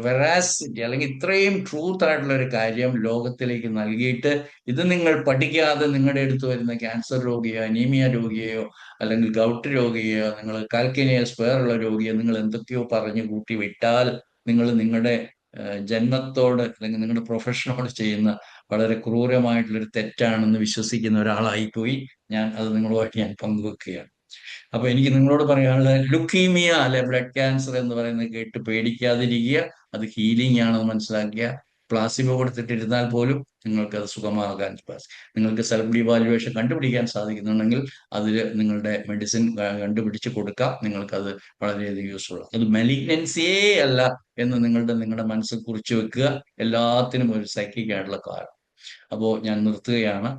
വെറാസിറ്റി, അല്ലെങ്കിൽ ഇത്രയും ട്രൂത്ത് ആയിട്ടുള്ള ഒരു കാര്യം ലോകത്തിലേക്ക് നൽകിയിട്ട് ഇത് നിങ്ങൾ പഠിക്കാതെ നിങ്ങളുടെ അടുത്ത് വരുന്ന ക്യാൻസർ രോഗിയോ അനീമിയ രോഗിയോ അല്ലെങ്കിൽ ഗൗട്ട് രോഗിയോ നിങ്ങൾ കാൽക്കേനിയൽ സ്ക്വയർ ഉള്ള രോഗിയോ നിങ്ങൾ എന്തൊക്കെയോ പറഞ്ഞു കൂട്ടി വിട്ടാൽ നിങ്ങൾ നിങ്ങളുടെ ജന്മത്തോട് അല്ലെങ്കിൽ നിങ്ങളുടെ പ്രൊഫഷനോട് ചെയ്യുന്ന വളരെ ക്രൂരമായിട്ടുള്ളൊരു തെറ്റാണെന്ന് വിശ്വസിക്കുന്ന ഒരാളായിപ്പോയി ഞാൻ. അത് നിങ്ങളുമായിട്ട് ഞാൻ പങ്കുവെക്കുകയാണ്. അപ്പൊ എനിക്ക് നിങ്ങളോട് പറയാനുള്ളത്, ലുക്കീമിയ അല്ലെ ബ്ലഡ് ക്യാൻസർ എന്ന് പറയുന്നത് കേട്ട് പേടിക്കാതിരിക്കുക. അത് ഹീലിംഗ് ആണെന്ന് മനസ്സിലാക്കുക. പ്ലാസിബോ കൊടുത്തിട്ടിരുന്നാൽ പോലും നിങ്ങൾക്ക് അത് സുഖമാകാൻ, നിങ്ങൾക്ക് സെൽഫ് ഡിവാലുവേഷൻ കണ്ടുപിടിക്കാൻ സാധിക്കുന്നുണ്ടെങ്കിൽ അതിൽ നിങ്ങളുടെ മെഡിസിൻ കണ്ടുപിടിച്ച് കൊടുക്കാം. നിങ്ങൾക്കത് വളരെയധികം യൂസ്ഫുൾ ആണ്. അത് മെലിഗ്നൻസിയേ അല്ല എന്ന് നിങ്ങളുടെ മനസ്സിൽ കുറിച്ച് വെക്കുക. എല്ലാത്തിനും ഒരു സൈക്കിക് ആയിട്ടുള്ള കാരണം. അപ്പോൾ ഞാൻ നിർത്തുകയാണ്.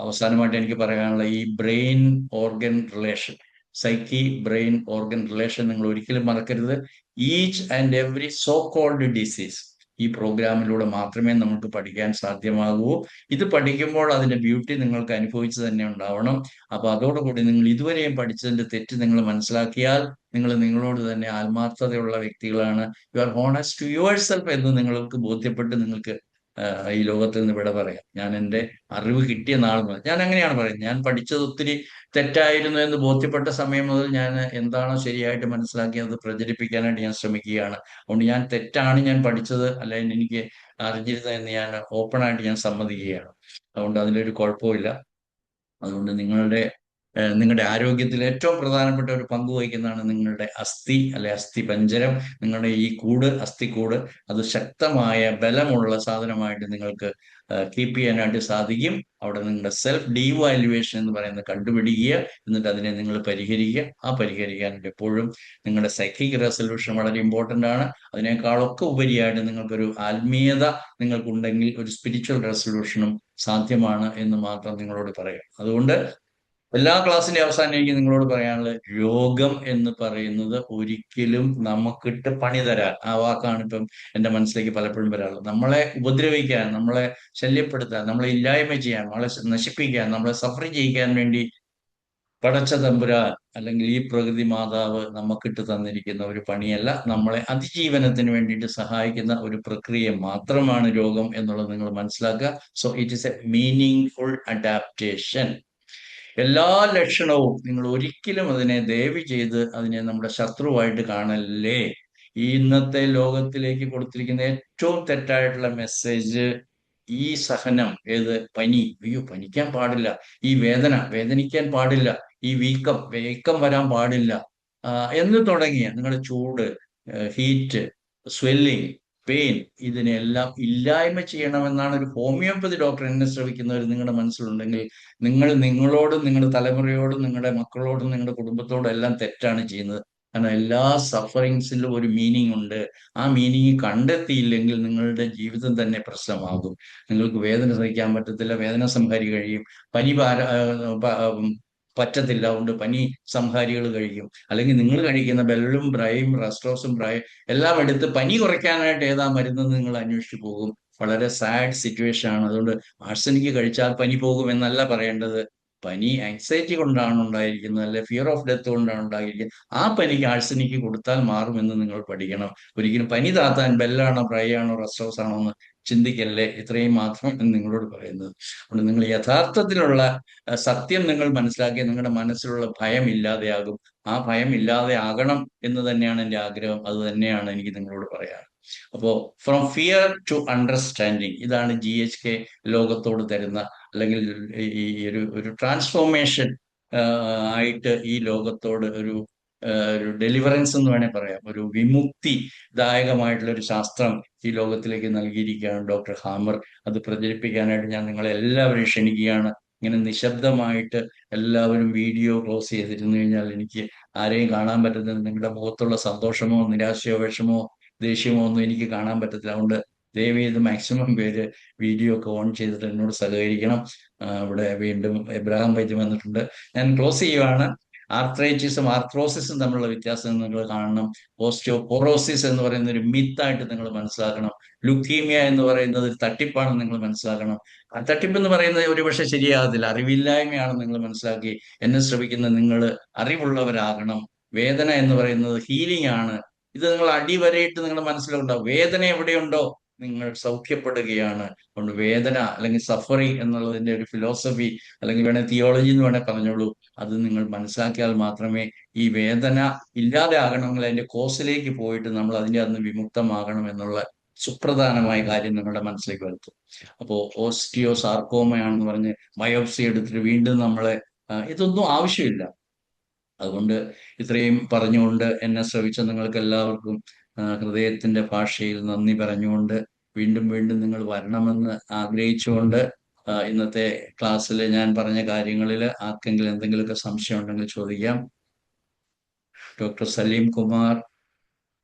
അവസാനമായിട്ട് എനിക്ക് പറയാനുള്ള, ഈ brain organ relation, psyche brain organ relation നിങ്ങൾ ഒരിക്കലും മറക്കരുത്. Each and every so called disease ഈ പ്രോഗ്രാമിലൂടെ മാത്രമേ നമുക്ക് പഠിക്കാൻ സാധ്യമാകൂ. ഇത് പഠിക്കുമ്പോൾ അതിന്റെ ബ്യൂട്ടി നിങ്ങൾക്ക് അനുഭവിച്ചു തന്നെ ഉണ്ടാവണം. അപ്പൊ അതോടുകൂടി നിങ്ങൾ ഇതുവരെയും പഠിച്ചതിന്റെ തെറ്റ് നിങ്ങൾ മനസ്സിലാക്കിയാൽ നിങ്ങൾ നിങ്ങളോട് തന്നെ ആത്മാർത്ഥതയുള്ള വ്യക്തികളാണ്, you are honest to yourself എന്ന് നിങ്ങൾക്ക് ബോധ്യപ്പെട്ട് നിങ്ങൾക്ക് ഈ ലോകത്തിൽ നിന്ന് വിട പറയാം. ഞാൻ എൻ്റെ അറിവ് കിട്ടിയ നാൾ മുതൽ ഞാൻ അങ്ങനെയാണ് പറയുന്നത്. ഞാൻ പഠിച്ചത് ഒത്തിരി തെറ്റായിരുന്നു എന്ന് ബോധ്യപ്പെട്ട സമയം മുതൽ ഞാൻ എന്താണോ ശരിയായിട്ട് മനസ്സിലാക്കി അത് പ്രചരിപ്പിക്കാനായിട്ട് ഞാൻ ശ്രമിക്കുകയാണ്. അതുകൊണ്ട് ഞാൻ തെറ്റാണ് ഞാൻ പഠിച്ചത്, അല്ലെങ്കിൽ എനിക്ക് അറിഞ്ഞിരുന്നത് എന്ന് ഞാൻ ഓപ്പണായിട്ട് ഞാൻ സമ്മതിക്കുകയാണ്. അതുകൊണ്ട് അതിലൊരു കുഴപ്പമില്ല. അതുകൊണ്ട് നിങ്ങളുടെ ആരോഗ്യത്തിൽ ഏറ്റവും പ്രധാനപ്പെട്ട ഒരു പങ്ക് വഹിക്കുന്നതാണ് നിങ്ങളുടെ അസ്ഥി അല്ലെ അസ്ഥി പഞ്ജരം. നിങ്ങളുടെ ഈ കൂട്, അസ്ഥിക്കൂട്, അത് ശക്തമായ ബലമുള്ള സാധനമായിട്ട് നിങ്ങൾക്ക് കീപ്പ് ചെയ്യാനായിട്ട് സാധിക്കും. അവിടെ നിങ്ങളുടെ സെൽഫ് ഡീവാലുവേഷൻ എന്ന് പറയുന്നത് കണ്ടുപിടിക്കുക, എന്നിട്ട് അതിനെ നിങ്ങൾ പരിഹരിക്കുക. ആ പരിഹരിക്കാൻ എപ്പോഴും നിങ്ങളുടെ സൈക്കിക് റെസൊല്യൂഷൻ വളരെ ഇമ്പോർട്ടൻ്റ് ആണ്. അതിനേക്കാളൊക്കെ ഉപരിയായിട്ട് നിങ്ങൾക്കൊരു ആത്മീയത നിങ്ങൾക്കുണ്ടെങ്കിൽ ഒരു സ്പിരിച്വൽ റെസൊല്യൂഷനും സാധ്യമാണ് എന്ന് മാത്രം നിങ്ങളോട് പറയാം. അതുകൊണ്ട് എല്ലാ ക്ലാസ്സിന്റെ അവസാനം എനിക്ക് നിങ്ങളോട് പറയാനുള്ളത്, രോഗം എന്ന് പറയുന്നത് ഒരിക്കലും നമുക്കിട്ട് പണി തരാൻ, ആ വാക്കാണ് ഇപ്പം എൻ്റെ മനസ്സിലേക്ക് പലപ്പോഴും വരാറുള്ളത്, നമ്മളെ ഉപദ്രവിക്കാൻ, നമ്മളെ ശല്യപ്പെടുത്താൻ, നമ്മളെ ഇല്ലായ്മ ചെയ്യാൻ, നമ്മളെ നശിപ്പിക്കാൻ, നമ്മളെ സഫർ ചെയ്യിക്കാൻ വേണ്ടി പടച്ച തമ്പുരാൻ അല്ലെങ്കിൽ ഈ പ്രകൃതി മാതാവ് നമുക്കിട്ട് തന്നിരിക്കുന്ന ഒരു പണിയല്ല. നമ്മളെ അതിജീവനത്തിന് വേണ്ടിയിട്ട് സഹായിക്കുന്ന ഒരു പ്രക്രിയ മാത്രമാണ് രോഗം എന്നുള്ളത് നിങ്ങൾ മനസ്സിലാക്കുക. So it is A meaning full adaptation. എല്ലാ ലക്ഷണവും നിങ്ങൾ ഒരിക്കലും അതിനെ ദയവ് ചെയ്ത് അതിനെ നമ്മുടെ ശത്രുവായിട്ട് കാണല്ലേ. ഈ ഇന്നത്തെ ലോകത്തിലേക്ക് കൊടുത്തിരിക്കുന്ന ഏറ്റവും തെറ്റായിട്ടുള്ള മെസ്സേജ്, ഈ സഹനം, ഏത് പനി, അയ്യോ പനിക്കാൻ പാടില്ല, ഈ വേദന വേദനിക്കാൻ പാടില്ല, ഈ വീക്കം വരാൻ പാടില്ല, എന്ന് തുടങ്ങിയ നിങ്ങളുടെ ചൂട്, ഹീറ്റ്, സ്വെല്ലിങ്, പെയിൻ, ഇതിനെല്ലാം ഇല്ലായ്മ ചെയ്യണമെന്നാണ് ഒരു ഹോമിയോപ്പതി ഡോക്ടർ എന്നെ ശ്രമിക്കുന്നവർ നിങ്ങളുടെ മനസ്സിലുണ്ടെങ്കിൽ നിങ്ങൾ നിങ്ങളോടും നിങ്ങളുടെ തലമുറയോടും നിങ്ങളുടെ മക്കളോടും നിങ്ങളുടെ കുടുംബത്തോടും എല്ലാം തെറ്റാണ് ചെയ്യുന്നത്. കാരണം എല്ലാ സഫറിങ്സിലും ഒരു മീനിങ് ഉണ്ട്. ആ മീനിങ് കണ്ടെത്തിയില്ലെങ്കിൽ നിങ്ങളുടെ ജീവിതം തന്നെ പ്രശ്നമാകും. നിങ്ങൾക്ക് വേദന സഹിക്കാൻ പറ്റത്തില്ല, വേദന സംഹാരി കഴിയും. പനി പറ്റത്തില്ല, അതുകൊണ്ട് പനി സംഹാരികൾ കഴിക്കും. അല്ലെങ്കിൽ നിങ്ങൾ കഴിക്കുന്ന ബെല്ലും ബ്രയും റെസ്ട്രോസും ബ്രയും എല്ലാം എടുത്ത് പനി കുറയ്ക്കാനായിട്ട് ഏതാ മരുന്നെന്ന് നിങ്ങൾ അന്വേഷിച്ചു പോകും. വളരെ സാഡ് സിറ്റുവേഷൻ ആണ്. അതുകൊണ്ട് ആർസനിക്ക് കഴിച്ചാൽ പനി പോകും എന്നല്ല പറയേണ്ടത്. പനി ആങ്സൈറ്റി കൊണ്ടാണ് ഉണ്ടായിരിക്കുന്നത്, അല്ലെ ഫിയർ ഓഫ് ഡെത്ത് കൊണ്ടാണ് ഉണ്ടായിരിക്കുന്നത്. ആ പനിക്ക് ആഴ്സനിക്ക് കൊടുത്താൽ മാറുമെന്ന് നിങ്ങൾ പഠിക്കണം. ഒരിക്കലും പനി താത്താൻ ബെല്ലാണോ ബ്രൈ ആണോ റെസ്റ്റോസ് ആണോ എന്ന് ചിന്തിക്കല്ലേ. ഇത്രയും മാത്രമാണ് നിങ്ങളോട് പറയുന്നത്. അതുകൊണ്ട് നിങ്ങൾ യഥാർത്ഥത്തിലുള്ള സത്യം നിങ്ങൾ മനസ്സിലാക്കി നിങ്ങളുടെ മനസ്സിലുള്ള ഭയം ഇല്ലാതെയാകും. ആ ഭയം ഇല്ലാതെ ആകണം എന്ന് തന്നെയാണ് എൻ്റെ ആഗ്രഹം. അത് തന്നെയാണ് എനിക്ക് നിങ്ങളോട് പറയാറ്. അപ്പോ ഫ്രം ഫിയർ ടു അണ്ടർസ്റ്റാൻഡിങ്, ഇതാണ് GHK ലോകത്തോട് തരുന്ന, അല്ലെങ്കിൽ ഈ ഒരു ട്രാൻസ്ഫോർമേഷൻ ആയിട്ട് ഈ ലോകത്തോട് ഒരു ഡെലിവറൻസ് എന്ന് വേണേൽ പറയാം, ഒരു വിമുക്തിദായകമായിട്ടുള്ള ഒരു ശാസ്ത്രം ഈ ലോകത്തിലേക്ക് നൽകിയിരിക്കുകയാണ് ഡോക്ടർ ഹാമർ. അത് പ്രചരിപ്പിക്കാനായിട്ട് ഞാൻ നിങ്ങളെ എല്ലാവരെയും ക്ഷണിക്കുകയാണ്. ഇങ്ങനെ നിശബ്ദമായിട്ട് എല്ലാവരും വീഡിയോ ക്ലോസ് ചെയ്തിരുന്നു കഴിഞ്ഞാൽ എനിക്ക് ആരെയും കാണാൻ പറ്റുന്നത് നിങ്ങളുടെ മുഖത്തുള്ള സന്തോഷമോ നിരാശയോ വിഷമോ ദേഷ്യമോ ഒന്നും എനിക്ക് കാണാൻ പറ്റത്തില്ല. അതുകൊണ്ട് ദയവ് ചെയ്ത് മാക്സിമം പേര് വീഡിയോ ഒക്കെ ഓൺ ചെയ്തിട്ട് എന്നോട് സഹകരിക്കണം. ഇവിടെ വീണ്ടും എബ്രഹാം വൈദ്യം വന്നിട്ടുണ്ട്. ഞാൻ ക്ലോസ് ചെയ്യുവാണ്. ആർത്രൈറ്റിസും ആർത്രോസിസും തമ്മിലുള്ള വ്യത്യാസം നിങ്ങൾ കാണണം. ഓസ്റ്റിയോപോറോസിസ് എന്ന് പറയുന്ന ഒരു മിത്തായിട്ട് നിങ്ങൾ മനസ്സിലാക്കണം. ലുക്കീമിയ എന്ന് പറയുന്നത് ഒരു തട്ടിപ്പാണെന്ന് നിങ്ങൾ മനസ്സിലാക്കണം. ആ തട്ടിപ്പ് എന്ന് പറയുന്നത് ഒരുപക്ഷെ ശരിയാകത്തില്ല, അറിവില്ലായ്മയാണെന്ന് നിങ്ങൾ മനസ്സിലാക്കി എന്നെ ശ്രമിക്കുന്ന നിങ്ങൾ അറിവുള്ളവരാകണം. വേദന എന്ന് പറയുന്നത് ഹീലിംഗ് ആണ്. ഇത് നിങ്ങൾ അടിവരയിട്ട് നിങ്ങളുടെ മനസ്സിലുണ്ടാവും. വേദന എവിടെയുണ്ടോ നിങ്ങൾ സൗഖ്യപ്പെടുകയാണ്. അതുകൊണ്ട് വേദന അല്ലെങ്കിൽ സഫറിങ് എന്നുള്ളതിന്റെ ഒരു ഫിലോസഫി അല്ലെങ്കിൽ വേണേൽ തിയോളജി എന്ന് വേണേൽ പറഞ്ഞോളൂ, അത് നിങ്ങൾ മനസ്സിലാക്കിയാൽ മാത്രമേ ഈ വേദന ഇല്ലാതെ ആകണമെങ്കിൽ അതിന്റെ കോസിലേക്ക് പോയിട്ട് നമ്മൾ അതിന്റെ അന്ന് വിമുക്തമാകണം എന്നുള്ള സുപ്രധാനമായ കാര്യം നിങ്ങളുടെ മനസ്സിലേക്ക് വരുത്തും. അപ്പോൾ ഓസ്റ്റിയോ സാർക്കോമയാണെന്ന് പറഞ്ഞ് ബയോപ്സി എടുത്തിട്ട് വീണ്ടും നമ്മളെ ഇതൊന്നും ആവശ്യമില്ല. അതുകൊണ്ട് ഇത്രയും പറഞ്ഞുകൊണ്ട് എന്നെ ശ്രവിച്ച നിങ്ങൾക്ക് എല്ലാവർക്കും ഹൃദയത്തിന്റെ ഭാഷയിൽ നന്ദി പറഞ്ഞുകൊണ്ട് വീണ്ടും വീണ്ടും നിങ്ങൾ വരണമെന്ന് ആഗ്രഹിച്ചുകൊണ്ട് ഇന്നത്തെ ക്ലാസ്സിൽ ഞാൻ പറഞ്ഞ കാര്യങ്ങളിൽ ആർക്കെങ്കിലും എന്തെങ്കിലുമൊക്കെ സംശയം ഉണ്ടെങ്കിൽ ചോദിക്കാം. Doctor Saleem Kumar,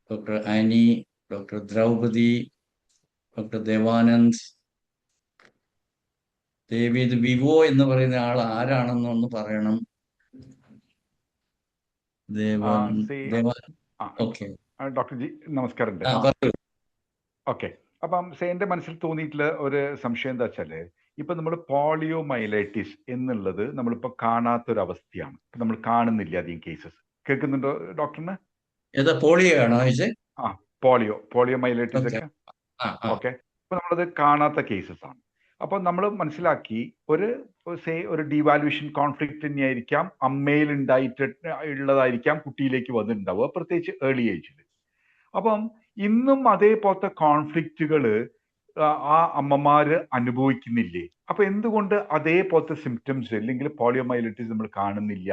doctor Annie, doctor Draupadi, doctor Devanand, Devi വിവോ എന്ന് പറയുന്ന ആൾ ആരാണെന്നൊന്ന് പറയണം. ഓക്കെ, ഡോക്ടർ ജി നമസ്കാരം. ഓക്കെ, അപ്പം എന്റെ മനസ്സിൽ തോന്നിയിട്ടുള്ള ഒരു സംശയം എന്താ വെച്ചാല്, ഇപ്പൊ നമ്മൾ പോളിയോ മൈലൈറ്റിസ് എന്നുള്ളത് നമ്മളിപ്പോ കാണാത്തൊരവസ്ഥയാണ്. നമ്മൾ കാണുന്നില്ല അധികം കേസസ്. കേൾക്കുന്നുണ്ടോ ഡോക്ടറിന്? പോളിയോ ആണോ? പോളിയോ മൈലൈറ്റിസ് ഒക്കെ ഓക്കെ. ഇപ്പൊ നമ്മളത് കാണാത്ത കേസസ് ആണ്. അപ്പൊ നമ്മൾ മനസ്സിലാക്കി ഒരു ഡീവാലുവേഷൻ കോൺഫ്ലിക്റ്റ് തന്നെയായിരിക്കാം അമ്മയിൽ ഉള്ളതായിരിക്കാം കുട്ടിയിലേക്ക് വന്നിട്ടുണ്ടാവുക, പ്രത്യേകിച്ച് ഏർലി ഏജിൽ. അപ്പം ഇന്നും അതേപോലത്തെ കോൺഫ്ലിക്റ്റുകൾ ആ അമ്മമാര് അനുഭവിക്കുന്നില്ലേ? അപ്പൊ എന്തുകൊണ്ട് അതേപോലത്തെ സിംറ്റംസ് അല്ലെങ്കിൽ പോളിയോമൈലൈറ്റിസ് നമ്മൾ കാണുന്നില്ല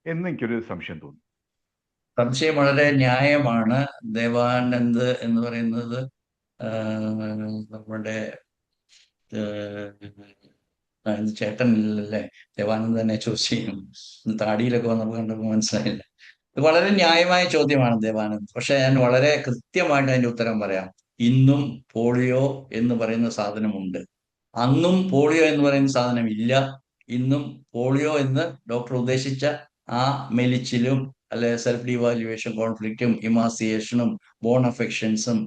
എന്ന് എനിക്കൊരു സംശയം തോന്നി. സംശയം വളരെ ന്യായമാണ്. ദേവാനന്ദ് എന്ന് പറയുന്നത് നമ്മുടെ ചേട്ടനില്ലല്ലേ, ദേവാനന്ദ് തന്നെ ചൂസ് ചെയ്യും. താടിയിലൊക്കെ വന്നപ്പോൾ കണ്ടപ്പോൾ മനസ്സിലായില്ല. ഇത് വളരെ ന്യായമായ ചോദ്യമാണ് ദേവാനന്ദ്. പക്ഷെ ഞാൻ വളരെ കൃത്യമായിട്ട് അതിന്റെ ഉത്തരം പറയാം. ഇന്നും പോളിയോ എന്ന് പറയുന്ന സാധനമുണ്ട്. അന്നും പോളിയോ എന്ന് പറയുന്ന സാധനം ഇല്ല. ഇന്നും പോളിയോ എന്ന് ഡോക്ടർ ഉദ്ദേശിച്ച ആ മെലിച്ചിലും അല്ലെ സെൽഫ് ഡിവാലുവേഷൻ കോൺഫ്ലിക്റ്റും ഇമാസിയേഷനും ബോൺ അഫെക്ഷൻസും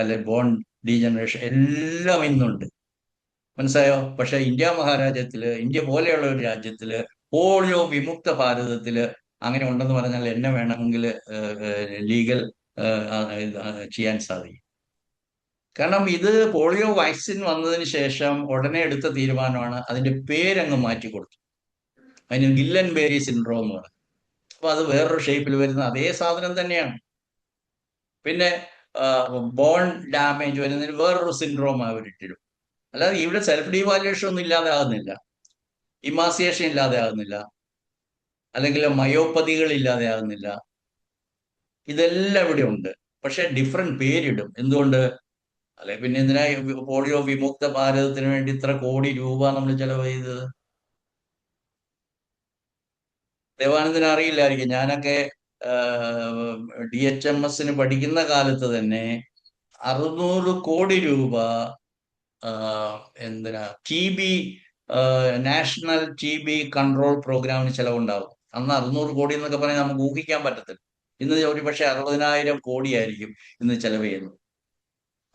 അല്ലെ ബോൺ ഡീജനറേഷൻ എല്ലാം ഇന്നുണ്ട്. മനസ്സിലായോ? പക്ഷെ ഇന്ത്യ പോലെയുള്ള ഒരു രാജ്യത്തില് പോളിയോ വിമുക്ത ഭാരതത്തില് അങ്ങനെ ഉണ്ടെന്ന് പറഞ്ഞാൽ എന്നെ വേണമെങ്കിൽ ലീഗൽ ചെയ്യാൻ സാധിക്കും. കാരണം ഇത് പോളിയോ വാക്സിൻ വന്നതിന് ശേഷം ഉടനെ എടുത്ത തീരുമാനമാണ് അതിന്റെ പേരങ്ങ് മാറ്റി കൊടുത്തു. അതിന് ഗില്ലൻ ബേരി സിൻഡ്രോം എന്ന് പറയും. അപ്പൊ അത് വേറൊരു ഷേപ്പിൽ വരുന്ന അതേ സാധനം തന്നെയാണ്. പിന്നെ ബോൺ ഡാമേജ് വരുന്നതിന് വേറൊരു സിൻഡ്രോം അവരിട്ടിരും. അല്ലാതെ ഇവിടെ സെൽഫ് ഡീവാലുവേഷൻ ഒന്നും ഇല്ലാതെ ആകുന്നില്ല, ഇമാസിയേഷൻ ഇല്ലാതെ ആകുന്നില്ല, അല്ലെങ്കിൽ മയോപ്പതികൾ ഇല്ലാതെ ആകുന്നില്ല. ഇതെല്ലാം ഇവിടെ ഉണ്ട്. പക്ഷെ ഡിഫറെന്റ് പേരിടും. എന്തുകൊണ്ട്? അല്ലെ പിന്നെ എന്തിനാ പോളിയോ വിമുക്ത ഭാരതത്തിന് വേണ്ടി ഇത്ര കോടി രൂപ നമ്മൾ ചെലവ് ചെയ്തത്? ദേവാനന്ദന് അറിയില്ലായിരിക്കും. ഞാനൊക്കെ DHMS പഠിക്കുന്ന കാലത്ത് തന്നെ 600 കോടി രൂപ TB നാഷണൽ TB കൺട്രോൾ പ്രോഗ്രാമിന് ചെലവുണ്ടാവും. അന്ന് 600 കോടി എന്നൊക്കെ പറഞ്ഞാൽ നമുക്ക് ഊഹിക്കാൻ പറ്റത്തില്ല. ഇന്ന് ഒരു പക്ഷെ 60,000 കോടിയായിരിക്കും ഇന്ന് ചെലവ് ചെയ്യുന്നത്.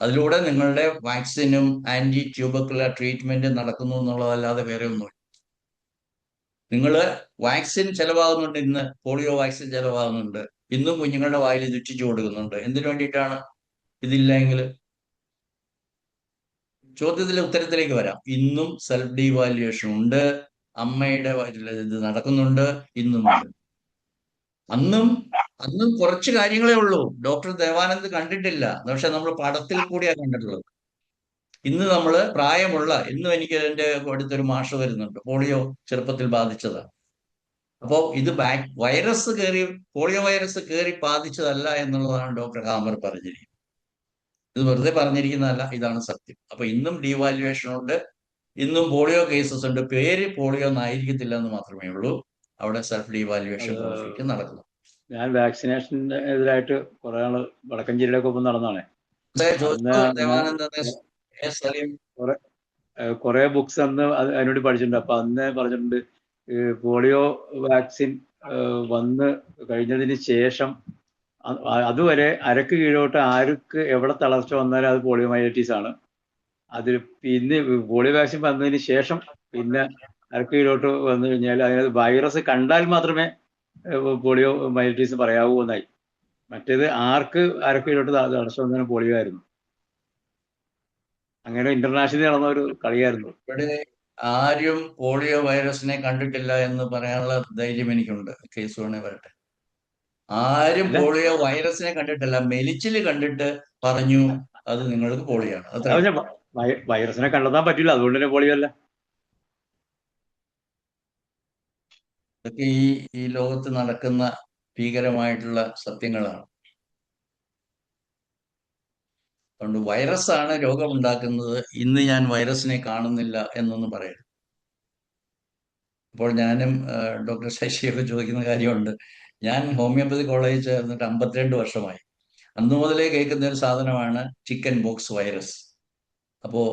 അതിലൂടെ നിങ്ങളുടെ വാക്സിനും ആന്റി ട്യൂബർക്കുലർ ട്രീറ്റ്മെന്റും നടക്കുന്നു എന്നുള്ളതല്ലാതെ വേറെ ഒന്നുമില്ല. നിങ്ങൾ വാക്സിൻ ചെലവാകുന്നുണ്ട്, ഇന്ന് പോളിയോ വാക്സിൻ ചെലവാകുന്നുണ്ട്, ഇന്നും കുഞ്ഞുങ്ങളുടെ വായിൽ ചുറ്റിച്ചു കൊടുക്കുന്നുണ്ട്. എന്തിനു വേണ്ടിയിട്ടാണ്? ഇതില്ലെങ്കിൽ ചോദ്യത്തിലെ ഉത്തരത്തിലേക്ക് വരാം. ഇന്നും സെൽഫ് ഡീവാലുവേഷൻ ഉണ്ട്, അമ്മയുടെ ഇത് നടക്കുന്നുണ്ട്, ഇന്നും ഉണ്ട്. അന്നും കുറച്ച് കാര്യങ്ങളേ ഉള്ളൂ. ഡോക്ടർ ദേവാനന്ദ് കണ്ടിട്ടില്ല, പക്ഷെ നമ്മൾ പടത്തിൽ കൂടിയാണ് കണ്ടിട്ടുള്ളത്. ഇന്ന് നമ്മൾ ഇന്നും എനിക്ക് എൻ്റെ അടുത്തൊരു മാഷ് വരുന്നുണ്ട്, പോളിയോ ചെറുപ്പത്തിൽ ബാധിച്ചതാണ്. അപ്പോൾ ഇത് പോളിയോ വൈറസ് കയറി ബാധിച്ചതല്ല എന്നുള്ളതാണ് ഡോക്ടർ ഹാമർ പറഞ്ഞിരിക്കുന്നത്. ഇത് വെറുതെ പറഞ്ഞിരിക്കുന്നതല്ല, ഇതാണ് സത്യം. അപ്പൊ ഇന്നും ഡീവാലുവേഷൻ ഉണ്ട്, ഇന്നും പോളിയോ കേസസ് ഉണ്ട്. പേര് പോളിയോ ഒന്നായിരിക്കത്തില്ല എന്ന് മാത്രമേ ഉള്ളൂ. അവിടെ സെൽഫ് ഡീവാലുവേഷൻ കോൺഫ്ലിക്റ്റ് നടക്കുന്നു. ഞാൻ വാക്സിനേഷന് എതിരായിട്ട് കുറെ നാള് വടക്കൻ ജില്ലയിലൊക്കെ ഒപ്പം നടന്നാണേ. കുറെ ബുക്സ് അന്ന് അതിനോട് പഠിച്ചിട്ടുണ്ട്. അപ്പൊ അന്ന് പറഞ്ഞിട്ടുണ്ട് പോളിയോ വാക്സിൻ വന്ന് കഴിഞ്ഞതിന് ശേഷം അതുവരെ അരക്ക് കീഴോട്ട് ആർക്ക് എവിടെ തളർച്ച വന്നാലും അത് പോളിയോ മൈലൈറ്റീസ് ആണ്. അതിൽ പിന്നെ പോളിയോ വാക്സിൻ വന്നതിന് ശേഷം പിന്നെ അരക്ക് കീഴോട്ട് വന്നു കഴിഞ്ഞാൽ അതിനകത്ത് വൈറസ് കണ്ടാൽ മാത്രമേ പോളിയോ മൈലൈറ്റീസ് പറയാവൂ എന്നായി. മറ്റേത് ആർക്ക് അരക്ക് കീഴോട്ട് തളർച്ച വന്നാലും പോളിയോ ആയിരുന്നു. അങ്ങനെ ഇന്റർനാഷണലി നടന്ന ഒരു കളിയായിരുന്നു. ഇവിടെ ആരും പോളിയോ വൈറസിനെ കണ്ടിട്ടില്ല എന്ന് പറയാനുള്ള ധൈര്യം എനിക്കുണ്ട്. കേസ് വേണേ വരട്ടെ. ആരും പോളിയോ വൈറസിനെ കണ്ടിട്ടില്ല, മെലിച്ചില് കണ്ടിട്ട് പറഞ്ഞു അത് നിങ്ങൾക്ക് പോളിയോ ആണ്. വൈറസിനെ കണ്ടെത്താൻ പറ്റില്ല, അതുകൊണ്ട് തന്നെ പോളിയോ അല്ല. ഇതൊക്കെ ഈ ലോകത്ത് നടക്കുന്ന ഭീകരമായിട്ടുള്ള സത്യങ്ങളാണ്. അതുകൊണ്ട് വൈറസാണ് രോഗമുണ്ടാക്കുന്നത്. ഇന്ന് ഞാൻ വൈറസിനെ കാണുന്നില്ല എന്നൊന്നും പറയരുത്. ഇപ്പോൾ ഞാനും ഡോക്ടർ ശശിയൊക്കെ ചോദിക്കുന്ന കാര്യമുണ്ട്. ഞാൻ ഹോമിയോപ്പതി കോളേജിൽ ചേർന്നിട്ട് 52 വർഷമായി. അന്നു മുതലേ കേൾക്കുന്ന ഒരു സാധനമാണ് ചിക്കൻ ബോക്സ് വൈറസ്. അപ്പോ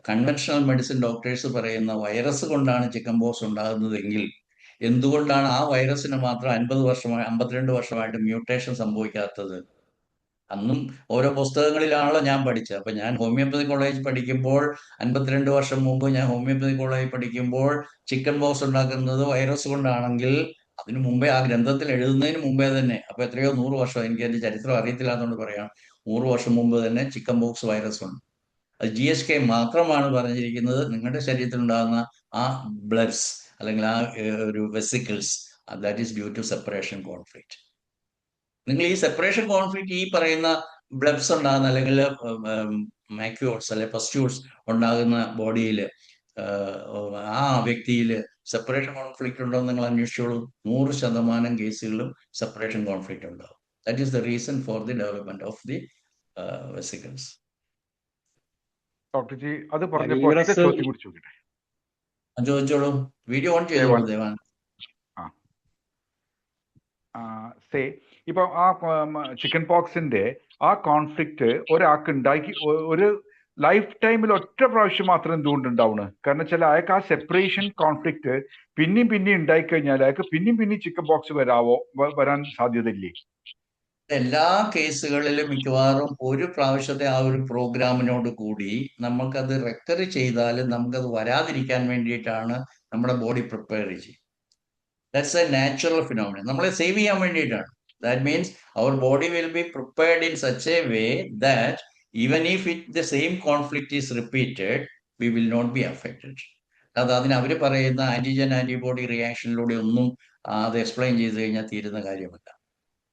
കൺവെൻഷണൽ മെഡിസിൻ ഡോക്ടേഴ്സ് പറയുന്ന വൈറസ് കൊണ്ടാണ് ചിക്കൻ ബോക്സ് ഉണ്ടാകുന്നതെങ്കിൽ എന്തുകൊണ്ടാണ് ആ വൈറസിന് മാത്രം 52 വർഷമായിട്ട് മ്യൂട്ടേഷൻ സംഭവിക്കാത്തത്? അന്നും ഓരോ പുസ്തകങ്ങളിലാണല്ലോ ഞാൻ പഠിച്ചത്. അപ്പൊ ഞാൻ ഹോമിയോപ്പതി കോളേജ് പഠിക്കുമ്പോൾ 52 വർഷം മുമ്പ് ഞാൻ ഹോമിയോപ്പതി കോളേജ് പഠിക്കുമ്പോൾ ചിക്കൻ ബോക്സ് ഉണ്ടാക്കുന്നത് വൈറസ് കൊണ്ടാണെങ്കിൽ അതിനു മുമ്പേ ആ ഗ്രന്ഥത്തിൽ എഴുതുന്നതിന് മുമ്പേ തന്നെ, അപ്പൊ എത്രയോ 100 വർഷം, എനിക്ക് അതിന്റെ ചരിത്രം അറിയത്തില്ലാത്തതുകൊണ്ട് പറയാം, 100 വർഷം മുമ്പ് തന്നെ ചിക്കൻ ബോക്സ് വൈറസ് ഉണ്ട്. അത് GSK മാത്രമാണ് പറഞ്ഞിരിക്കുന്നത് നിങ്ങളുടെ ശരീരത്തിൽ ഉണ്ടാകുന്ന ആ ബ്ലഡ്സ് അല്ലെങ്കിൽ ആ ഒരു vesicles, that is due to separation conflict. നിങ്ങൾ ഈ സെപ്പറേഷൻ കോൺഫ്ലിക്റ്റ് ഈ പറയുന്ന ബ്ലബ്സ് ഉണ്ടാകുന്ന അല്ലെങ്കിൽ മാക്യൂൾസ് അല്ലെ പസ്റ്റ്യൂൾസ് ഉണ്ടാകുന്ന ബോഡിയിൽ ആ വ്യക്തിയിൽ സെപ്പറേഷൻ കോൺഫ്ലിക്റ്റ് ഉണ്ടോ എന്ന് നിങ്ങൾ അന്വേഷിച്ചോളൂ. 100% കേസുകളിലും സെപ്പറേഷൻ കോൺഫ്ലിക്റ്റ് ഉണ്ടാവും. That is the reason for the development of the vesicles. Doctor G അത് പറഞ്ഞപ്പോൾ ചോദ്യം കൂടി ചോദിക്കട്ടെ. ചോദിച്ചോളൂ. വീഡിയോ ഓൺ ചെയ്തോളൂ ദേവാൻ. സേ ഇപ്പൊ ആ ചിക്കൻ പോക്സിന്റെ ആ കോൺഫ്ലിക്റ്റ് ഒരാൾക്ക് ഉണ്ടാക്കി ഒരു ലൈഫ് ടൈമിൽ ഒറ്റ പ്രാവശ്യം മാത്രം എന്തുകൊണ്ട് ഉണ്ടാവുന്നത്? കാരണം വെച്ചാൽ അയാൾക്ക് ആ സെപ്പറേഷൻ കോൺഫ്ലിക്റ്റ് പിന്നെയും ഉണ്ടായിക്കഴിഞ്ഞാൽ അയാൾക്ക് പിന്നെയും ചിക്കൻ പോക്സ് വരാൻ സാധ്യതയില്ലേ? എല്ലാ കേസുകളിലും മിക്കവാറും ഒരു പ്രാവശ്യത്തെ ആ ഒരു പ്രോഗ്രാമിനോട് കൂടി നമുക്കത് റെക്കർ ചെയ്താൽ നമുക്കത് വരാതിരിക്കാൻ വേണ്ടിയിട്ടാണ് നമ്മുടെ ബോഡി പ്രിപ്പയർ ചെയ്യും. That's a natural phenomenon. നമ്മളെ സേവ് ചെയ്യാൻ വേണ്ടിയിട്ടാണ്. That means our body will be prepared in such a way that even if the same conflict is repeated we will not be affected. അതിന് അവർ പറയുന്ന antigen antibody റിയാക്ഷനിലൂടെ ഒന്നും അത് explain ചെയ്ത് കഴിഞ്ഞാൽ തീരുന്ന കാര്യമല്ല.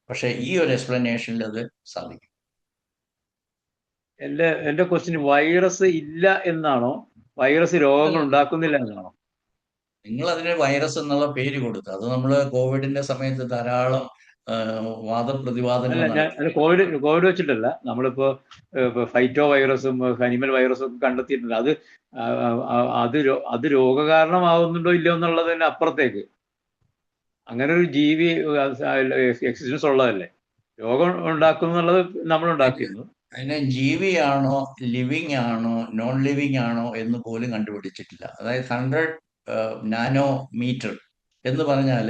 പക്ഷെ ഈ ഒരു എക്സ്പ്ലനേഷനിൽ അത് സാധിക്കും. എന്റെ ക്വസ്റ്റ്യൻ വൈറസ് ഇല്ല എന്നാണോ, വൈറസ് രോഗങ്ങൾ ഉണ്ടാക്കുന്നില്ല എന്നാണോ? നിങ്ങൾ അതിന് വൈറസ് എന്നുള്ള പേര് കൊടുത്തു. അത് നമ്മൾ കോവിഡിന്റെ സമയത്ത് ധാരാളം വാദപ്രതിവാദങ്ങൾ. കോവിഡ് വെച്ചിട്ടല്ല, നമ്മളിപ്പോ ഫൈറ്റോ വൈറസും അനിമൽ വൈറസും ഒക്കെ കണ്ടെത്തിയിട്ടുണ്ട്. അത് രോഗകാരണമാവുന്നുണ്ടോ ഇല്ലയോ എന്നുള്ളതിന് അപ്പുറത്തേക്ക് അങ്ങനെ ഒരു ജീവി എക്സിസ്റ്റൻസ് ഉള്ളതല്ലേ. രോഗം ഉണ്ടാക്കുന്നുള്ളത് നമ്മൾ ഉണ്ടാക്കിയിരുന്നു. അതിനെ ജീവിയാണോ ലിവിങ് ആണോ നോൺ ലിവിങ് ആണോ എന്ന് പോലും കണ്ടുപിടിച്ചിട്ടില്ല. അതായത് 100 നാനോമീറ്റർ എന്ന് പറഞ്ഞാൽ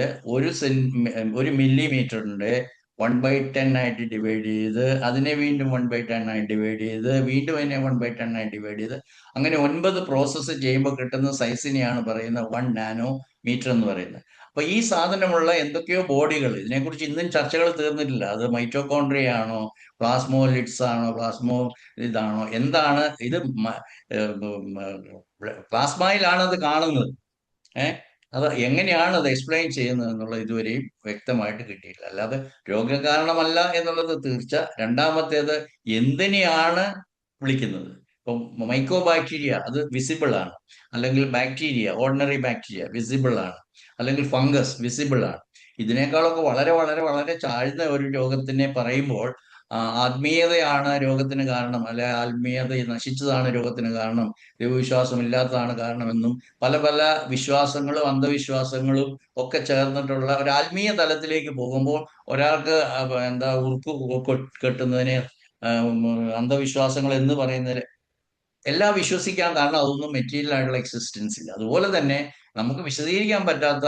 ഒരു മില്ലിമീറ്ററിന്റെ 1/10 ആയിട്ട് ഡിവൈഡ് ചെയ്ത് അതിനെ വീണ്ടും 1/10 ആയി ഡിവൈഡ് ചെയ്ത് വീണ്ടും അതിനെ 1/10 ആയി ഡിവൈഡ് ചെയ്ത് അങ്ങനെ 9 പ്രോസസ്സ് ചെയ്യുമ്പോൾ കിട്ടുന്ന സൈസിനെയാണ് പറയുന്നത് 1 നാനോ മീറ്റർ എന്ന് പറയുന്നത്. അപ്പൊ ഈ സാധനമുള്ള എന്തൊക്കെയോ ബോഡികൾ, ഇതിനെക്കുറിച്ച് ഇന്നും ചർച്ചകൾ തീർന്നിട്ടില്ല. അത് മൈറ്റോകോൺട്രിയ ആണോ, പ്ലാസ്മോലിറ്റ്സ് ആണോ, ഇതാണോ, എന്താണ് ഇത്? പ്ലാസ്മയിലാണ് അത് കാണുന്നത്. അത് എങ്ങനെയാണ് അത് എക്സ്പ്ലെയിൻ ചെയ്യുന്നത് എന്നുള്ളത് ഇതുവരെയും വ്യക്തമായിട്ട് കിട്ടിയില്ല. അല്ലാതെ രോഗകാരണമല്ല എന്നുള്ളത് തീർച്ച. രണ്ടാമത്തേത് എന്തിനെയാണ് വിളിക്കുന്നത്? ഇപ്പം മൈക്രോ ബാക്ടീരിയ അത് വിസിബിൾ ആണ്, അല്ലെങ്കിൽ ബാക്ടീരിയ ഓർഡിനറി ബാക്ടീരിയ വിസിബിൾ ആണ്, അല്ലെങ്കിൽ ഫംഗസ് വിസിബിൾ ആണ്. ഇതിനേക്കാളൊക്കെ വളരെ വളരെ വളരെ താഴ്ന്ന ഒരു രോഗത്തിനെ പറയുമ്പോൾ ആത്മീയതയാണ് രോഗത്തിന് കാരണം, അല്ലെ ആത്മീയത നശിച്ചതാണ് രോഗത്തിന് കാരണം, ദൈവവിശ്വാസം ഇല്ലാത്തതാണ് കാരണമെന്നും പല പല വിശ്വാസങ്ങളും അന്ധവിശ്വാസങ്ങളും ഒക്കെ ചേർന്നിട്ടുള്ള ഒരു ആത്മീയ തലത്തിലേക്ക് പോകുമ്പോൾ ഒരാൾക്ക് എന്താ കെട്ടുന്നതിനെ അന്ധവിശ്വാസങ്ങൾ എന്ന് പറയുന്നതിന് എല്ലാം വിശ്വസിക്കാൻ കാരണം അതൊന്നും മെറ്റീരിയൽ ആയിട്ടുള്ള എക്സിസ്റ്റൻസ് ഇല്ല. അതുപോലെ തന്നെ നമുക്ക് വിശദീകരിക്കാൻ പറ്റാത്ത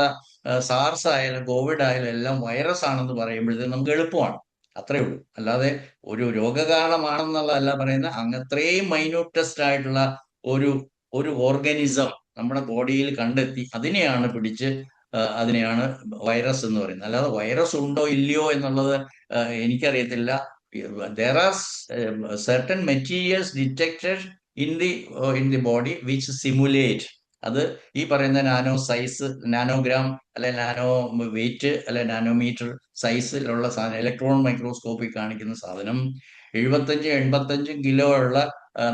സാർസ് ആയാലും കോവിഡ് ആയാലും എല്ലാം വൈറസ് ആണെന്ന് പറയുമ്പോഴത്തേക്കും നമുക്ക് എളുപ്പമാണ്. അത്രേ ഉള്ളൂ. അല്ലാതെ ഒരു രോഗകാരണമാണെന്നുള്ളതല്ല പറയുന്നത്. അത്രയും മൈന്യൂട്ടസ്റ്റ് ആയിട്ടുള്ള ഒരു ഒരു ഓർഗാനിസം നമ്മുടെ ബോഡിയിൽ കണ്ടെത്തി അതിനെയാണ് അതിനെയാണ് വൈറസ് എന്ന് പറയുന്നത്. അല്ലാതെ വൈറസ് ഉണ്ടോ ഇല്ലയോ എന്നുള്ളത് എനിക്കറിയത്തില്ല. there are certain materials detected in the body which simulate. അത് ഈ പറയുന്ന നാനോ സൈസ്, നാനോഗ്രാം അല്ലെ നാനോ വെയിറ്റ് അല്ലെ നാനോമീറ്റർ സൈസിലുള്ള സാധനം, ഇലക്ട്രോൺ മൈക്രോസ്കോപ്പിൽ കാണിക്കുന്ന സാധനം 75-85 കിലോ ഉള്ള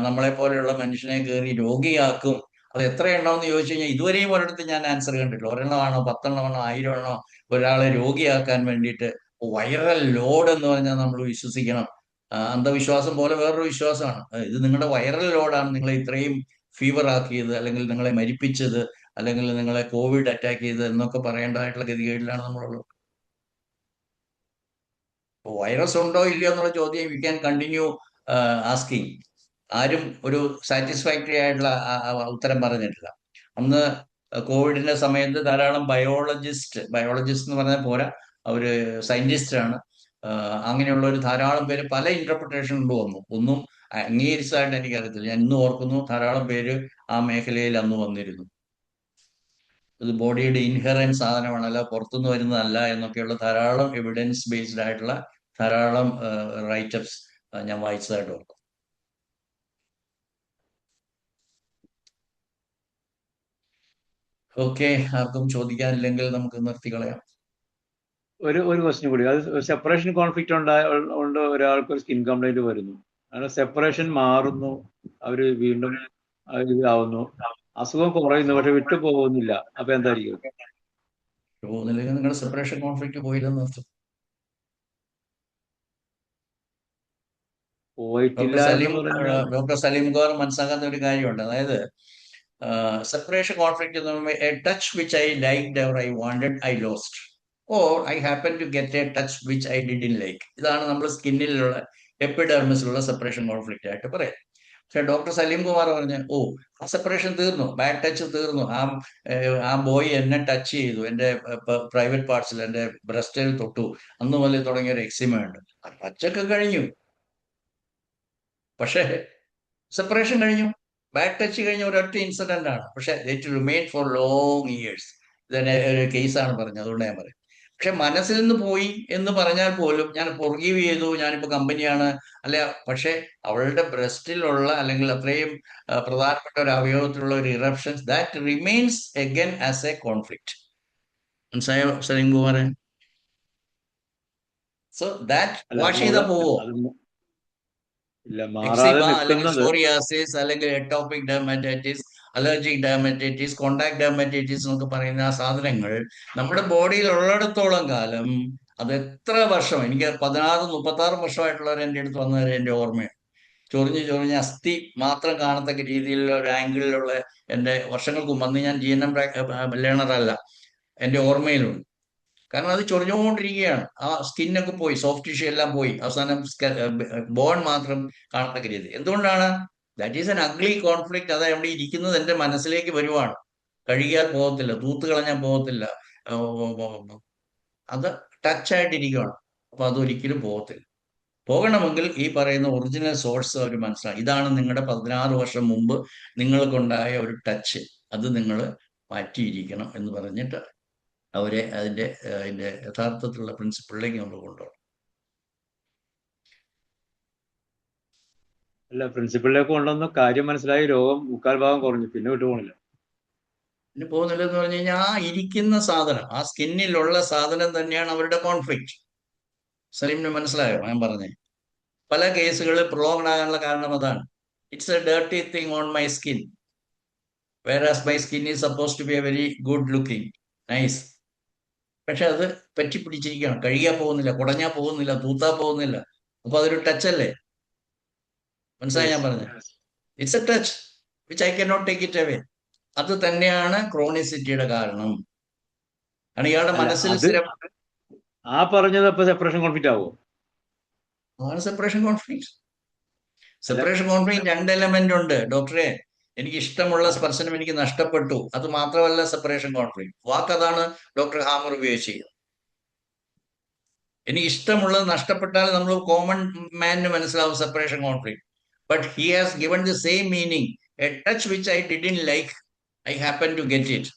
നമ്മളെ പോലെയുള്ള മനുഷ്യനെ കയറി രോഗിയാക്കും. അത് എത്ര എണ്ണമെന്ന് ചോദിച്ചു കഴിഞ്ഞാൽ ഇതുവരെയും ഒരിടത്ത് ഞാൻ ആൻസർ കണ്ടിട്ടില്ല. 1 എണ്ണമാണോ 10 എണ്ണമാണോ 1000 എണ്ണോ ഒരാളെ രോഗിയാക്കാൻ വേണ്ടിയിട്ട്. വൈറൽ ലോഡ് എന്ന് പറഞ്ഞാൽ നമ്മൾ വിശ്വസിക്കണം. അന്ധവിശ്വാസം പോലെ വേറൊരു വിശ്വാസമാണ്. ഇത് നിങ്ങളുടെ വൈറൽ ലോഡാണ് നിങ്ങളെ ഇത്രയും ഫീവർ ആക്കിയത്, അല്ലെങ്കിൽ നിങ്ങളെ മരിപ്പിച്ചത്, അല്ലെങ്കിൽ നിങ്ങളെ കോവിഡ് അറ്റാക്ക് ചെയ്തത് എന്നൊക്കെ പറയേണ്ടതായിട്ടുള്ള ഗതികേടിലാണ് നമ്മളുള്ളത്. വൈറസ് ഉണ്ടോ ഇല്ലയോ എന്നുള്ള ചോദ്യം യു ക്യാൻ കണ്ടിന്യൂ ആസ്കിങ്. ആരും ഒരു സാറ്റിസ്ഫാക്ടറി ആയിട്ടുള്ള ഉത്തരം പറഞ്ഞിട്ടില്ല. അന്ന് കോവിഡിന്റെ സമയത്ത് ധാരാളം ബയോളജിസ്റ്റ് എന്ന് പറഞ്ഞാൽ പോരാ, അവര് സയന്റിസ്റ്റാണ്. അങ്ങനെയുള്ള ഒരു ധാരാളം പേര് പല ഇന്റർപ്രിട്ടേഷൻ കൊണ്ടുവന്നു. ഒന്നും അംഗീകരിച്ചതായിട്ട് എനിക്കറിയത്തില്ല. ഞാൻ ഇന്ന് ഓർക്കുന്നു, ധാരാളം പേര് ആ മേഖലയിൽ അന്ന് വന്നിരുന്നു. ഇത് ബോഡിയുടെ ഇൻഹെറൻറ്റ് സാധനമാണ്, അല്ല പുറത്തുനിന്ന് വരുന്നതല്ല എന്നൊക്കെയുള്ള ധാരാളം എവിഡൻസ് ബേസ്ഡ് ആയിട്ടുള്ള ധാരാളം റൈറ്റപ്സ് ഞാൻ വായിച്ചതായിട്ട് ഓർക്കും. ഓക്കെ, ആർക്കും ചോദിക്കാനില്ലെങ്കിൽ നമുക്ക് നിർത്തിക്കളയാം. ഒരു ക്വസ്റ്റ്യൻ കൂടി. അത് സെപ്പറേഷൻ കോൺഫ്ലിക്റ്റ് ഉണ്ട്, ഒരാൾക്ക് ഒരു സ്കിൻ കംപ്ലൈന്റ് വരുന്നു, അങ്ങനെ സെപ്പറേഷൻ മാറുന്നു, അവര് വീണ്ടും ഇതാവുന്നു, അസുഖം കുറയുന്നു, പക്ഷെ വിട്ടു പോകുന്നില്ല. അപ്പൊ എന്തായിരിക്കും? പോകുന്നില്ലെങ്കിൽ നിങ്ങളുടെ സെപ്പറേഷൻ കോൺഫ്ലിക്റ്റ് പോയില്ലെന്ന് അർത്ഥം. പോയിട്ടില്ല. ഡോക്ടർ സലീം ഗോർ മനസ്സിലാക്കാത്ത ഒരു കാര്യമുണ്ട്. അതായത് സെപ്പറേഷൻ കോൺഫ്ലിക്റ്റ് എന്ന് പറയുമ്പോൾ a touch which I liked or I wanted I lost, or I happen to get a touch which I didn't like. ഇതാണ് നമ്മൾ സ്കിന്നിലുള്ള എപ്പിഡെർമിസിലുള്ള സെപ്പറേഷൻ കോൺഫ്ലിക്റ്റ് ആയിട്ട് പറയാം. പക്ഷെ ഡോക്ടർ സലീം കുമാർ പറഞ്ഞ ആ സെപ്പറേഷൻ തീർന്നു, ബാഡ് ടച്ച് തീർന്നു, ആ ബോയ് എന്നെ ടച്ച് ചെയ്തു, എൻ്റെ പ്രൈവറ്റ് പാർട്സിൽ, എൻ്റെ ബ്രസ്റ്റിൽ തൊട്ടു, അന്ന് മുതൽ തുടങ്ങിയ ഒരു എക്സിമയുണ്ട്. ആ ടച്ചൊക്കെ കഴിഞ്ഞു, പക്ഷേ സെപ്പറേഷൻ കഴിഞ്ഞു. ബാഡ് ടച്ച് കഴിഞ്ഞ ഒരൊറ്റ ഇൻസിഡന്റ് ആണ്, പക്ഷെ it remain for long years. ഇതെന്നെ ഒരു കേസാണ് പറഞ്ഞത്, അതുകൊണ്ട് ഞാൻ പറയും. പക്ഷെ മനസ്സിൽ നിന്ന് പോയി എന്ന് പറഞ്ഞാൽ പോലും ഞാൻ ഫോർഗീവ് ചെയ്തു, ഞാനിപ്പോ കമ്പനിയാണ് അല്ല, പക്ഷെ അവളുടെ ബ്രസ്റ്റിലുള്ള അല്ലെങ്കിൽ അത്രയും പ്രധാനപ്പെട്ട ഒരു അവയവത്തിലുള്ള ഒരു eruptions that remains again as a conflict. മനസ്സിലായോ Saleem Kumar? So that wash ചെയ്താ പോവോ? എക്സിമ അല്ലെങ്കിൽ സോറിയാസിസ് അല്ലെങ്കിൽ atopic dermatitis, allergic dermatitis, contact dermatitis എന്നൊക്കെ പറയുന്ന ആ സാധനങ്ങൾ നമ്മുടെ ബോഡിയിൽ ഉള്ളിടത്തോളം കാലം, അത് എത്ര വർഷം, എനിക്ക് 16-36 വർഷമായിട്ടുള്ളവർ എൻ്റെ അടുത്ത് വന്നവരെ എൻ്റെ ഓർമ്മയാണ്. ചൊറിഞ്ഞ് അസ്ഥി മാത്രം കാണത്തക്ക രീതിയിലുള്ള ഒരു ആംഗിളിലുള്ള എൻ്റെ വർഷങ്ങൾക്ക് മുമ്പ്, അന്ന് ഞാൻ GNM ലേണറല്ല, എൻ്റെ ഓർമ്മയിലുണ്ട്. കാരണം അത് ചൊറിഞ്ഞുകൊണ്ടിരിക്കുകയാണ്. ആ സ്കിന്നൊക്കെ പോയി, സോഫ്റ്റ് ടിഷ്യൂ എല്ലാം പോയി, അവസാനം ബോൺ മാത്രം കാണത്തക്ക രീതി. എന്തുകൊണ്ടാണ്? That is N ugly conflict. അത് എവിടെ ഇരിക്കുന്നത് എൻ്റെ മനസ്സിലേക്ക് വരുവാണ്. കഴുകിയാൽ പോകത്തില്ല, തൂത്ത് കളഞ്ഞാൽ പോകത്തില്ല, അത് ടച്ചായിട്ടിരിക്കുകയാണ്. അപ്പൊ അതൊരിക്കലും പോകത്തില്ല. പോകണമെങ്കിൽ ഈ പറയുന്ന ഒറിജിനൽ സോഴ്സ് അവർ മനസ്സിലാക്കി. ഇതാണ് നിങ്ങളുടെ 16 വർഷം മുമ്പ് നിങ്ങൾക്കുണ്ടായ ഒരു ടച്ച്, അത് നിങ്ങൾ മാറ്റിയിരിക്കണം എന്ന് പറഞ്ഞിട്ട് അവരെ അതിന്റെ യഥാർത്ഥത്തിലുള്ള പ്രിൻസിപ്പിളിലേക്ക് നമ്മൾ കൊണ്ടുപോകണം. അല്ല, പ്രിൻസിപ്പിളിലേക്ക് കൊണ്ടുവന്ന കാര്യം മനസ്സിലായി, രോഗം 3/4 കുറഞ്ഞു, പിന്നെ വിട്ടുപോകണില്ല. പിന്നെ പോകുന്നില്ലെന്ന് പറഞ്ഞു കഴിഞ്ഞാൽ ആ ഇരിക്കുന്ന സാധനം, ആ സ്കിന്നിലുള്ള സാധനം തന്നെയാണ് അവരുടെ കോൺഫ്ലിക്റ്റ്. സലീമിന് മനസ്സിലായോ ഞാൻ പറഞ്ഞേ? പല കേസുകൾ പ്രൊലോങ്ഡ് ആകാനുള്ള കാരണം അതാണ്. It's a dirty thing on my skin, whereas my skin is suppose to be a very good looking, nice. പക്ഷെ അത് പറ്റിപ്പിടിച്ചിരിക്കുകയാണ്, കഴുകിയാൽ പോകുന്നില്ല, കുടഞ്ഞാൽ പോകുന്നില്ല, തൂത്താ പോകുന്നില്ല. അപ്പൊ അതൊരു ടച്ച് അല്ലേ? മനസ്സിലായി ഞാൻ പറഞ്ഞത്? It's A touch which I cannot take it away. അത് തന്നെയാണ് ക്രോണിസിറ്റിയുടെ കാരണം. കാരണം ഇയാളുടെ മനസ്സിൽ സ്ഥിരം ആ പറഞ്ഞത് അപ്പൊ സെപ്പറേഷൻ കോൺഫ്ലിക്റ്റ് ആവുമോ? ആണ് separation conflict. Separation conflict 2 element ഉണ്ട് ഡോക്ടറെ. എനിക്ക് ഇഷ്ടമുള്ള സ്പർശനം എനിക്ക് നഷ്ടപ്പെട്ടു, അത് മാത്രമല്ല സെപ്പറേഷൻ കോൺഫ്ലിക്റ്റ്. വാക്കതാണ് ഡോക്ടർ ഹാമർ ഉപയോഗിച്ചത്. എനിക്ക് ഇഷ്ടമുള്ളത് നഷ്ടപ്പെട്ടാൽ നമ്മൾ കോമൺ മാനിന് മനസ്സിലാവും separation conflict. But he has given the same meaning. A touch which I didn't like, I happen to get it.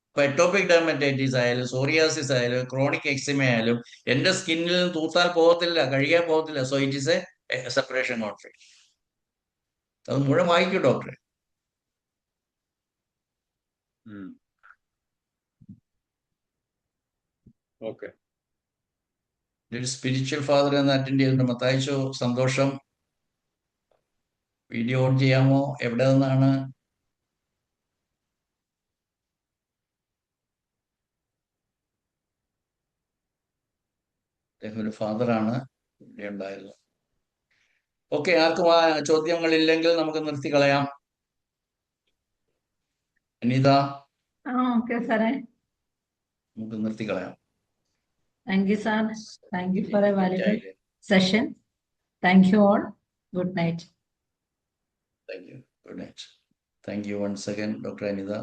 ഇപ്പൊ എറ്റോപിക് ഡെർമറ്റൈറ്റിസ് ആയാലും സോറിയാസിസ് ആയാലും ക്രോണിക് എക്സിമ ആയാലും എന്റെ സ്കിന്നിൽ നിന്ന് തൂത്താൽ പോകത്തില്ല, കഴുകിയാൽ പോകത്തില്ല. So it is A separation conflict. അത് മുഴുവൻ വായിക്കൂ ഡോക്ടറെ. ഓക്കെ. ഒരു സ്പിരിച്വൽ ഫാദർ എന്ന് അറ്റൻഡ് ചെയ്തിട്ടുണ്ട്. മത്തായിച്ചോ, സന്തോഷം. വീഡിയോ ഓൺ ചെയ്യാമോ? എവിടെ നിന്നാണ്? അദ്ദേഹം ഒരു ഫാദറാണ്, ഇവിടെ ഉണ്ടായിരുന്നു. ഓക്കെ, ആർക്കും ആ ചോദ്യങ്ങളില്ലെങ്കിൽ നമുക്ക് നിർത്തി കളയാം. അനിത, ഓക്കെ സാറേ, നമുക്ക് നിർത്തി കളയാം. Thank you sir. Thank you for A valuable session. Thank you all. Good night. Thank you. Good night. Thank you once again, Dr. Anita.